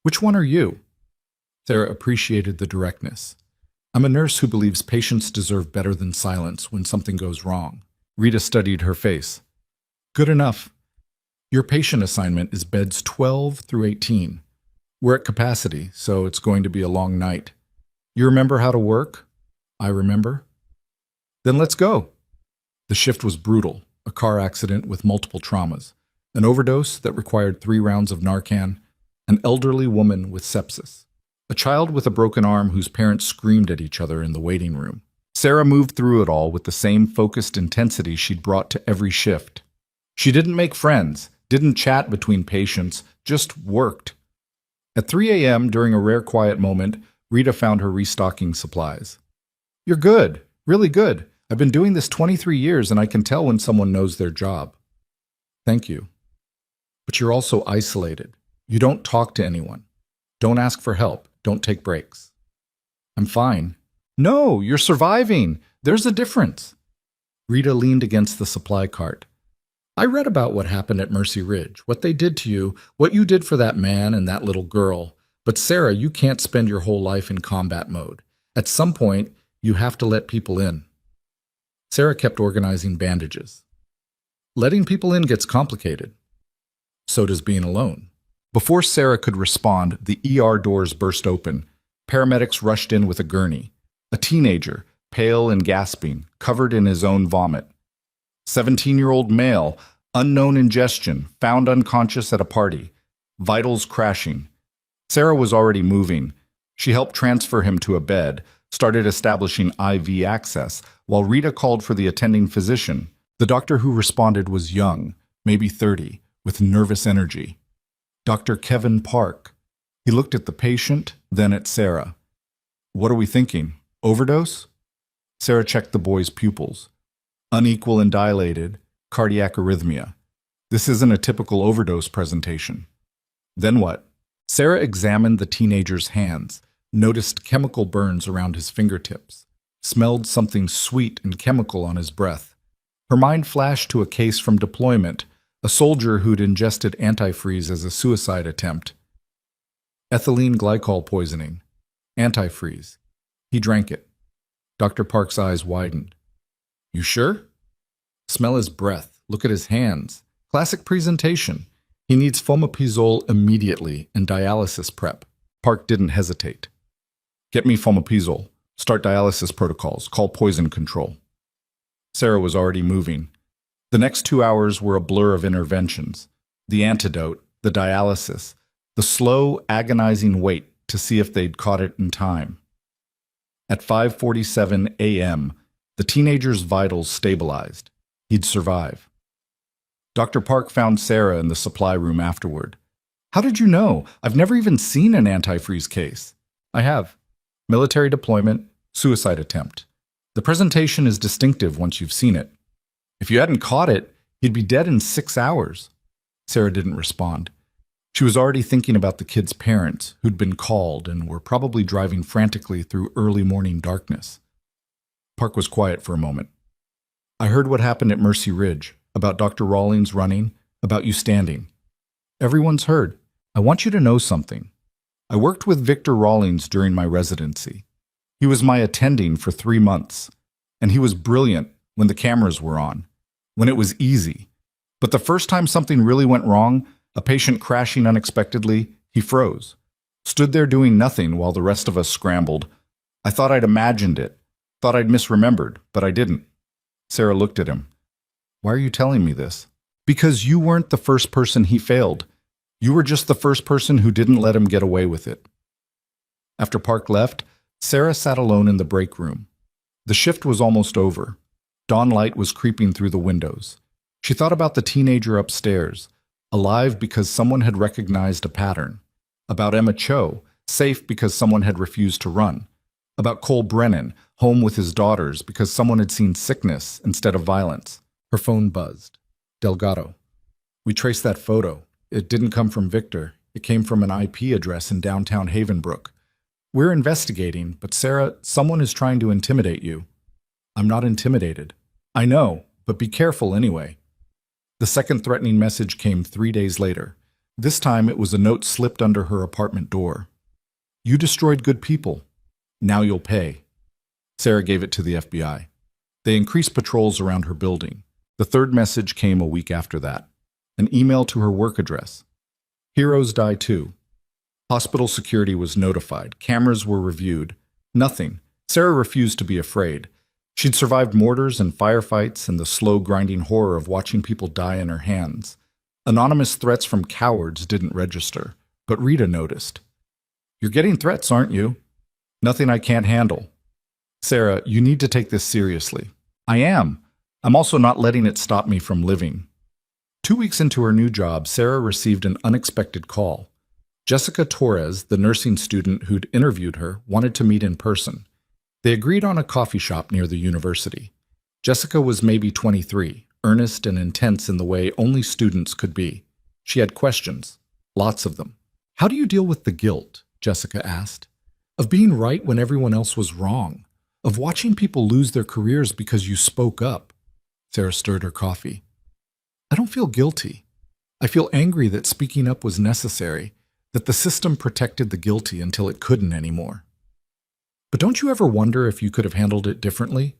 Which one are you?" Sarah appreciated the directness. "I'm a nurse who believes patients deserve better than silence when something goes wrong." Rita studied her face. "Good enough. Your patient assignment is beds 12 through 18. We're at capacity, so it's going to be a long night. You remember how to work?" "I remember." "Then let's go." The shift was brutal, a car accident with multiple traumas, an overdose that required 3 rounds of Narcan, an elderly woman with sepsis, a child with a broken arm whose parents screamed at each other in the waiting room. Sarah moved through it all with the same focused intensity she'd brought to every shift. She didn't make friends, didn't chat between patients, just worked. At 3 a.m., during a rare quiet moment, Rita found her restocking supplies. "You're good, really good. I've been doing this 23 years and I can tell when someone knows their job." "Thank you. But you're also isolated. You don't talk to anyone. Don't ask for help. Don't take breaks." "I'm fine." "No, you're surviving. There's a difference." Rita leaned against the supply cart. "I read about what happened at Mercy Ridge, what they did to you, what you did for that man and that little girl. But Sarah, you can't spend your whole life in combat mode. At some point, you have to let people in." Sarah kept organizing bandages. "Letting people in gets complicated. So does being alone." Before Sarah could respond, the ER doors burst open. Paramedics rushed in with a gurney. A teenager, pale and gasping, covered in his own vomit. 17-year-old male, unknown ingestion, found unconscious at a party. Vitals crashing. Sarah was already moving. She helped transfer him to a bed, started establishing IV access, while Rita called for the attending physician. The doctor who responded was young, maybe 30, with nervous energy. Dr. Kevin Park. He looked at the patient, then at Sarah. "What are we thinking? Overdose?" Sarah checked the boy's pupils. Unequal and dilated, cardiac arrhythmia. This isn't a typical overdose presentation. Then what? Sarah examined the teenager's hands, noticed chemical burns around his fingertips, smelled something sweet and chemical on his breath. Her mind flashed to a case from deployment, a soldier who'd ingested antifreeze as a suicide attempt. Ethylene glycol poisoning. Antifreeze. He drank it. Dr. Park's eyes widened. "You sure?" "Smell his breath. Look at his hands. Classic presentation. He needs fomepizole immediately and dialysis prep." Park didn't hesitate. "Get me fomepizole. Start dialysis protocols. Call poison control." Sarah was already moving. The next 2 hours were a blur of interventions. The antidote, the dialysis, the slow, agonizing wait to see if they'd caught it in time. At 5:47 a.m., the teenager's vitals stabilized. He'd survive. Dr. Park found Sarah in the supply room afterward. "How did you know? I've never even seen an antifreeze case." "I have. Military deployment, suicide attempt. The presentation is distinctive once you've seen it. If you hadn't caught it, he'd be dead in 6 hours." Sarah didn't respond. She was already thinking about the kid's parents, who'd been called and were probably driving frantically through early morning darkness. Park was quiet for a moment. "I heard what happened at Mercy Ridge, about Dr. Rawlings running, about you standing. Everyone's heard. I want you to know something. I worked with Victor Rawlings during my residency. He was my attending for 3 months, and he was brilliant when the cameras were on, when it was easy. But the first time something really went wrong, a patient crashing unexpectedly, he froze. Stood there doing nothing while the rest of us scrambled. I thought I'd imagined it. Thought I'd misremembered, but I didn't. Sarah looked at him. Why are you telling me this? Because you weren't the first person he failed. You were just the first person who didn't let him get away with it. After Park left, Sarah sat alone in the break room. The shift was almost over. Dawn light was creeping through the windows. She thought about the teenager upstairs, alive because someone had recognized a pattern. About Emma Cho, safe because someone had refused to run. About Cole Brennan, home with his daughters because someone had seen sickness instead of violence. Her phone buzzed. Delgado. We traced that photo. It didn't come from Victor. It came from an IP address in downtown Havenbrook. We're investigating, but Sarah, someone is trying to intimidate you. I'm not intimidated. I know, but be careful anyway. The second threatening message came 3 days later. This time it was a note slipped under her apartment door. You destroyed good people. Now you'll pay. Sarah gave it to the FBI. They increased patrols around her building. The third message came a week after that. An email to her work address. Heroes die too. Hospital security was notified. Cameras were reviewed. Nothing. Sarah refused to be afraid. She'd survived mortars and firefights and the slow grinding horror of watching people die in her hands. Anonymous threats from cowards didn't register, but Rita noticed. You're getting threats, aren't you? Nothing I can't handle. Sarah, you need to take this seriously. I am. I'm also not letting it stop me from living. 2 weeks into her new job, Sarah received an unexpected call. Jessica Torres, the nursing student who'd interviewed her, wanted to meet in person. They agreed on a coffee shop near the university. Jessica was maybe 23, earnest and intense in the way only students could be. She had questions, lots of them. How do you deal with the guilt, Jessica asked, of being right when everyone else was wrong, of watching people lose their careers because you spoke up? Sarah stirred her coffee. I don't feel guilty. I feel angry that speaking up was necessary, that the system protected the guilty until it couldn't anymore. But don't you ever wonder if you could have handled it differently?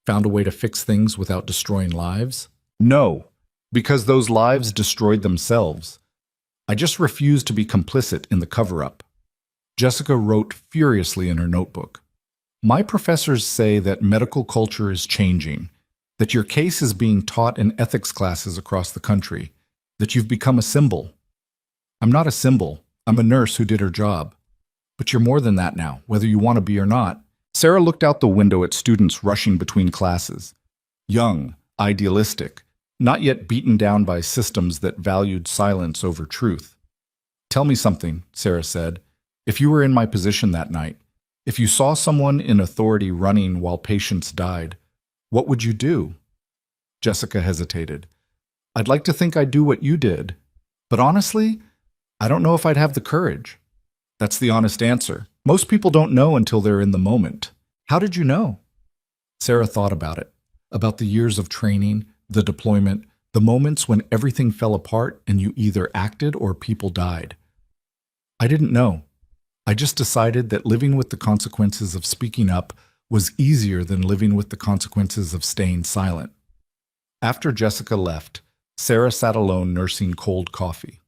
Found a way to fix things without destroying lives? No, because those lives destroyed themselves. I just refuse to be complicit in the cover-up. Jessica wrote furiously in her notebook. My professors say that medical culture is changing, that your case is being taught in ethics classes across the country, that you've become a symbol. I'm not a symbol. I'm a nurse who did her job. But you're more than that now, whether you want to be or not. Sarah looked out the window at students rushing between classes. Young, idealistic, not yet beaten down by systems that valued silence over truth. Tell me something, Sarah said. If you were in my position that night, if you saw someone in authority running while patients died, what would you do? Jessica hesitated. I'd like to think I'd do what you did, but honestly, I don't know if I'd have the courage. That's the honest answer. Most people don't know until they're in the moment. How did you know? Sarah thought about it, about the years of training, the deployment, the moments when everything fell apart and you either acted or people died. I didn't know. I just decided that living with the consequences of speaking up was easier than living with the consequences of staying silent. After Jessica left, Sarah sat alone nursing cold coffee.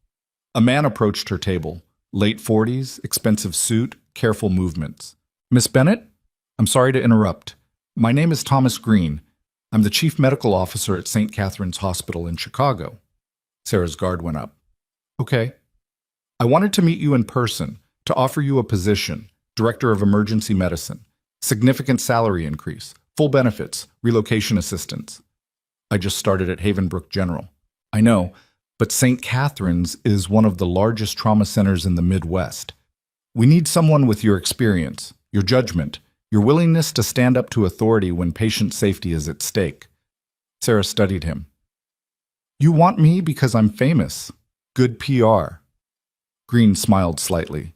A man approached her table, late 40s, expensive suit, careful movements. Miss Bennett? I'm sorry to interrupt. My name is Thomas Green. I'm the chief medical officer at St. Catherine's Hospital in Chicago. Sarah's guard went up. Okay. I wanted to meet you in person, to offer you a position, director of emergency medicine. Significant salary increase, full benefits, relocation assistance. I just started at Havenbrook General. I know, but St. Catherine's is one of the largest trauma centers in the Midwest. We need someone with your experience, your judgment, your willingness to stand up to authority when patient safety is at stake. Sarah studied him. You want me because I'm famous. Good PR. Green smiled slightly.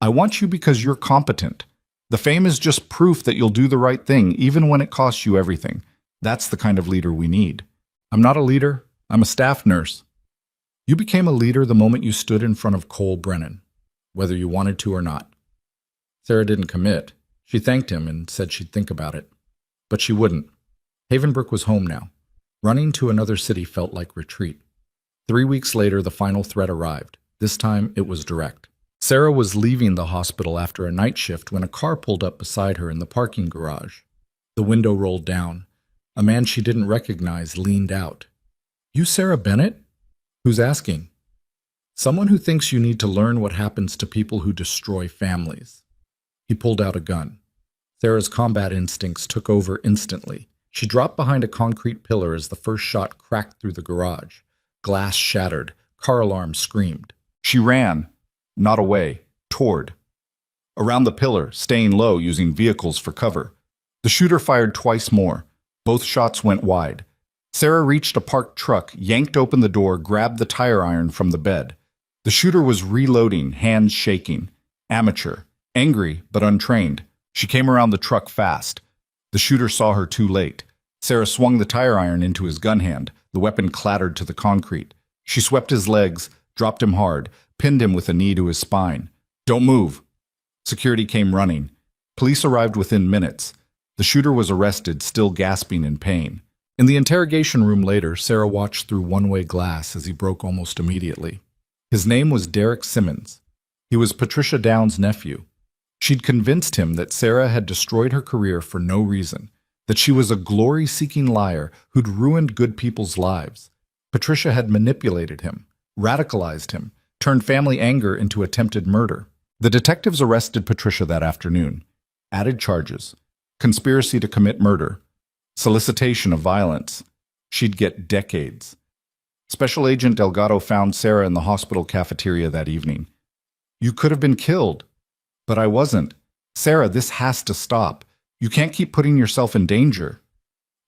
I want you because you're competent. The fame is just proof that you'll do the right thing, even when it costs you everything. That's the kind of leader we need. I'm not a leader. I'm a staff nurse. You became a leader the moment you stood in front of Cole Brennan, whether you wanted to or not. Sarah didn't commit. She thanked him and said she'd think about it. But she wouldn't. Havenbrook was home now. Running to another city felt like retreat. 3 weeks later, the final threat arrived. This time, it was direct. Sarah was leaving the hospital after a night shift when a car pulled up beside her in the parking garage. The window rolled down. A man she didn't recognize leaned out. "You Sarah Bennett?" "Who's asking?" "Someone who thinks you need to learn what happens to people who destroy families." He pulled out a gun. Sarah's combat instincts took over instantly. She dropped behind a concrete pillar as the first shot cracked through the garage. Glass shattered. Car alarm screamed. She ran, not away, toward. Around the pillar, staying low, using vehicles for cover. The shooter fired twice more. Both shots went wide. Sarah reached a parked truck, yanked open the door, grabbed the tire iron from the bed. The shooter was reloading, hands shaking. Amateur. Angry, but untrained. She came around the truck fast. The shooter saw her too late. Sarah swung the tire iron into his gun hand. The weapon clattered to the concrete. She swept his legs, dropped him hard, pinned him with a knee to his spine. "Don't move." Security came running. Police arrived within minutes. The shooter was arrested, still gasping in pain. In the interrogation room later, Sarah watched through one-way glass as he broke almost immediately. His name was Derek Simmons. He was Patricia Downs' nephew. She'd convinced him that Sarah had destroyed her career for no reason, that she was a glory-seeking liar who'd ruined good people's lives. Patricia had manipulated him, radicalized him, turned family anger into attempted murder. The detectives arrested Patricia that afternoon. Added charges: conspiracy to commit murder, solicitation of violence. She'd get decades. Special Agent Delgado found Sarah in the hospital cafeteria that evening. "You could have been killed." "But I wasn't. Sarah, this has to stop. You can't keep putting yourself in danger."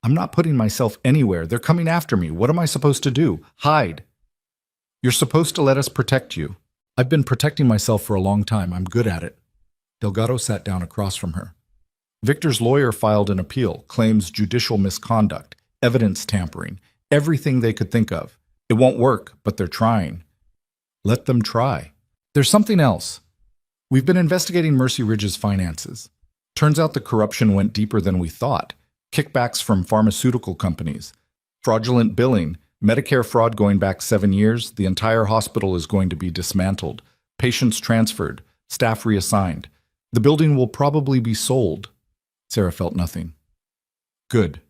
"I'm not putting myself anywhere. They're coming after me. What am I supposed to do? Hide." "You're supposed to let us protect you." "I've been protecting myself for a long time. I'm good at it." Delgado sat down across from her. Victor's lawyer filed an appeal, claims judicial misconduct, evidence tampering, everything they could think of. It won't work, but they're trying. Let them try. There's something else. We've been investigating Mercy Ridge's finances. Turns out the corruption went deeper than we thought. Kickbacks from pharmaceutical companies, fraudulent billing, Medicare fraud going back 7 years. The entire hospital is going to be dismantled, patients transferred, staff reassigned. The building will probably be sold. Sarah felt nothing. Good.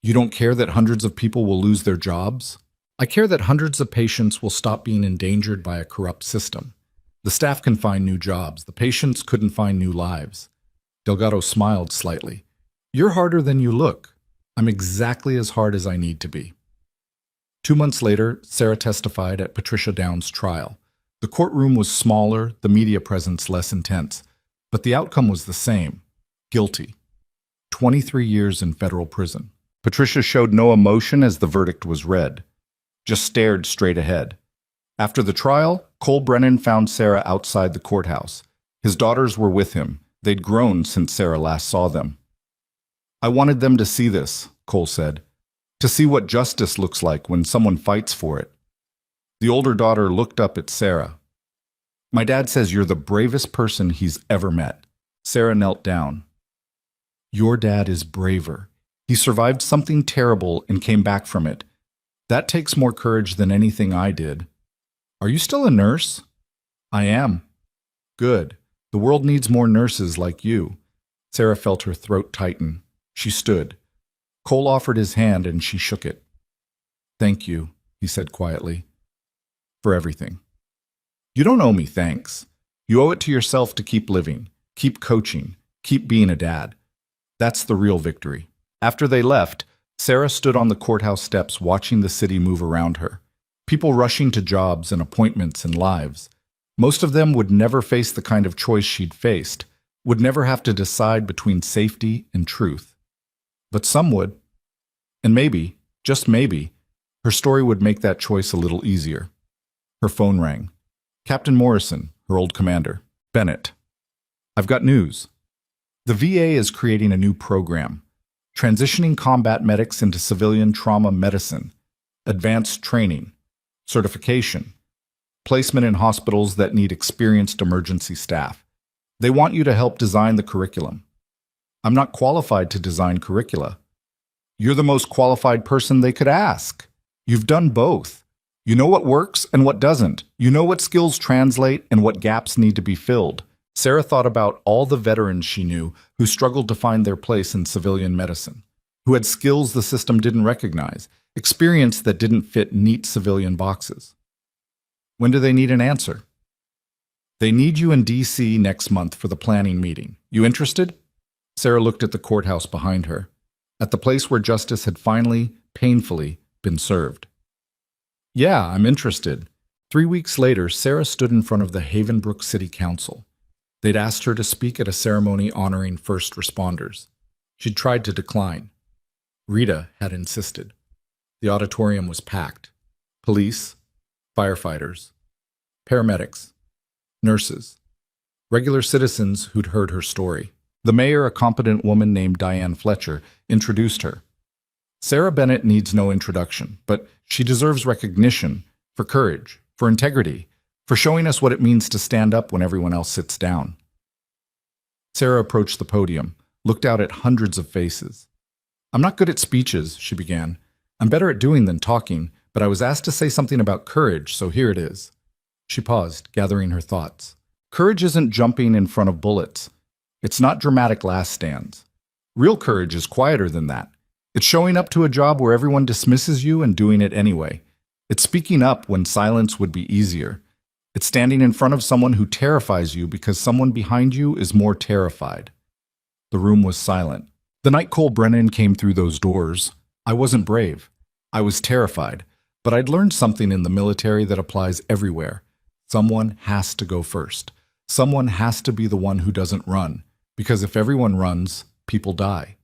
You don't care that hundreds of people will lose their jobs? I care that hundreds of patients will stop being endangered by a corrupt system. The staff can find new jobs. The patients couldn't find new lives. Delgado smiled slightly. You're harder than you look. I'm exactly as hard as I need to be. 2 months later, Sarah testified at Patricia Downs' trial. The courtroom was smaller, the media presence less intense, but the outcome was the same. Guilty. 23 years in federal prison. Patricia showed no emotion as the verdict was read, just stared straight ahead. After the trial, Cole Brennan found Sarah outside the courthouse. His daughters were with him. They'd grown since Sarah last saw them. I wanted them to see this, Cole said, to see what justice looks like when someone fights for it. The older daughter looked up at Sarah. My dad says you're the bravest person he's ever met. Sarah knelt down. Your dad is braver. He survived something terrible and came back from it. That takes more courage than anything I did. Are you still a nurse? I am. Good. The world needs more nurses like you. Sarah felt her throat tighten. She stood. Cole offered his hand and she shook it. Thank you, he said quietly, for everything. You don't owe me thanks. You owe it to yourself to keep living, keep coaching, keep being a dad. That's the real victory. After they left, Sarah stood on the courthouse steps watching the city move around her. People rushing to jobs and appointments and lives. Most of them would never face the kind of choice she'd faced, would never have to decide between safety and truth. But some would. And maybe, just maybe, her story would make that choice a little easier. Her phone rang. Captain Morrison, her old commander. Bennett. I've got news. The VA is creating a new program, transitioning combat medics into civilian trauma medicine, advanced training, certification, placement in hospitals that need experienced emergency staff. They want you to help design the curriculum. I'm not qualified to design curricula. You're the most qualified person they could ask. You've done both. You know what works and what doesn't. You know what skills translate and what gaps need to be filled. Sarah thought about all the veterans she knew who struggled to find their place in civilian medicine, who had skills the system didn't recognize, experience that didn't fit neat civilian boxes. When do they need an answer? They need you in D.C. next month for the planning meeting. You interested? Sarah looked at the courthouse behind her, at the place where justice had finally, painfully, been served. Yeah, I'm interested. 3 weeks later, Sarah stood in front of the Havenbrook City Council. They'd asked her to speak at a ceremony honoring first responders. She'd tried to decline. Rita had insisted. The auditorium was packed. Police, firefighters, paramedics, nurses, regular citizens who'd heard her story. The mayor, a competent woman named Diane Fletcher, introduced her. Sarah Bennett needs no introduction, but she deserves recognition for courage, for integrity, for showing us what it means to stand up when everyone else sits down. Sarah approached the podium, looked out at hundreds of faces. I'm not good at speeches, she began. I'm better at doing than talking, but I was asked to say something about courage, so here it is. She paused, gathering her thoughts. Courage isn't jumping in front of bullets. It's not dramatic last stands. Real courage is quieter than that. It's showing up to a job where everyone dismisses you and doing it anyway. It's speaking up when silence would be easier. It's standing in front of someone who terrifies you because someone behind you is more terrified. The room was silent. The night Cole Brennan came through those doors, I wasn't brave. I was terrified. But I'd learned something in the military that applies everywhere. Someone has to go first. Someone has to be the one who doesn't run. Because if everyone runs, people die.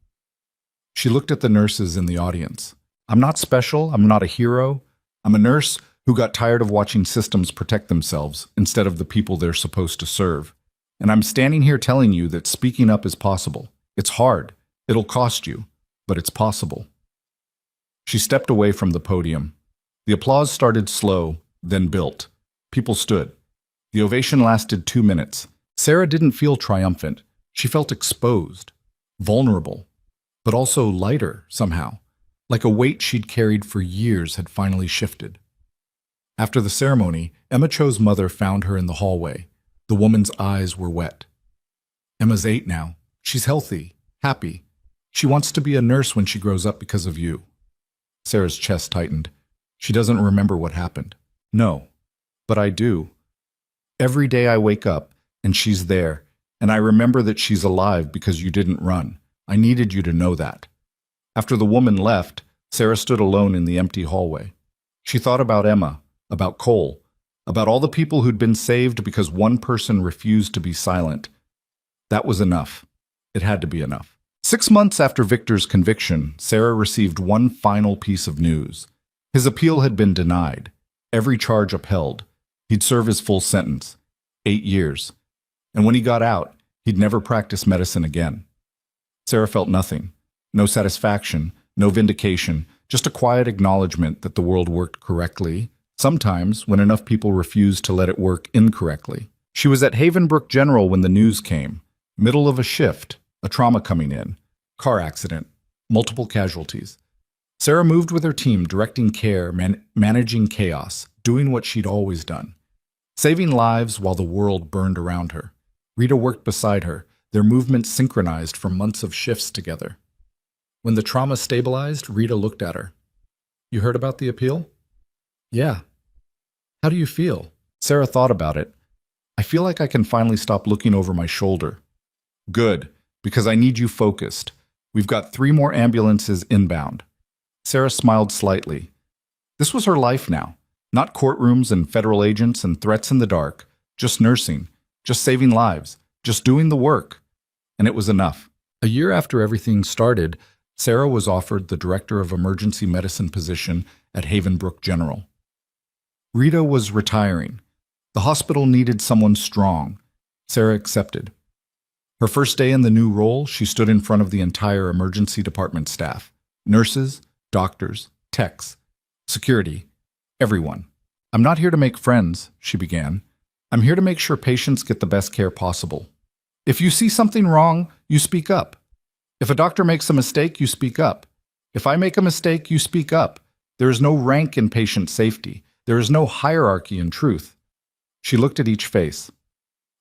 She looked at the nurses in the audience. I'm not special. I'm not a hero. I'm a nurse who got tired of watching systems protect themselves instead of the people they're supposed to serve. And I'm standing here telling you that speaking up is possible. It's hard. It'll cost you, but it's possible. She stepped away from the podium. The applause started slow, then built. People stood. The ovation lasted 2 minutes. Sarah didn't feel triumphant. She felt exposed, vulnerable, but also lighter somehow, like a weight she'd carried for years had finally shifted. After the ceremony, Emma Cho's mother found her in the hallway. The woman's eyes were wet. Emma's 8 now. She's healthy, happy. She wants to be a nurse when she grows up because of you. Sarah's chest tightened. She doesn't remember what happened. No, but I do. Every day I wake up, and she's there, and I remember that she's alive because you didn't run. I needed you to know that. After the woman left, Sarah stood alone in the empty hallway. She thought about Emma, about Cole, about all the people who'd been saved because one person refused to be silent. That was enough. It had to be enough. 6 months after Victor's conviction, Sarah received one final piece of news. His appeal had been denied, every charge upheld. He'd serve his full sentence, 8 years. And when he got out, he'd never practice medicine again. Sarah felt nothing, no satisfaction, no vindication, just a quiet acknowledgement that the world worked correctly, sometimes when enough people refused to let it work incorrectly. She was at Havenbrook General when the news came, middle of a shift, a trauma coming in, car accident, multiple casualties. Sarah moved with her team, directing care, managing chaos, doing what she'd always done, saving lives while the world burned around her. Rita worked beside her, their movements synchronized from months of shifts together. When the trauma stabilized, Rita looked at her. You heard about the appeal? Yeah. How do you feel? Sarah thought about it. I feel like I can finally stop looking over my shoulder. Good, because I need you focused. We've got 3 more ambulances inbound. Sarah smiled slightly. This was her life now. Not courtrooms and federal agents and threats in the dark. Just nursing. Just saving lives. Just doing the work. And it was enough. A year after everything started, Sarah was offered the Director of Emergency Medicine position at Havenbrook General. Rita was retiring. The hospital needed someone strong. Sarah accepted. Her first day in the new role, she stood in front of the entire emergency department staff. Nurses, doctors, techs, security, everyone. I'm not here to make friends, she began. I'm here to make sure patients get the best care possible. If you see something wrong, you speak up. If a doctor makes a mistake, you speak up. If I make a mistake, you speak up. There is no rank in patient safety. There is no hierarchy in truth. She looked at each face.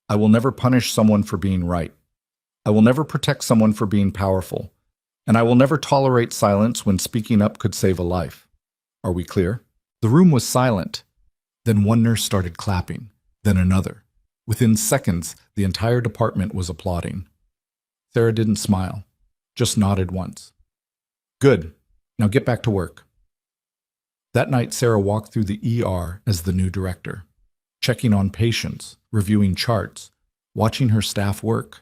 I will never punish someone for being right. I will never protect someone for being powerful. And I will never tolerate silence when speaking up could save a life. Are we clear? The room was silent. Then one nurse started clapping, then another. Within seconds, the entire department was applauding. Sarah didn't smile, just nodded once. Good. Now get back to work. That night, Sarah walked through the ER as the new director, checking on patients, reviewing charts, watching her staff work.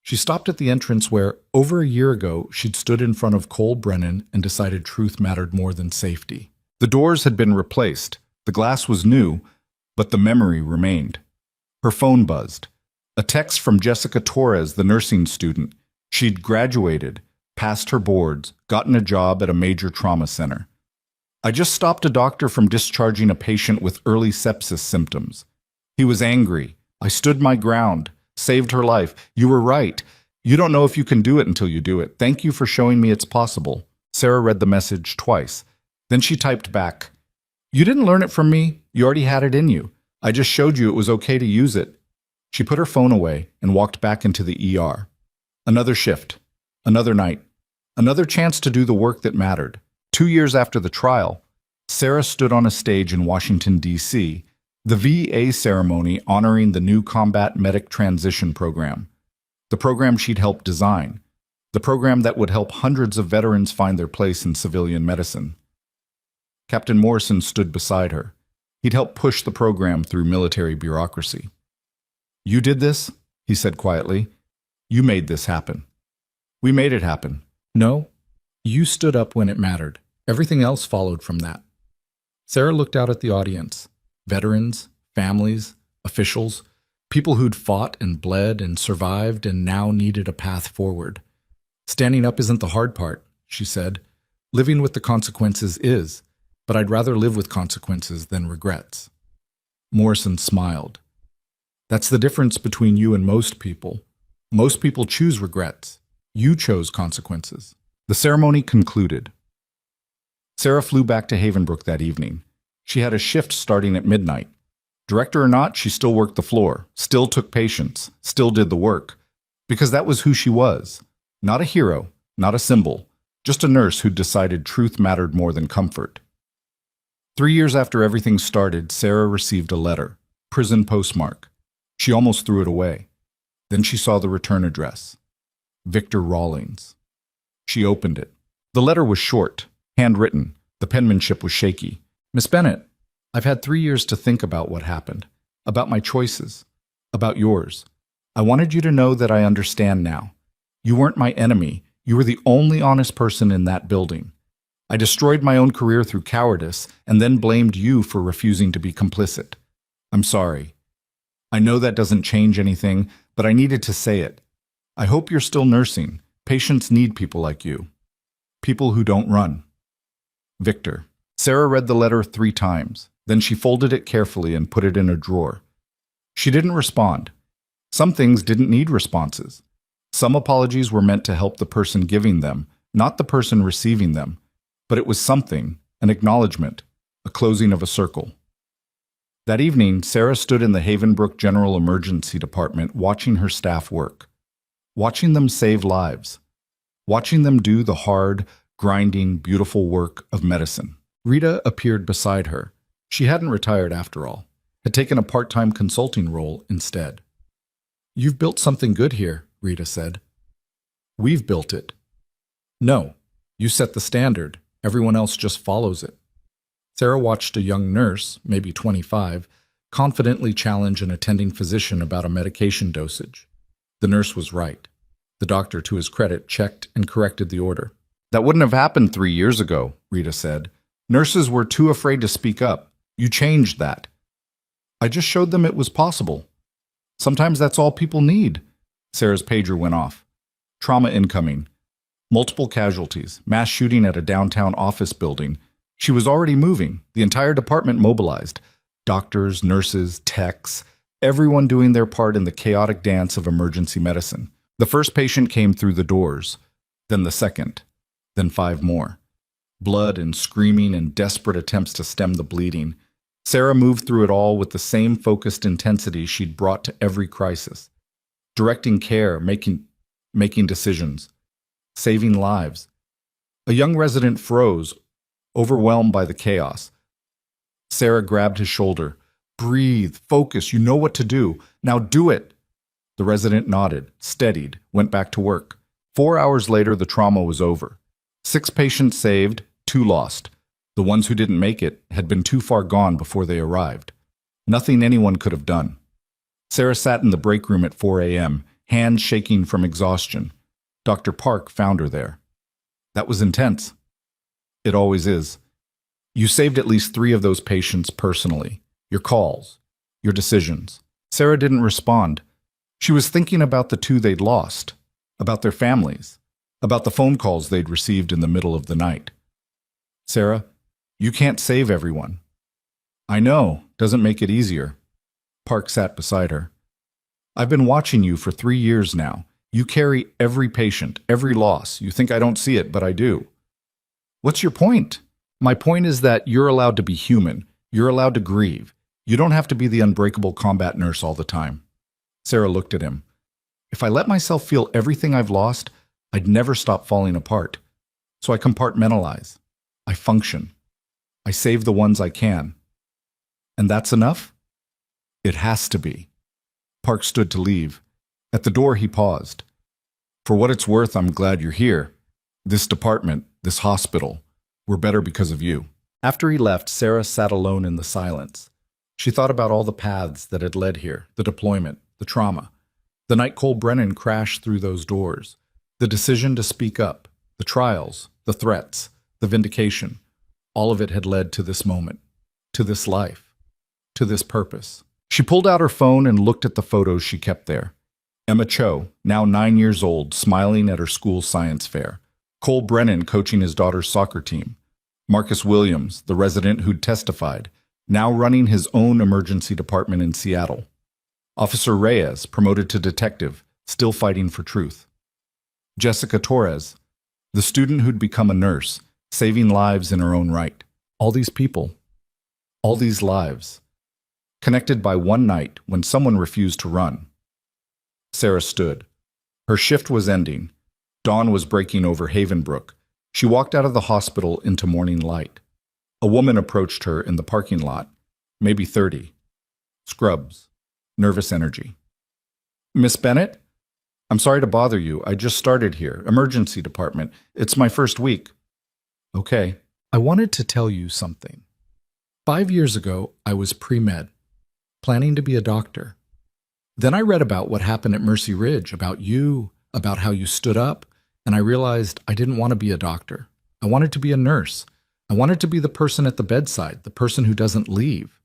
She stopped at the entrance where, over a year ago, she'd stood in front of Cole Brennan and decided truth mattered more than safety. The doors had been replaced, the glass was new, but the memory remained. Her phone buzzed. A text from Jessica Torres, the nursing student. She'd graduated, passed her boards, gotten a job at a major trauma center. I just stopped a doctor from discharging a patient with early sepsis symptoms. He was angry. I stood my ground, saved her life. You were right. You don't know if you can do it until you do it. Thank you for showing me it's possible. Sarah read the message twice. Then she typed back, You didn't learn it from me. You already had it in you. I just showed you it was okay to use it. She put her phone away and walked back into the ER. Another shift, another night, another chance to do the work that mattered. 2 years after the trial, Sarah stood on a stage in Washington, D.C., the VA ceremony honoring the new Combat Medic Transition Program, the program she'd helped design, the program that would help hundreds of veterans find their place in civilian medicine. Captain Morrison stood beside her. He'd helped push the program through military bureaucracy. You did this, he said quietly. You made this happen. We made it happen. No, you stood up when it mattered. Everything else followed from that. Sarah looked out at the audience. Veterans, families, officials, people who'd fought and bled and survived and now needed a path forward. Standing up isn't the hard part, she said. Living with the consequences is, but I'd rather live with consequences than regrets. Morrison smiled. That's the difference between you and most people. Most people choose regrets. You chose consequences. The ceremony concluded. Sarah flew back to Havenbrook that evening. She had a shift starting at midnight. Director or not, she still worked the floor, still took patients, still did the work. Because that was who she was. Not a hero, not a symbol, just a nurse who'd decided truth mattered more than comfort. 3 years after everything started, Sarah received a letter, prison postmark. She almost threw it away. Then she saw the return address. Victor Rawlings. She opened it. The letter was short, handwritten. The penmanship was shaky. Miss Bennett, I've had 3 years to think about what happened, about my choices, about yours. I wanted you to know that I understand now. You weren't my enemy. You were the only honest person in that building. I destroyed my own career through cowardice and then blamed you for refusing to be complicit. I'm sorry. I know that doesn't change anything, but I needed to say it. I hope you're still nursing. Patients need people like you. People who don't run. Victor. Sarah read the letter 3 times. Then she folded it carefully and put it in a drawer. She didn't respond. Some things didn't need responses. Some apologies were meant to help the person giving them, not the person receiving them. But it was something, an acknowledgement, a closing of a circle. That evening, Sarah stood in the Havenbrook General Emergency Department watching her staff work, watching them save lives, watching them do the hard, grinding, beautiful work of medicine. Rita appeared beside her. She hadn't retired after all, had taken a part-time consulting role instead. You've built something good here, Rita said. We've built it. No, you set the standard. Everyone else just follows it. Sarah watched a young nurse, maybe 25, confidently challenge an attending physician about a medication dosage. The nurse was right. The doctor, to his credit, checked and corrected the order. That wouldn't have happened 3 years ago, Rita said. Nurses were too afraid to speak up. You changed that. I just showed them it was possible. Sometimes that's all people need. Sarah's pager went off. Trauma incoming. Multiple casualties, mass shooting at a downtown office building. She was already moving, the entire department mobilized. Doctors, nurses, techs, everyone doing their part in the chaotic dance of emergency medicine. The first patient came through the doors, then the second, then 5 more. Blood and screaming and desperate attempts to stem the bleeding. Sarah moved through it all with the same focused intensity she'd brought to every crisis, directing care, making decisions, saving lives. A young resident froze, overwhelmed by the chaos. Sarah grabbed his shoulder. Breathe, focus, you know what to do. Now do it. The resident nodded, steadied, went back to work. 4 hours later, the trauma was over. 6 patients saved, 2 lost. The ones who didn't make it had been too far gone before they arrived. Nothing anyone could have done. Sarah sat in the break room at 4 a.m., hands shaking from exhaustion. Dr. Park found her there. That was intense. It always is. You saved at least 3 of those patients personally. Your calls, your decisions. Sarah didn't respond. She was thinking about the 2 they'd lost, about their families, about the phone calls they'd received in the middle of the night. Sarah, you can't save everyone. I know, doesn't make it easier. Park sat beside her. I've been watching you for 3 years now. You carry every patient, every loss. You think I don't see it, but I do. What's your point? My point is that you're allowed to be human. You're allowed to grieve. You don't have to be the unbreakable combat nurse all the time. Sarah looked at him. If I let myself feel everything I've lost, I'd never stop falling apart. So I compartmentalize. I function. I save the ones I can. And that's enough? It has to be. Park stood to leave. At the door, he paused. For what it's worth, I'm glad you're here. This department, this hospital, we're better because of you. After he left, Sarah sat alone in the silence. She thought about all the paths that had led here, the deployment, the trauma, the night Cole Brennan crashed through those doors, the decision to speak up, the trials, the threats, the vindication. All of it had led to this moment, to this life, to this purpose. She pulled out her phone and looked at the photos she kept there. Emma Cho, now 9 years old, smiling at her school science fair. Cole Brennan coaching his daughter's soccer team. Marcus Williams, the resident who'd testified, now running his own emergency department in Seattle. Officer Reyes, promoted to detective, still fighting for truth. Jessica Torres, the student who'd become a nurse, saving lives in her own right. All these people, all these lives, connected by one night when someone refused to run. Sarah stood. Her shift was ending. Dawn was breaking over Havenbrook. She walked out of the hospital into morning light. A woman approached her in the parking lot, maybe 30. Scrubs, nervous energy. Miss Bennett? I'm sorry to bother you. I just started here, emergency department. It's my first week. Okay. I wanted to tell you something. 5 years ago, I was pre-med, planning to be a doctor. Then I read about what happened at Mercy Ridge, about you, about how you stood up, and I realized I didn't want to be a doctor. I wanted to be a nurse. I wanted to be the person at the bedside, the person who doesn't leave.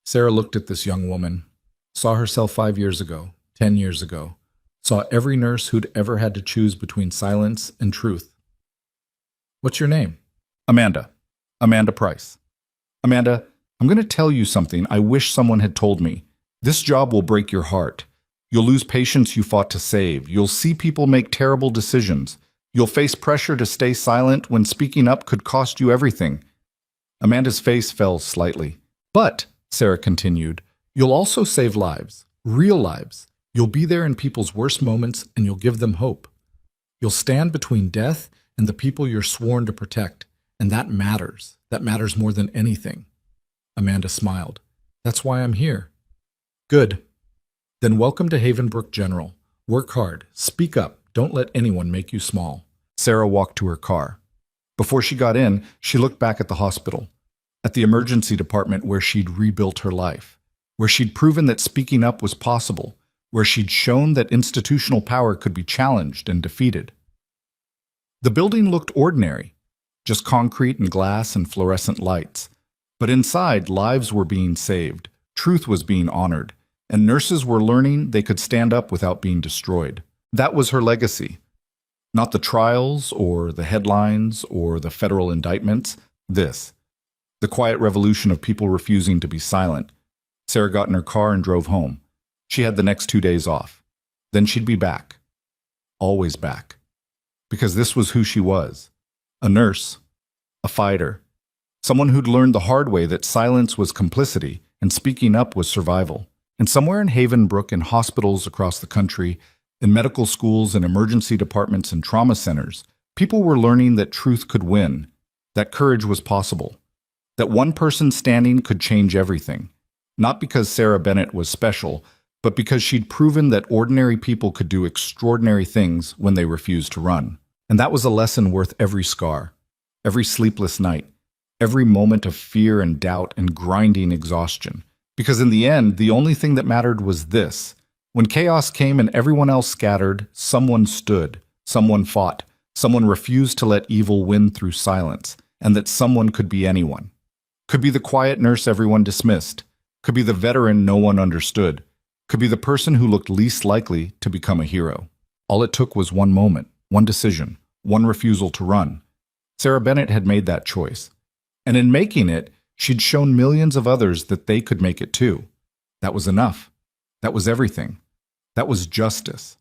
Sarah looked at this young woman, saw herself 5 years ago, 10 years ago, saw every nurse who'd ever had to choose between silence and truth. What's your name? Amanda. Amanda Price. Amanda, I'm going to tell you something I wish someone had told me. This job will break your heart. You'll lose patients you fought to save. You'll see people make terrible decisions. You'll face pressure to stay silent when speaking up could cost you everything. Amanda's face fell slightly. But, Sarah continued, you'll also save lives, real lives. You'll be there in people's worst moments and you'll give them hope. You'll stand between death and the people you're sworn to protect. And that matters. That matters more than anything. Amanda smiled. That's why I'm here. Good. Then welcome to Havenbrook General. Work hard. Speak up. Don't let anyone make you small. Sarah walked to her car. Before she got in, she looked back at the hospital, at the emergency department where she'd rebuilt her life, where she'd proven that speaking up was possible, where she'd shown that institutional power could be challenged and defeated. The building looked ordinary, just concrete and glass and fluorescent lights. But inside, lives were being saved, truth was being honored, and nurses were learning they could stand up without being destroyed. That was her legacy. Not the trials or the headlines or the federal indictments. This. The quiet revolution of people refusing to be silent. Sarah got in her car and drove home. She had the next 2 days off. Then she'd be back. Always back. Because this was who she was. A nurse. A fighter. Someone who'd learned the hard way that silence was complicity and speaking up was survival. And somewhere in Havenbrook, in hospitals across the country, in medical schools and emergency departments and trauma centers, people were learning that truth could win, that courage was possible, that one person standing could change everything. Not because Sarah Bennett was special, but because she'd proven that ordinary people could do extraordinary things when they refused to run. And that was a lesson worth every scar, every sleepless night, every moment of fear and doubt and grinding exhaustion. Because in the end, the only thing that mattered was this. When chaos came and everyone else scattered, someone stood, someone fought, someone refused to let evil win through silence, and that someone could be anyone. Could be the quiet nurse everyone dismissed, could be the veteran no one understood, could be the person who looked least likely to become a hero. All it took was one moment, one decision, one refusal to run. Sarah Bennett had made that choice. And in making it, she'd shown millions of others that they could make it too. That was enough. That was everything. That was justice.